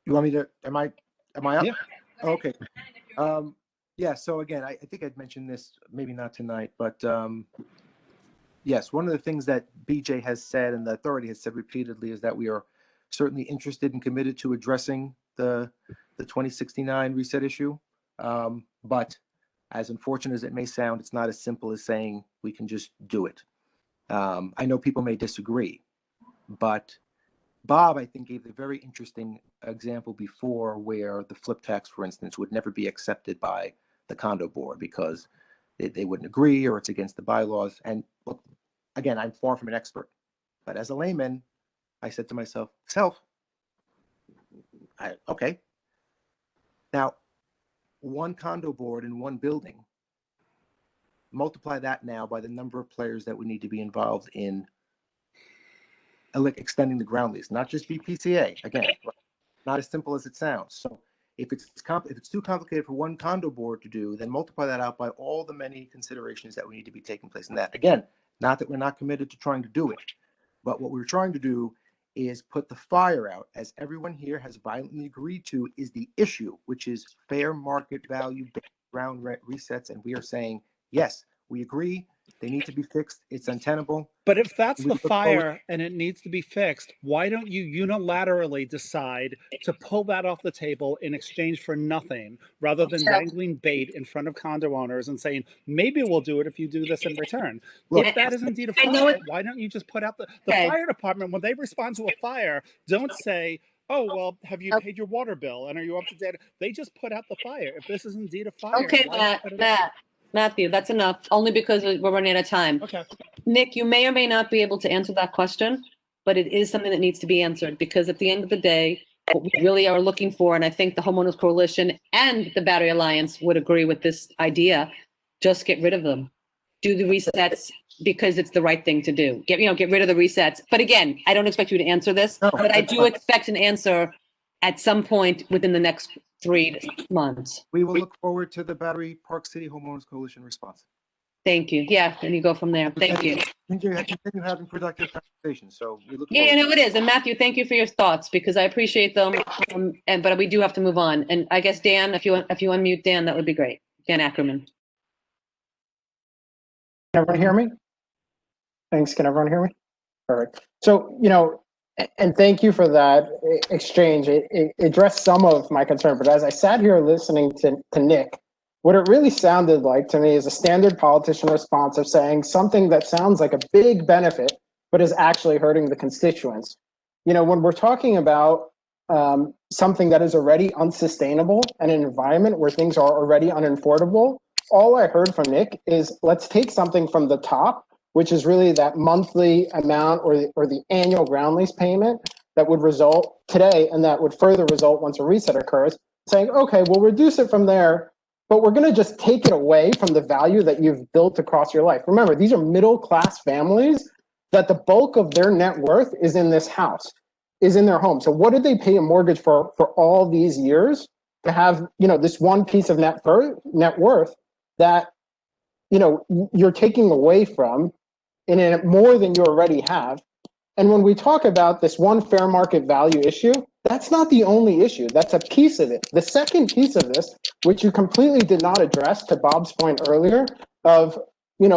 You want me to? Am I up? Yeah. Okay. Yeah. So again, I think I'd mentioned this, maybe not tonight, but yes, one of the things that BJ has said and the authority has said repeatedly is that we are certainly interested and committed to addressing the 2069 reset issue. But as unfortunate as it may sound, it's not as simple as saying we can just do it. I know people may disagree, but Bob, I think, gave a very interesting example before where the flip tax, for instance, would never be accepted by the condo board because they wouldn't agree or it's against the bylaws. And look, again, I'm far from an expert, but as a layman, I said to myself, okay. Now, one condo board in one building, multiply that now by the number of players that would need to be involved in extending the ground lease, not just BPCA. Again, not as simple as it sounds. So if it's too complicated for one condo board to do, then multiply that out by all the many considerations that we need to be taking place in that. Again, not that we're not committed to trying to do it, But what we're trying to do is put the fire out, as everyone here has violently agreed to, is the issue, which is fair market value ground rent resets. And we are saying, yes, we agree. They need to be fixed. It's untenable. But if that's We the look forward- fire and it needs to be fixed, why don't you unilaterally decide to pull that off the table in exchange for nothing, rather than dangling bait in front of condo owners and saying, maybe we'll do it if you do this in return? Look, If that is indeed a I know fire, it- why don't you just put out the Okay. fire department, when they respond to a fire, don't say, oh, well, have you paid your water bill and are you up to date? They just put out the fire. If this is indeed a fire, Okay, why not put it out? Matthew, that's enough, only because we're running out of time. Okay. Nick, you may or may not be able to answer that question, but it is something that needs to be answered, because at the end of the day, what we really are looking for, and I think the Homeowners Coalition and the Battery Alliance would agree with this idea, just get rid of them. Do the resets because it's the right thing to do. Get rid of the resets. But again, I don't expect you to answer this, but I do expect an answer at some point within the next 3 months. We will look forward to the Battery Park City Homeowners Coalition response. Thank you. Yeah, and you go from there. Thank you. Continue having productive conversations. So we look Yeah, forward. no, it is. And Matthew, thank you for your thoughts, because I appreciate them. But we do have to move on. And I guess Dan, if you unmute Dan, that would be great. Dan Ackerman. Can everyone hear me? Thanks. Can everyone hear me? Perfect. So, and thank you for that exchange. It addressed some of my concern, but as I sat here listening to Nick, what it really sounded like to me is a standard politician response of saying something that sounds like a big benefit, but is actually hurting the constituents. When we're talking about something that is already unsustainable and an environment where things are already unaffordable, all I heard from Nick is, let's take something from the top, which is really that monthly amount or the annual ground lease payment that would result today, and that would further result once a reset occurs, saying, okay, we'll reduce it from there, but we're going to just take it away from the value that you've built across your life. Remember, these are middle-class families that the bulk of their net worth is in this house, is in their home. So what did they pay a mortgage for all these years to have, this one piece of net worth that, you're taking away from in more than you already have? And when we talk about this one fair market value issue, that's not the only issue. That's a piece of it. The second piece of this, which you completely did not address, to Bob's point earlier, of, he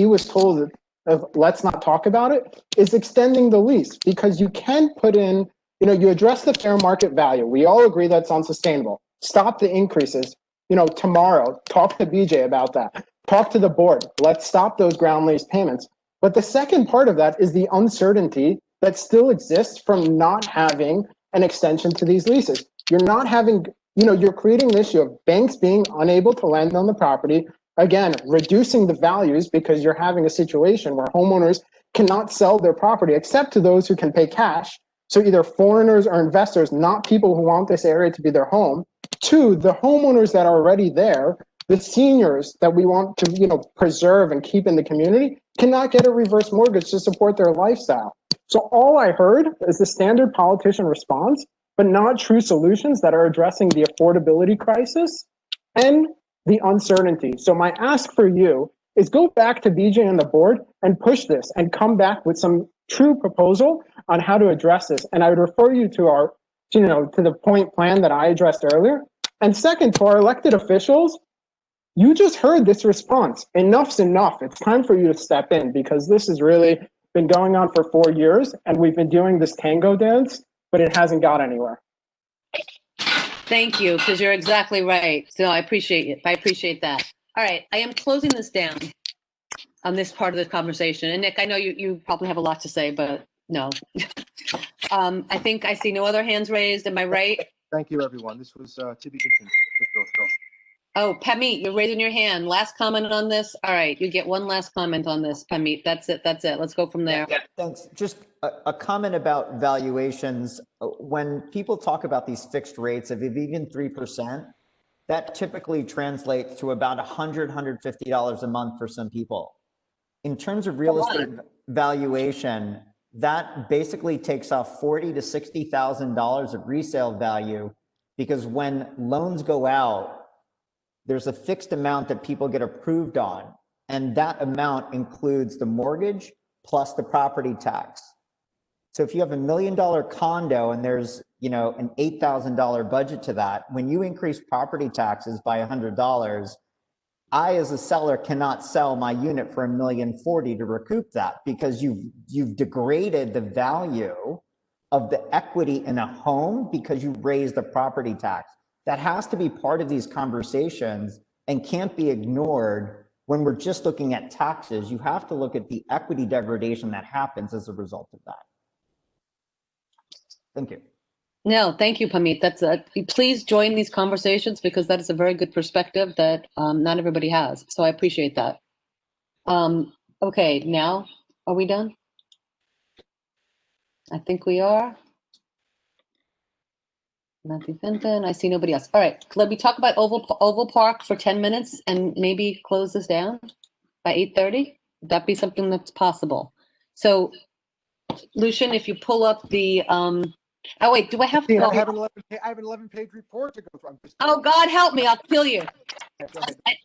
was told of let's not talk about it, is extending the lease, because you can put in, you address the fair market value. We all agree that's unsustainable. Stop the increases. Tomorrow, talk to BJ about that. Talk to the board. Let's stop those ground lease payments. But the second part of that is the uncertainty that still exists from not having an extension to these leases. You're not having, you're creating an issue of banks being unable to lend on the property, again, reducing the values because you're having a situation where homeowners cannot sell their property except to those who can pay cash. So either foreigners or investors, not people who want this area to be their home. Two, the homeowners that are already there, the seniors that we want to, preserve and keep in the community, cannot get a reverse mortgage to support their lifestyle. So all I heard is the standard politician response, but not true solutions that are addressing the affordability crisis and the uncertainty. So my ask for you is go back to BJ and the board and push this and come back with some true proposal on how to address this. And I would refer you to our, to the point plan that I addressed earlier. And second, to our elected officials, you just heard this response. Enough's enough. It's time for you to step in, because this has really been going on for 4 years and we've been doing this tango dance, but it hasn't got anywhere. Thank you, because you're exactly right. So I appreciate it. I appreciate that. All right, I am closing this down on this part of the conversation. And Nick, I know you probably have a lot to say, but no. I think I see no other hands raised. Am I right? Thank you, everyone. This was to be continued. Oh, Pamit, you're raising your hand. Last comment on this? All right, you get one last comment on this, Pamit. That's it. Let's go from there. Yeah, thanks. Just a comment about valuations. When people talk about these fixed rates of even 3%, that typically translates to about $100, $150 a month for some people. In terms of real estate valuation, that basically takes off $40,000 to $60,000 of resale value, because when loans go out, there's a fixed amount that people get approved on, and that amount includes the mortgage plus the property tax. So if you have $1 million condo and there's, you know, an $8,000 budget to that, when you increase property taxes by $100, I, as a seller, cannot sell my unit for $1,040,000 to recoup that, because you've degraded the value of the equity in a home because you raised the property tax. That has to be part of these conversations and can't be ignored when we're just looking at taxes. You have to look at the equity degradation that happens as a result of that. Thank you. No, thank you, Pamit. Please join these conversations, because that is a very good perspective that not everybody has. So I appreciate that. Okay, now, are we done? I think we are. Matthew Fenton, I see nobody else. All right, let me talk about Oval Park for 10 minutes and maybe close this down by 8:30. Would that be something that's possible? So, Lucian, if you pull up the, oh wait, do I have to? I have an 11-page report to go through. Oh, God help me, I'll kill you. Yeah, go ahead.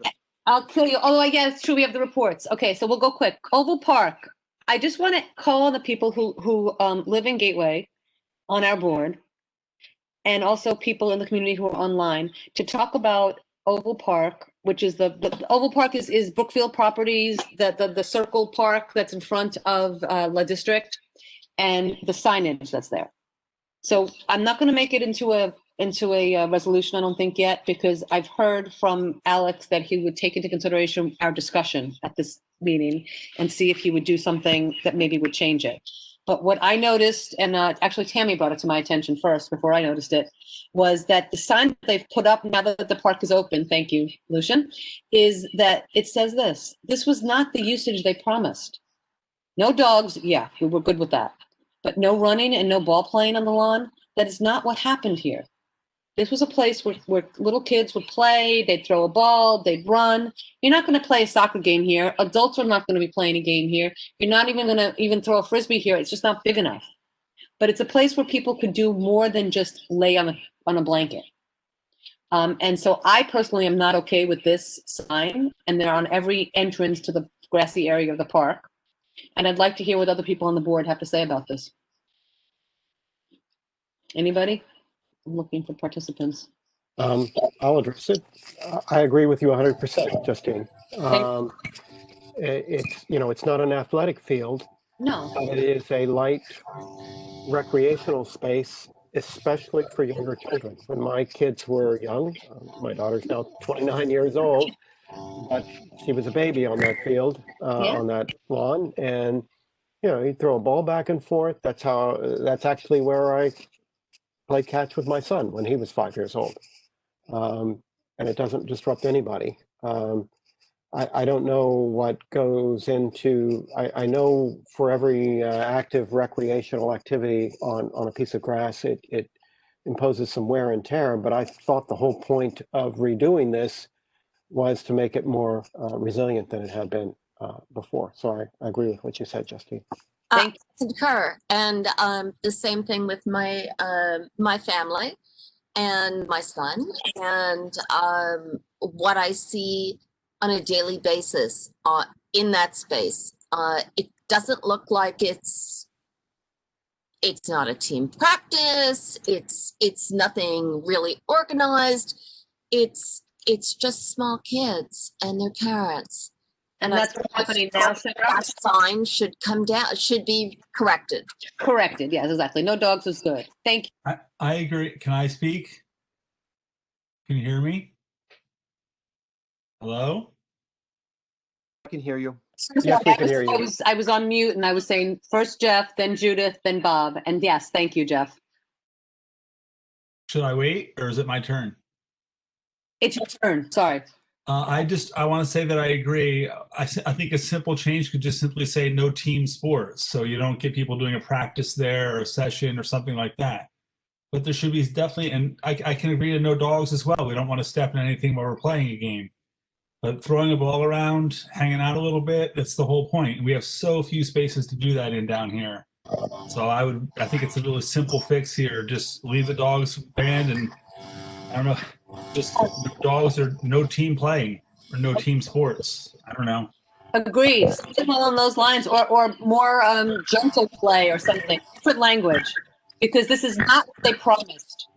I'll kill you. Oh, yeah, it's true, we have the reports. Okay, so we'll go quick. Oval Park, I just want to call on the people who live in Gateway on our board, and also people in the community who are online, to talk about Oval Park, which is the Oval Park is Brookfield Properties, the circle park that's in front of La District, and the signage that's there. So I'm not going to make it into a resolution, I don't think yet, because I've heard from Alex that he would take into consideration our discussion at this meeting and see if he would do something that maybe would change it. But what I noticed, and actually Tammy brought it to my attention first before I noticed it, was that the sign that they've put up now that the park is open, thank you, Lucian, is that it says this was not the usage they promised. No dogs, yeah, we were good with that. But no running and no ball playing on the lawn, that is not what happened here. This was a place where little kids would play, they'd throw a ball, they'd run. You're not going to play a soccer game here. Adults are not going to be playing a game here. You're not even going to even throw a frisbee here. It's just not big enough. But it's a place where people could do more than just lay on a blanket. And so I personally am not okay with this sign, and they're on every entrance to the grassy area of the park. And I'd like to hear what other people on the board have to say about this. Anybody? I'm looking for participants. I'll address it. I agree with you 100%, Justine. It's not an athletic field. No. But it is a light recreational space, especially for younger children. When my kids were young, my daughter's now 29 years old, but she was a baby on that field, on that lawn, and you'd throw a ball back and forth. That's actually where I played catch with my son when he was 5 years old. And it doesn't disrupt anybody. I don't know what goes into, I know for every active recreational activity on a piece of grass, it imposes some wear and tear, but I thought the whole point of redoing this was to make it more resilient than it had been before. So I agree with what you said, Justine. I concur, and the same thing with my my family and my son, and what I see on a daily basis in that space. It doesn't look like it's not a team practice. It's nothing really organized. It's just small kids and their parents. And that's what's happening now, Sarah. That sign should come down, should be corrected. Corrected, yes, exactly. No dogs is good. Thank you. I agree. Can I speak? Can you hear me? Hello? I can hear you. Yes, we can hear you. I was on mute and I was saying first Jeff, then Judith, then Bob. And yes, thank you, Jeff. Should I wait or is it my turn? It's your turn. Sorry. I want to say that I agree. I think a simple change could just simply say no team sports. So you don't get people doing a practice there or a session or something like that. But there should be definitely, and I can agree to no dogs as well. We don't want to step in anything while we're playing a game. But throwing a ball around, hanging out a little bit, that's the whole point. And we have so few spaces to do that in down here. So I think it's a really simple fix here. Just leave the dogs banned and I don't know, just dogs or no team playing or no team sports. I don't know. Agreed. Something along those lines, or more gentle play or something. Different language, because this is not what they promised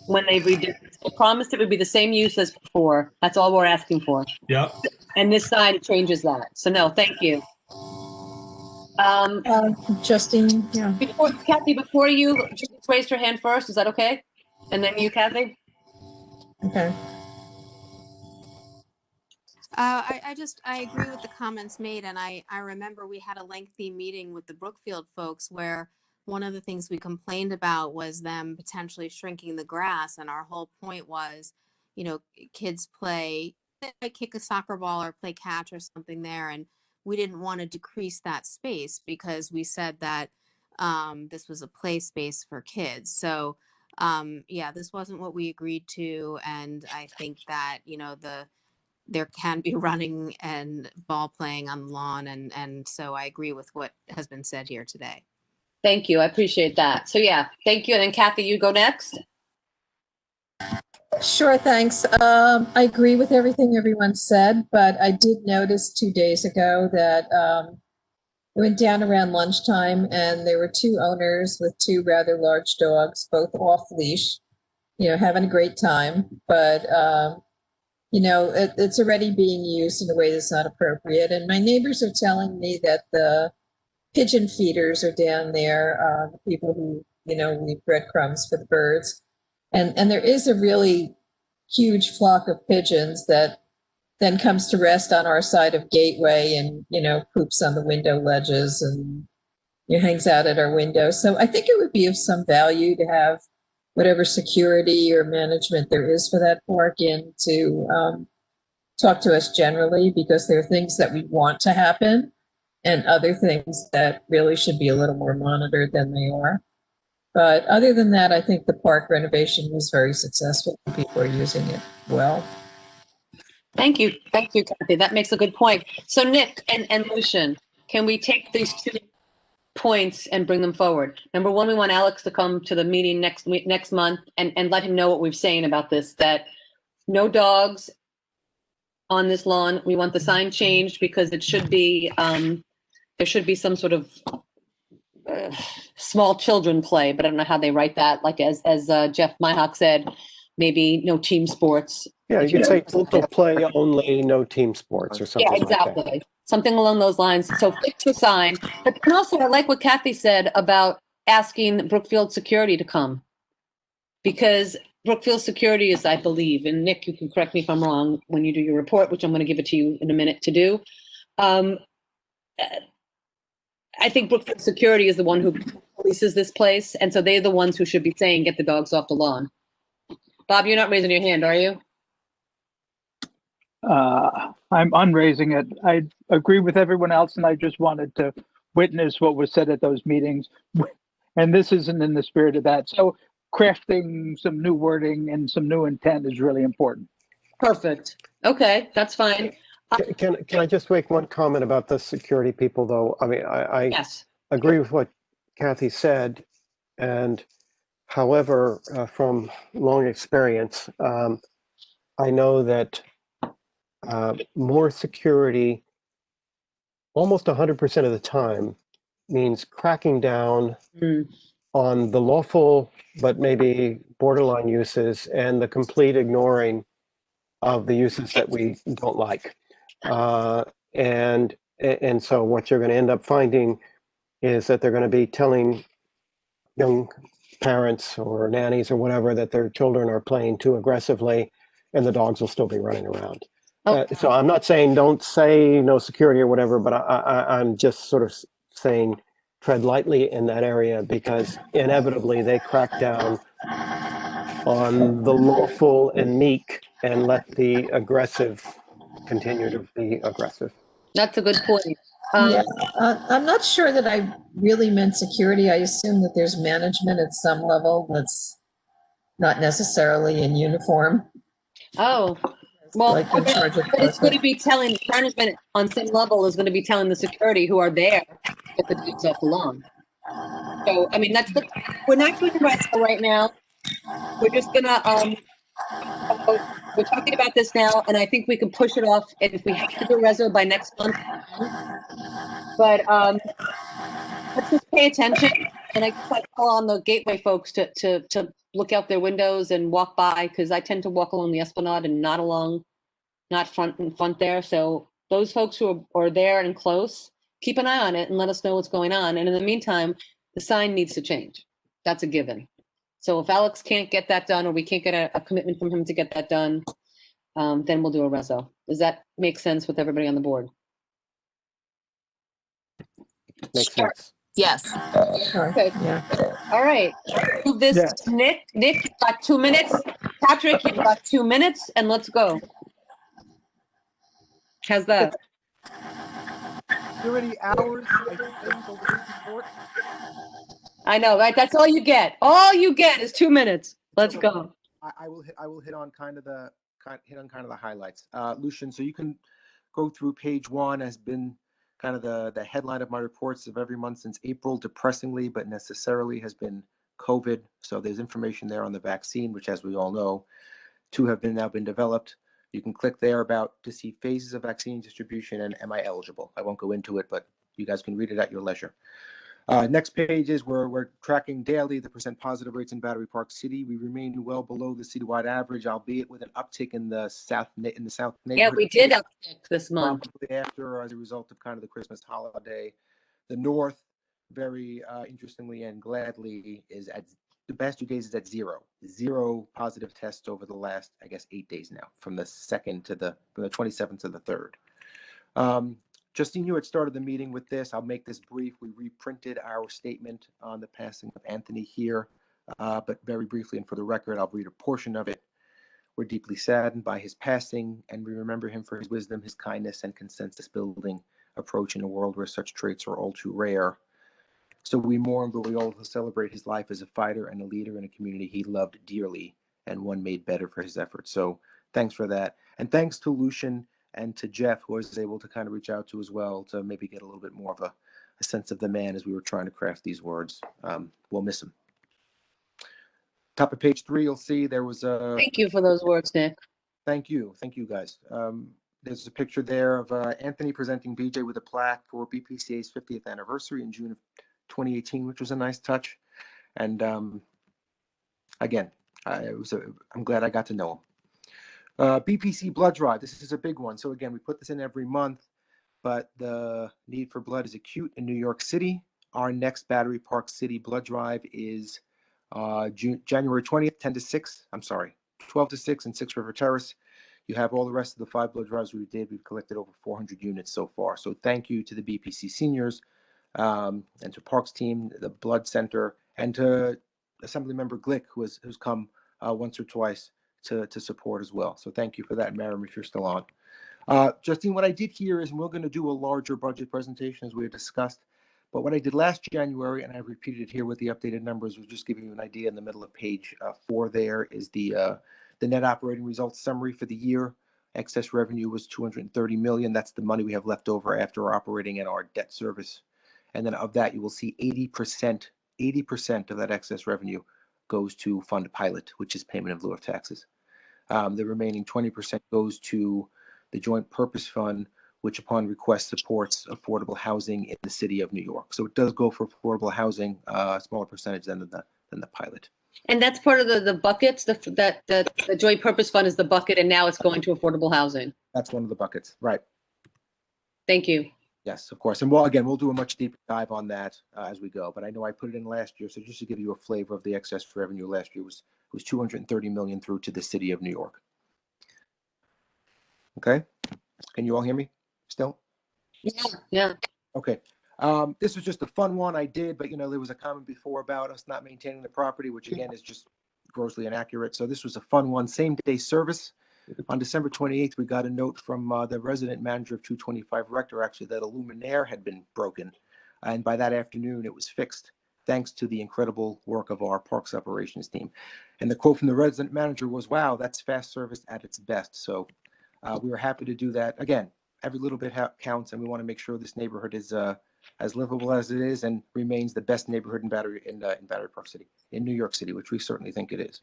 when they redid this. They promised it would be the same use as before. That's all we're asking for. Yep. And this side changes that. So no, thank you. Justine, yeah. Kathy, before you, Judith raised her hand first. Is that okay? And then you, Kathy. Okay. I agree with the comments made, and I remember we had a lengthy meeting with the Brookfield folks where one of the things we complained about was them potentially shrinking the grass, and our whole point was, you know, kids play, they kick a soccer ball or play catch or something there, and we didn't want to decrease that space because we said that this was a play space for kids. So yeah, this wasn't what we agreed to, and I think that, you know, there can be running and ball playing on the lawn. And so I agree with what has been said here today. Thank you. I appreciate that. So yeah, thank you. And then Kathy, you go next. Sure, thanks. I agree with everything everyone said, but I did notice 2 days ago that I went down around lunchtime and there were two owners with two rather large dogs, both off leash, you know, having a great time. But you know, it's already being used in a way that's not appropriate. And my neighbors are telling me that the pigeon feeders are down there, the people who, you know, leave breadcrumbs for the birds. And there is a really huge flock of pigeons that then comes to rest on our side of Gateway and, you know, poops on the window ledges and hangs out at our window. So I think it would be of some value to have whatever security or management there is for that park in to talk to us generally, because there are things that we want to happen and other things that really should be a little more monitored than they are. But other than that, I think the park renovation was very successful. People are using it well. Thank you. Thank you, Kathy. That makes a good point. So Nick and Lucian, can we take these 2 points and bring them forward? Number one, we want Alex to come to the meeting next month and let him know what we're saying about this, that no dogs on this lawn. We want the sign changed because it should be, there should be some sort of small children play, but I don't know how they write that. Like as Jeff Myhock said, maybe no team sports. Yeah, you could say parental play only, no team sports or something Yeah, exactly. like that. Something along those lines. So fix the sign. But then also, I like what Kathy said about asking Brookfield Security to come. Because Brookfield Security is, I believe, and Nick, you can correct me if I'm wrong when you do your report, which I'm going to give it to you in a minute to do. I think Brookfield Security is the one who polices this place. And so they're the ones who should be saying, get the dogs off the lawn. Bob, you're not raising your hand, are you? I'm unraising it. I agree with everyone else, and I just wanted to witness what was said at those meetings. And this isn't in the spirit of that. So crafting some new wording and some new intent is really important. Perfect. Okay, that's fine. Can I just make one comment about the security people, though? I mean, I Yes. agree with what Kathy said, and however, from long experience, I know that more security, almost 100% of the time, means cracking down on the lawful but maybe borderline uses and the complete ignoring of the uses that we don't like. And so what you're going to end up finding is that they're going to be telling young parents or nannies or whatever that their children are playing too aggressively, and the dogs will still be running around. So I'm not saying don't say no security or whatever, but I'm just sort of saying tread lightly in that area, because inevitably they crack down on the lawful and meek and let the aggressive continue to be aggressive. That's a good point. Yeah, I'm not sure that I really meant security. I assume that there's management at some level that's not necessarily in uniform. Oh, well, Like in charge of but it's going to be telling management on some level is going to be telling the security who are there get the dogs off the lawn. So, I mean, we're not doing it right now. We're just going to we're talking about this now, and I think we can push it off. And if we have to do a reso by next month, but let's just pay attention. And I guess I call on the Gateway folks to look out their windows and walk by, because I tend to walk along the Esplanade and not front and front there. So those folks who are there and close, keep an eye on it and let us know what's going on. And in the meantime, the sign needs to change. That's a given. So if Alex can't get that done, or we can't get a commitment from him to get that done, then we'll do a reso. Does that make sense with everybody on the board? Makes sense. Yes. Okay. Yeah. All right. Move this Yes. to Nick. Nick, you've got 2 minutes. Patrick, you've got 2 minutes, and let's go. How's that? Too many hours I spent over this report. I know, right? That's all you get. All you get is 2 minutes. Let's go. I will hit on kind of the highlights. Lucian, so you can go through page 1 has been kind of the headline of my reports of every month since April, depressingly, but necessarily has been COVID. So there's information there on the vaccine, which, as we all know, 2 have now been developed. You can click there to see phases of vaccine distribution and am I eligible. I won't go into it, but you guys can read it at your leisure. Next page is where we're tracking daily the percent positive rates in Battery Park City. We remain well below the citywide average, albeit with an uptick in the south neighborhood. Yeah, we did uptick this month. Probably after, or as a result of kind of the Christmas holiday. The north, very interestingly and gladly, is at the past 2 days is at zero positive tests over the last, I guess, 8 days now, from the 27th to the 3rd. Justine, you had started the meeting with this. I'll make this brief. We reprinted our statement on the passing of Anthony here, but very briefly and for the record, I'll read a portion of it. We're deeply saddened by his passing, and we remember him for his wisdom, his kindness, and consensus-building approach in a world where such traits are all too rare. So we mourn, but we also celebrate his life as a fighter and a leader in a community he loved dearly and one made better for his efforts. So thanks for that. And thanks to Lucian and to Jeff, who I was able to kind of reach out to as well to maybe get a little bit more of a sense of the man as we were trying to craft these words. We'll miss him. Top of page 3, you'll see there was a... Thank you for those words, Nick. Thank you. Thank you, guys. There's a picture there of Anthony presenting BJ with a plaque for BPCA's 50th anniversary in June of 2018, which was a nice touch. And again, I'm glad I got to know him. BPC blood drive. This is a big one. So again, we put this in every month, but the need for blood is acute in New York City. Our next Battery Park City blood drive is January 20th, 10 to 6. I'm sorry, 12 to 6 in 6 River Terrace. You have all the rest of the 5 blood drives we did. We've collected over 400 units so far. So thank you to the BPC seniors and to Parks team, the blood center, and to Assemblymember Glick, who's come once or twice to support as well. So thank you for that, Miriam, if you're still on. Justine, what I did here is we're going to do a larger budget presentation as we had discussed. But what I did last January, and I repeated it here with the updated numbers, was just giving you an idea. In the middle of page 4 there is the net operating results summary for the year. Excess revenue was $230 million. That's the money we have left over after our operating and our debt service. And then of that, you will see 80% of that excess revenue goes to fund pilot, which is payment in lieu of taxes. The remaining 20% goes to the joint purpose fund, which upon request supports affordable housing in the city of New York. So it does go for affordable housing, a smaller percentage than the pilot. And that's part of the buckets, the joint purpose fund is the bucket, and now it's going to affordable housing. That's one of the buckets, right? Thank you. Yes, of course. And we'll do a much deeper dive on that as we go. But I know I put it in last year, so just to give you a flavor of the excess revenue last year was $230 million through to the city of New York. Okay, can you all hear me still? Yeah. Okay. This was just a fun one I did, but there was a comment before about us not maintaining the property, which again is just grossly inaccurate. So this was a fun one. Same day service. On December 28th, we got a note from the resident manager of 225 Rector, actually, that a luminaire had been broken. And by that afternoon, it was fixed, thanks to the incredible work of our parks operations team. And the quote from the resident manager was, "Wow, that's fast service at its best." So we were happy to do that. Again, every little bit counts, and we want to make sure this neighborhood is as livable as it is and remains the best neighborhood in Battery Park City, in New York City, which we certainly think it is.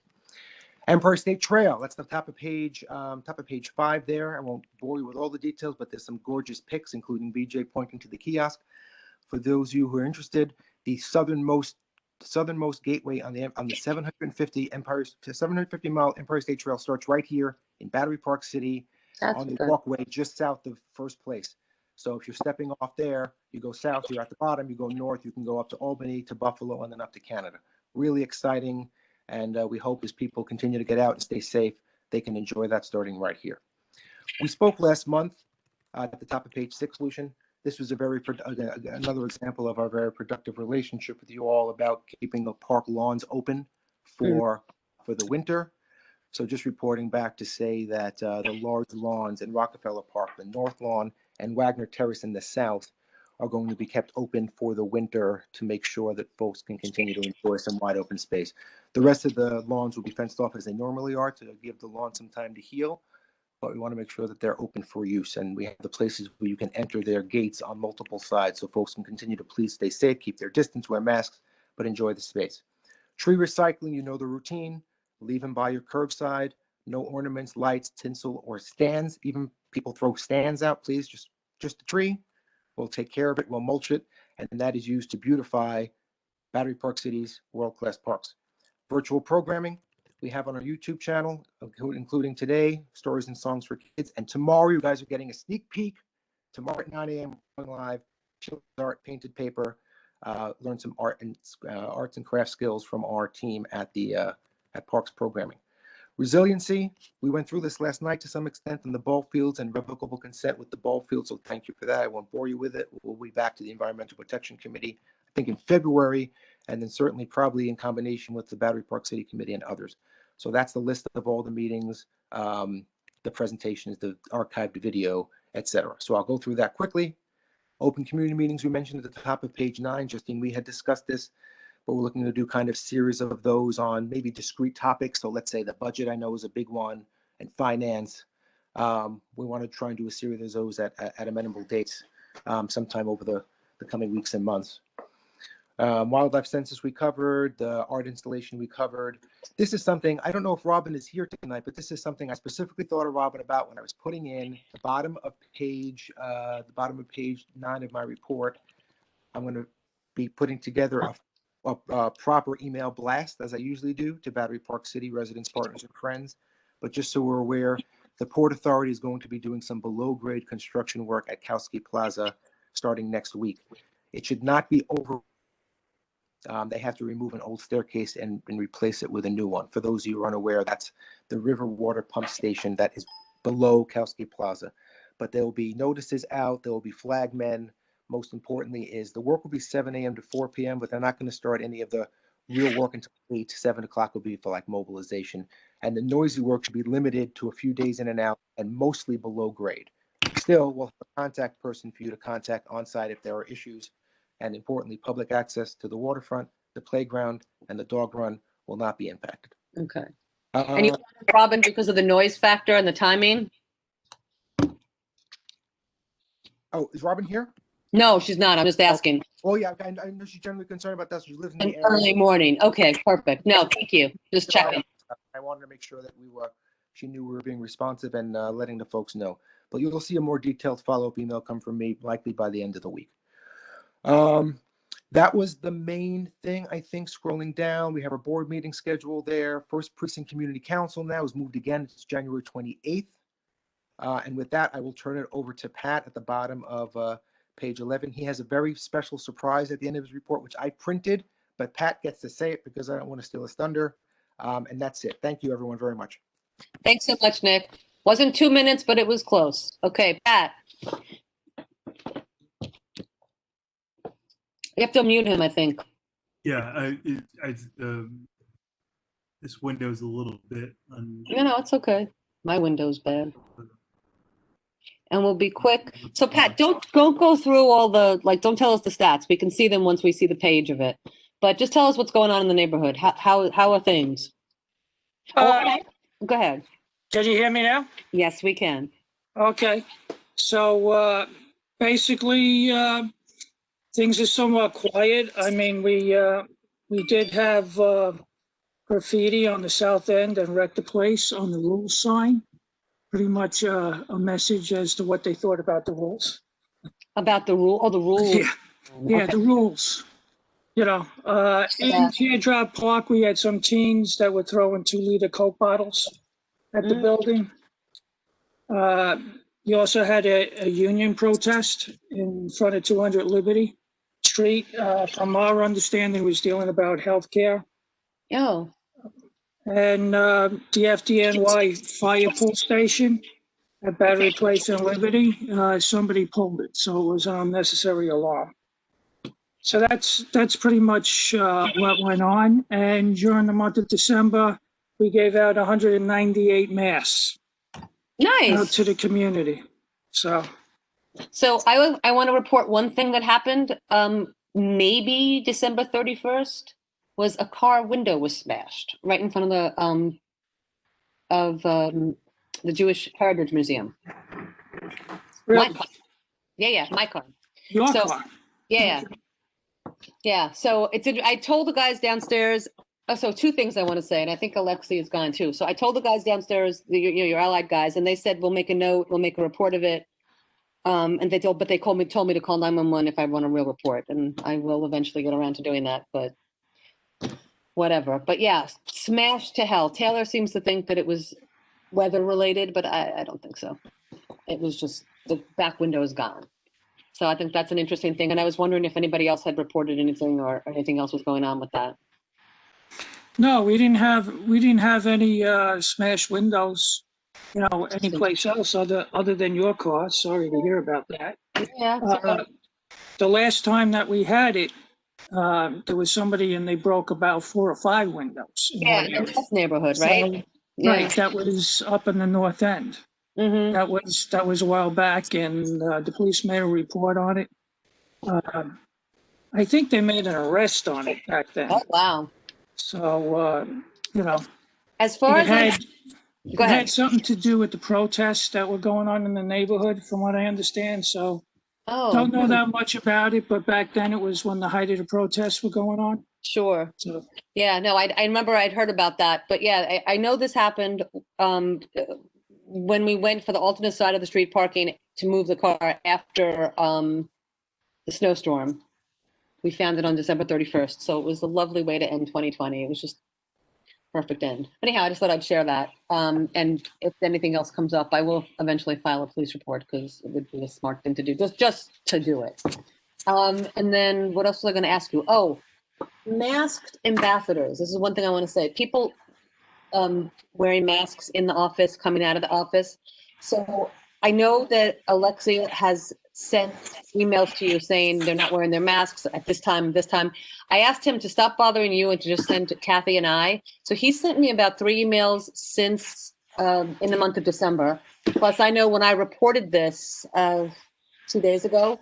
Empire State Trail, that's the top of page 5 there. I won't bore you with all the details, but there's some gorgeous pics, including BJ pointing to the kiosk. For those of you who are interested, the southernmost gateway on the 750 mile Empire State Trail starts right here in Battery Park City on the walkway just south of First Place. So if you're stepping off there, you go south, you're at the bottom, you go north, you can go up to Albany, to Buffalo, and then up to Canada. Really exciting. And we hope as people continue to get out and stay safe, they can enjoy that starting right here. We spoke last month at the top of page 6, Lucian. This was another example of our very productive relationship with you all about keeping the park lawns open for the winter. So just reporting back to say that the large lawns in Rockefeller Park, the North Lawn, and Wagner Terrace in the south are going to be kept open for the winter to make sure that folks can continue to enjoy some wide open space. The rest of the lawns will be fenced off as they normally are to give the lawn some time to heal, but we want to make sure that they're open for use, and we have the places where you can enter their gates on multiple sides so folks can continue to please stay safe, keep their distance, wear masks, but enjoy the space. Tree recycling, you know the routine. Leave them by your curbside. No ornaments, lights, tinsel, or stands. Even people throw stands out, please. Just a tree. We'll take care of it. We'll mulch it, and that is used to beautify Battery Park City's world-class parks. Virtual programming we have on our YouTube channel, including today, Stories and Songs for Kids. And tomorrow, you guys are getting a sneak peek. Tomorrow at 9 a.m. going live. Children's art, painted paper. Learn some arts and craft skills from our team at Parks Programming. Resiliency, we went through this last night to some extent on the ball fields and revocable consent with the ball fields, so thank you for that. I won't bore you with it. We'll be back to the Environmental Protection Committee, I think in February, and then certainly probably in combination with the Battery Park City Committee and others. So that's the list of all the meetings, the presentations, the archived video, etc. So I'll go through that quickly. Open community meetings we mentioned at the top of page 9. Justine, we had discussed this, but we're looking to do kind of series of those on maybe discrete topics. So let's say the budget, I know, is a big one, and finance. We want to try and do a series of those at amenable dates sometime over the coming weeks and months. Wildlife census we covered, the art installation we covered. This is something, I don't know if Robin is here tonight, but this is something I specifically thought of Robin about when I was putting in the bottom of page 9 of my report. I'm going to be putting together a proper email blast, as I usually do, to Battery Park City residents, partners, and friends. But just so we're aware, the Port Authority is going to be doing some below-grade construction work at Kowski Plaza starting next week. It should not be over. They have to remove an old staircase and replace it with a new one. For those of you who are unaware, that's the river water pump station that is below Kowski Plaza. But there will be notices out. There will be flagmen. Most importantly is the work will be 7 a.m. to 4 p.m., but they're not going to start any of the real work until 8 to 7 o'clock will be for like mobilization. And the noisy work should be limited to a few days in and out and mostly below grade. Still, we'll have a contact person for you to contact on site if there are issues. And importantly, public access to the waterfront, the playground, and the dog run will not be impacted. Okay. And you, Robin, because of the noise factor and the timing? Oh, is Robin here? No, she's not. I'm just asking. Oh, yeah. I know she's generally concerned about that. She lives in the area. Early morning. Okay, perfect. No, thank you. Just checking. I wanted to make sure that she knew we were being responsive and letting the folks know. But you'll see a more detailed follow-up email come from me likely by the end of the week. That was the main thing, I think. Scrolling down, we have our board meeting schedule there. First Precinct Community Council now is moved again. It's January 28th. And with that, I will turn it over to Pat at the bottom of page 11. He has a very special surprise at the end of his report, which I printed, but Pat gets to say it because I don't want to steal his thunder. And that's it. Thank you, everyone, very much. Thanks so much, Nick. Wasn't 2 minutes, but it was close. Okay, Pat. You have to unmute him, I think. Yeah, this window's a little bit. No, it's okay. My window's bad. And we'll be quick. So Pat, don't go through all the, don't tell us the stats. We can see them once we see the page of it. But just tell us what's going on in the neighborhood. How are things? Go ahead. Can you hear me now? Yes, we can. Okay. So basically, things are somewhat quiet. I mean, we did have graffiti on the south end and wrecked the place on the rules sign. Pretty much a message as to what they thought about the rules. About the rule, the rules. Yeah, yeah, Okay. the rules. You know, in Teardrop Park, we had some teens that were throwing 2-liter Coke bottles at the building. You also had a union protest in front of 200 Liberty Street. From our understanding, was dealing about healthcare. Oh. And the FDNY fire pull station at Battery Place in Liberty, somebody pulled it, so it was an unnecessary alarm. So that's pretty much what went on. And during the month of December, we gave out 198 masks. Nice. Out to the community. So I want to report one thing that happened. Maybe December 31st was a car window was smashed right in front of the Jewish Heritage Museum. Really? My car. Yeah, my car. Your car? Yeah. So I told the guys downstairs. So two things I want to say, and I think Alexi is gone too. So I told the guys downstairs, your allied guys, and they said we'll make a note, we'll make a report of it. And they told me to call 911 if I want a real report, and I will eventually get around to doing that. But whatever. But yeah, smashed to hell. Taylor seems to think that it was weather related, but I don't think so. It was just the back window is gone. So I think that's an interesting thing. And I was wondering if anybody else had reported anything or anything else was going on with that. No, we didn't have any smashed windows, any place else other than your car. Sorry to hear about that. Yeah. The last time that we had it, there was somebody and they broke about 4 or 5 windows. Yeah, in this neighborhood, right? Right, that was up in the north end. Mm-hmm. That was a while back, and the police made a report on it. I think they made an arrest on it back then. Oh wow! So as far as it had something to do with the protests that were going on in the neighborhood, from what I understand. So don't know that much about it, but back then it was when the height of the protests were going on. Sure. So yeah, no, I remember I'd heard about that, but yeah, I know this happened when we went for the alternate side of the street parking to move the car after the snowstorm. We found it on December 31st, so it was a lovely way to end 2020. It was just perfect end. Anyhow, I just thought I'd share that. And if anything else comes up, I will eventually file a police report because it would be a smart thing to do, just to do it. And then what else was I going to ask you? Oh, masked ambassadors. This is one thing I want to say. People wearing masks in the office, coming out of the office. So I know that Alexia has sent emails to you saying they're not wearing their masks at this time. I asked him to stop bothering you and to just send to Kathy and I. So he sent me about 3 emails since in the month of December. Plus, I know when I reported this 2 days ago,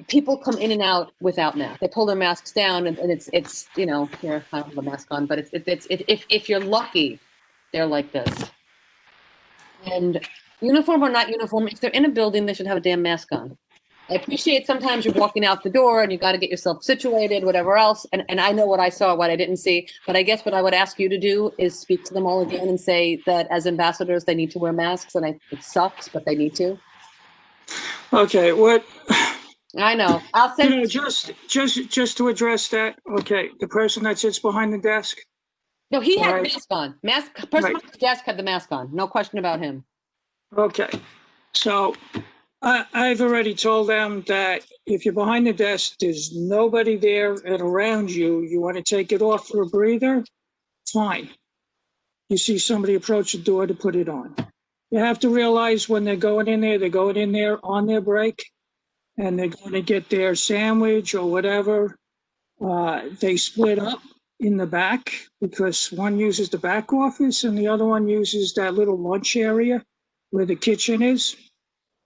people come in and out without masks. They pull their masks down, and it's here I don't have a mask on, but it's if you're lucky, they're like this. And uniform or not uniform, if they're in a building, they should have a damn mask on. I appreciate sometimes you're walking out the door and you got to get yourself situated, whatever else. And I know what I saw, what I didn't see. But I guess what I would ask you to do is speak to them all again and say that as ambassadors, they need to wear masks. And it sucks, but they need to. Okay, what? I know. I'll send just to address that. Okay, the person that sits behind the desk. No, he had the mask on. Person at the desk had the mask on. No question about him. Okay, so I've already told them that if you're behind the desk, there's nobody there and around you. You want to take it off for a breather? Fine. You see somebody approach the door to put it on. You have to realize when they're going in there on their break, and they're going to get their sandwich or whatever. They split up in the back because one uses the back office and the other one uses that little lunch area where the kitchen is.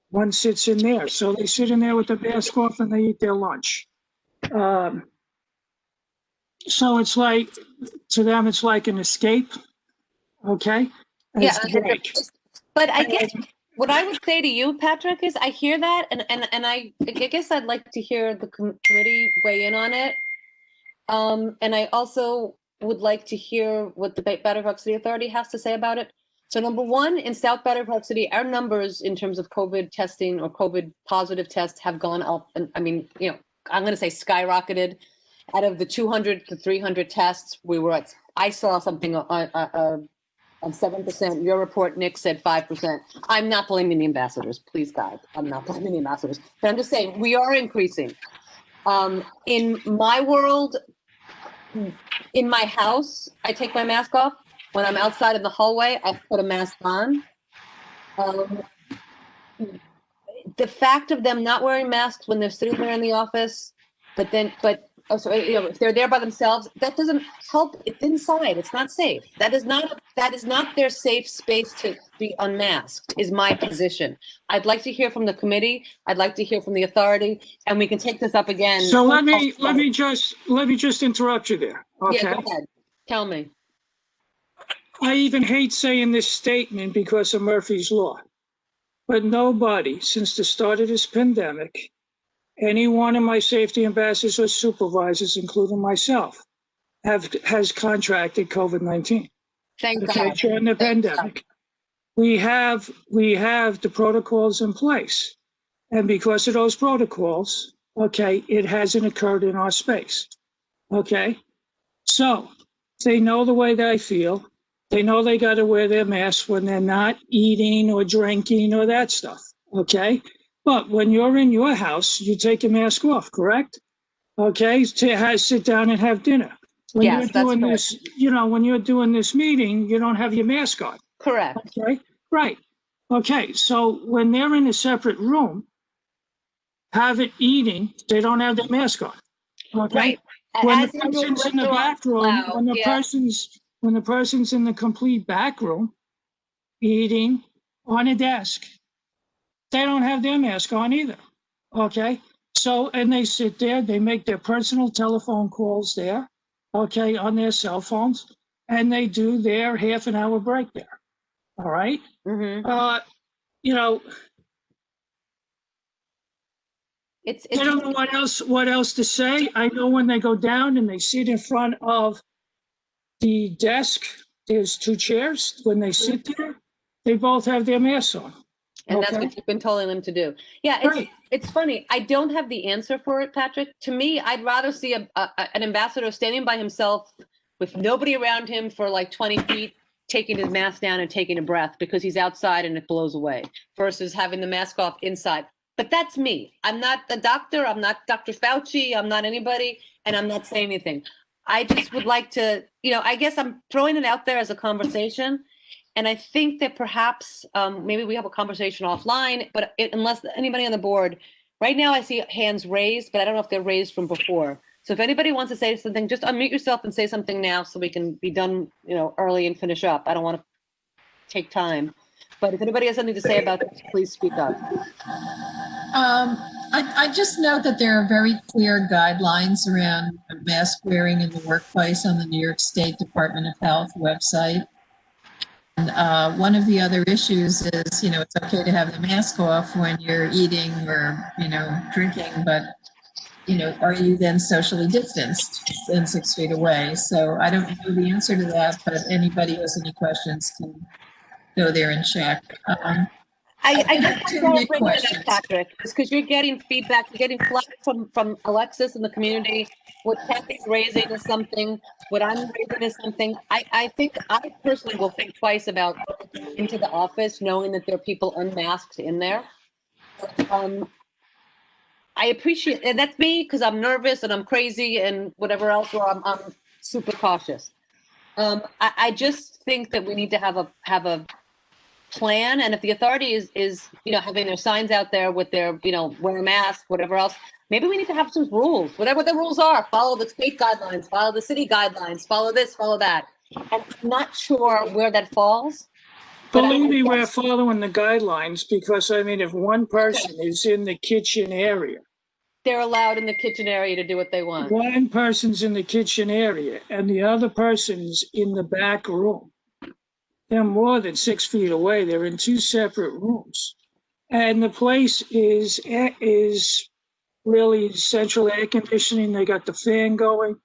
One sits in there. So they sit in there with the mask off and they eat their lunch. So it's like, to them, it's like an escape. Okay? Yeah, but I guess what I would say to you, Patrick, is I hear that, and I guess I'd like to hear the committee weigh in on it. And I also would like to hear what the Battery Park City Authority has to say about it. So number one, in South Battery Park City, our numbers in terms of COVID testing or COVID positive tests have gone up. And I mean, you know, I'm going to say skyrocketed. Out of the 200 to 300 tests, we were at, I saw something on 7%. Your report, Nick, said 5%. I'm not blaming the ambassadors, please God. I'm not blaming the ambassadors. But I'm just saying, we are increasing. In my world, in my house, I take my mask off. When I'm outside in the hallway, I put a mask on. The fact of them not wearing masks when they're sitting there in the office, but you know, if they're there by themselves, that doesn't help. It's inside. It's not safe. That is not their safe space to be unmasked, is my position. I'd like to hear from the committee. I'd like to hear from the authority, and we can take this up again. So let me just interrupt you there. Okay. Yeah, go ahead. Tell me. I even hate saying this statement because of Murphy's Law, but nobody since the start of this pandemic, any one of my safety ambassadors or supervisors, including myself, has contracted COVID-19. Thank God. During the pandemic. We have the protocols in place. And because of those protocols, okay, it hasn't occurred in our space. Okay. So they know the way that I feel. They know they got to wear their masks when they're not eating or drinking or that stuff. Okay. But when you're in your house, you take your mask off, correct? Okay. To sit down and have dinner. When Yes, you're doing this, you know, when you're doing this meeting, you don't have your mask on. Correct. Okay. Right. Okay. So when they're in a separate room, eating, they don't have their mask on. Okay. Right. When As the person's in the back room, when the person's in the complete back room, eating on a desk, they don't have their mask on either. Okay. So, and they sit there, they make their personal telephone calls there, okay, on their cell phones, and they do their half an hour break there. All right. Mm-hmm. You know, it's I don't know what else to say. I know when they go down and they sit in front of the desk, there's two chairs. When they sit there, they both have their masks on. And that's what you've been telling them to do. Yeah, it's funny. I don't have the answer for it, Patrick. To me, I'd rather see an ambassador standing by himself with nobody around him for like 20 feet, taking his mask down and taking a breath because he's outside and it blows away, versus having the mask off inside. But that's me. I'm not a doctor. I'm not Dr. Fauci. I'm not anybody, and I'm not saying anything. I just would like to, you know, I guess I'm throwing it out there as a conversation. And I think that perhaps maybe we have a conversation offline, but unless anybody on the board, right now I see hands raised, but I don't know if they're raised from before. So if anybody wants to say something, just unmute yourself and say something now so we can be done, you know, early and finish up. I don't want to take time. But if anybody has something to say about this, please speak up. I just note that there are very clear guidelines around mask wearing in the workplace on the New York State Department of Health website. And one of the other issues is, you know, it's okay to have the mask off when you're eating or, you know, drinking, but, you know, are you then socially distanced and 6 feet away? So I don't know the answer to that, but anybody who has any questions can go there and check. I guess I'm bringing it up, Patrick, is because you're getting feedback, you're getting flack from Alexis in the community. What Kathy's raising is something, what I'm raising is something. I think I personally will think twice about into the office, knowing that there are people unmasked in there. I appreciate, and that's me because I'm nervous and I'm crazy and whatever else, or I'm super cautious. I just think that we need to have a plan, and if the authority is you know, having their signs out there with their, you know, wear a mask, whatever else, maybe we need to have some rules, whatever the rules are. Follow the state guidelines, follow the city guidelines, follow this, follow that. And I'm not sure where that falls. Believe me, we're following the guidelines because, I mean, if one person is in the kitchen area, they're allowed in the kitchen area to do what they want. One person's in the kitchen area and the other person's in the back room. They're more than 6 feet away. They're in two separate rooms. And the place is really central air conditioning. They got the fan going.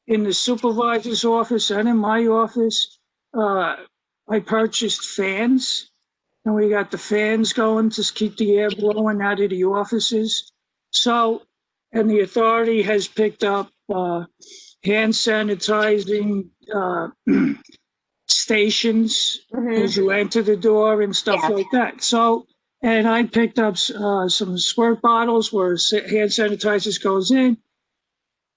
in the supervisor's office and in my office, I purchased fans. And we got the fans going to keep the air blowing out of the offices. So, and the authority has picked up hand sanitizing stations as you enter the door and stuff like that. So, and I picked up some squirt bottles where hand sanitizers goes in.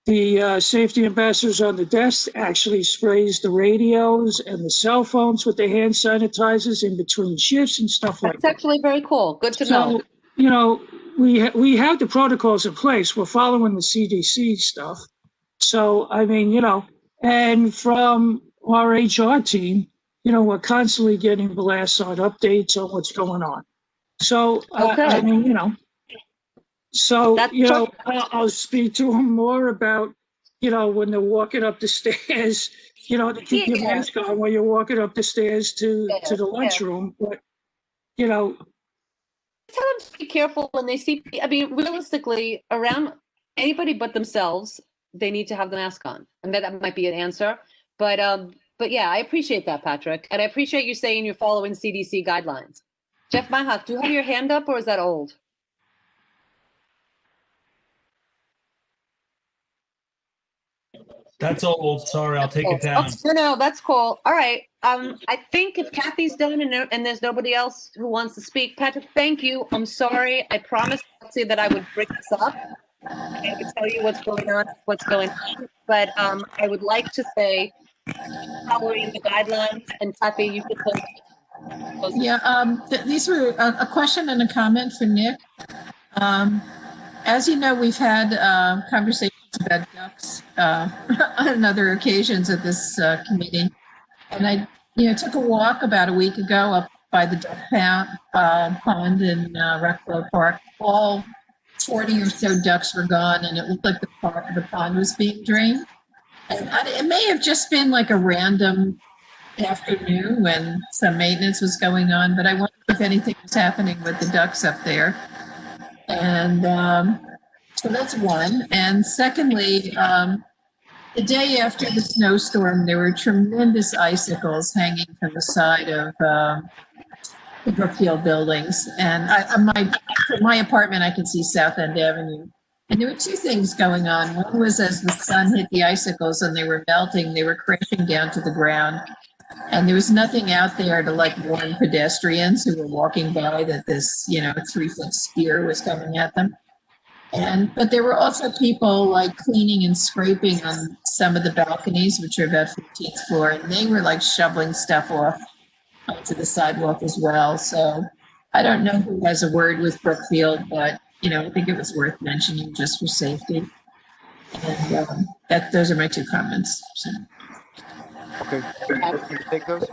The safety ambassadors on the desk actually sprays the radios and the cell phones with the hand sanitizers in between shifts and stuff like that. That's actually very cool. Good to know. So, you know, we have the protocols in place. We're following the CDC stuff. So, I mean, you know, and from our HR team, you know, we're constantly getting blasts on updates on what's going on. So, I mean, you know, so, you know, I'll speak to them more about, you know, when they're walking up the stairs, you know, to keep your mask on when you're walking up the stairs to the lunchroom. But, you know, tell them to be careful when they see, I mean, realistically, around anybody but themselves, they need to have the mask on. And that might be an answer. But yeah, I appreciate that, Patrick. And I appreciate you saying you're following CDC guidelines. Jeff Mahak, do you have your hand up or is that old? That's old. Sorry, I'll take it down. No, that's cool. All right. I think if Kathy's done and there's nobody else who wants to speak, Patrick, thank you. I'm sorry. I promised Betsy that I would bring this up. I would tell you what's going on. But I would like to say, following the guidelines, and Kathy, you could close. Yeah, these were a question and a comment for Nick. As you know, we've had conversations about ducks on other occasions at this committee. And I, you know, took a walk about a week ago up by the duck pond in Rockville Park. All 40 or so ducks were gone, and it looked like the pond was being drained. And it may have just been like a random afternoon when some maintenance was going on, but I wondered if anything was happening with the ducks up there. And so that's one. And secondly, the day after the snowstorm, there were tremendous icicles hanging from the side of the Brookfield buildings. And from my apartment, I could see South End Avenue. And there were two things going on. One was as the sun hit the icicles and they were melting, they were crashing down to the ground. And there was nothing out there to like warn pedestrians who were walking by that this, you know, 3-foot spear was coming at them. But there were also people like cleaning and scraping on some of the balconies, which are about 15th floor, and they were like shoveling stuff off onto the sidewalk as well. So I don't know who has a word with Brookfield, but you know, I think it was worth mentioning just for safety. And those are my two comments. So. Okay, can you take those?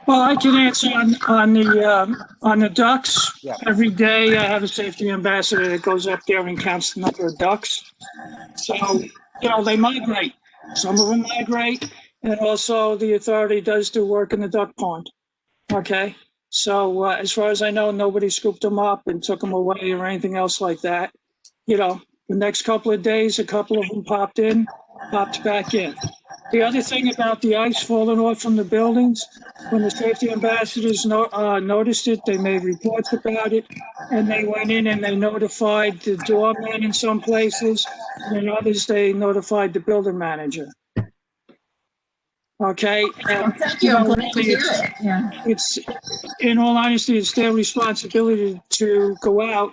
Well, I can answer on the ducks. Yeah. Every day I have a safety ambassador that goes up there and counts the number of ducks. So, you know, they migrate. Some of them migrate, and also the authority does do work in the duck pond. Okay. So as far as I know, nobody scooped them up and took them away or anything else like that. You know, the next couple of days, a couple of them popped back in. The other thing about the ice falling off from the buildings, when the safety ambassadors noticed it, they made reports about it, and they went in and they notified the doorman in some places, and in others they notified the building manager. Okay. Thank you. I'm glad to hear it. Yeah. It's, in all honesty, it's their responsibility to go out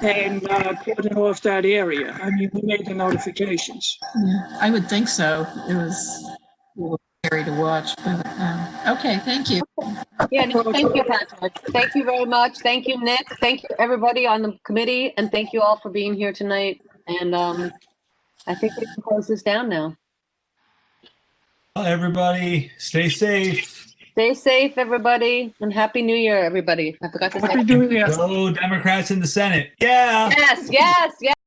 and cordon off that area. I mean, we made the notifications. Yeah, I would think so. It was a little scary to watch, but okay, thank you. Yeah, no, thank you, Patrick. Thank you very much. Thank you, Nick. Thank you, everybody on the committee, and thank you all for being here tonight. And I think we can close this down now. Everybody, stay safe. Stay safe, everybody, and Happy New Year, everybody. I forgot to say. Happy New Year. Go Democrats in the Senate. Yeah. Yes, yes, yes.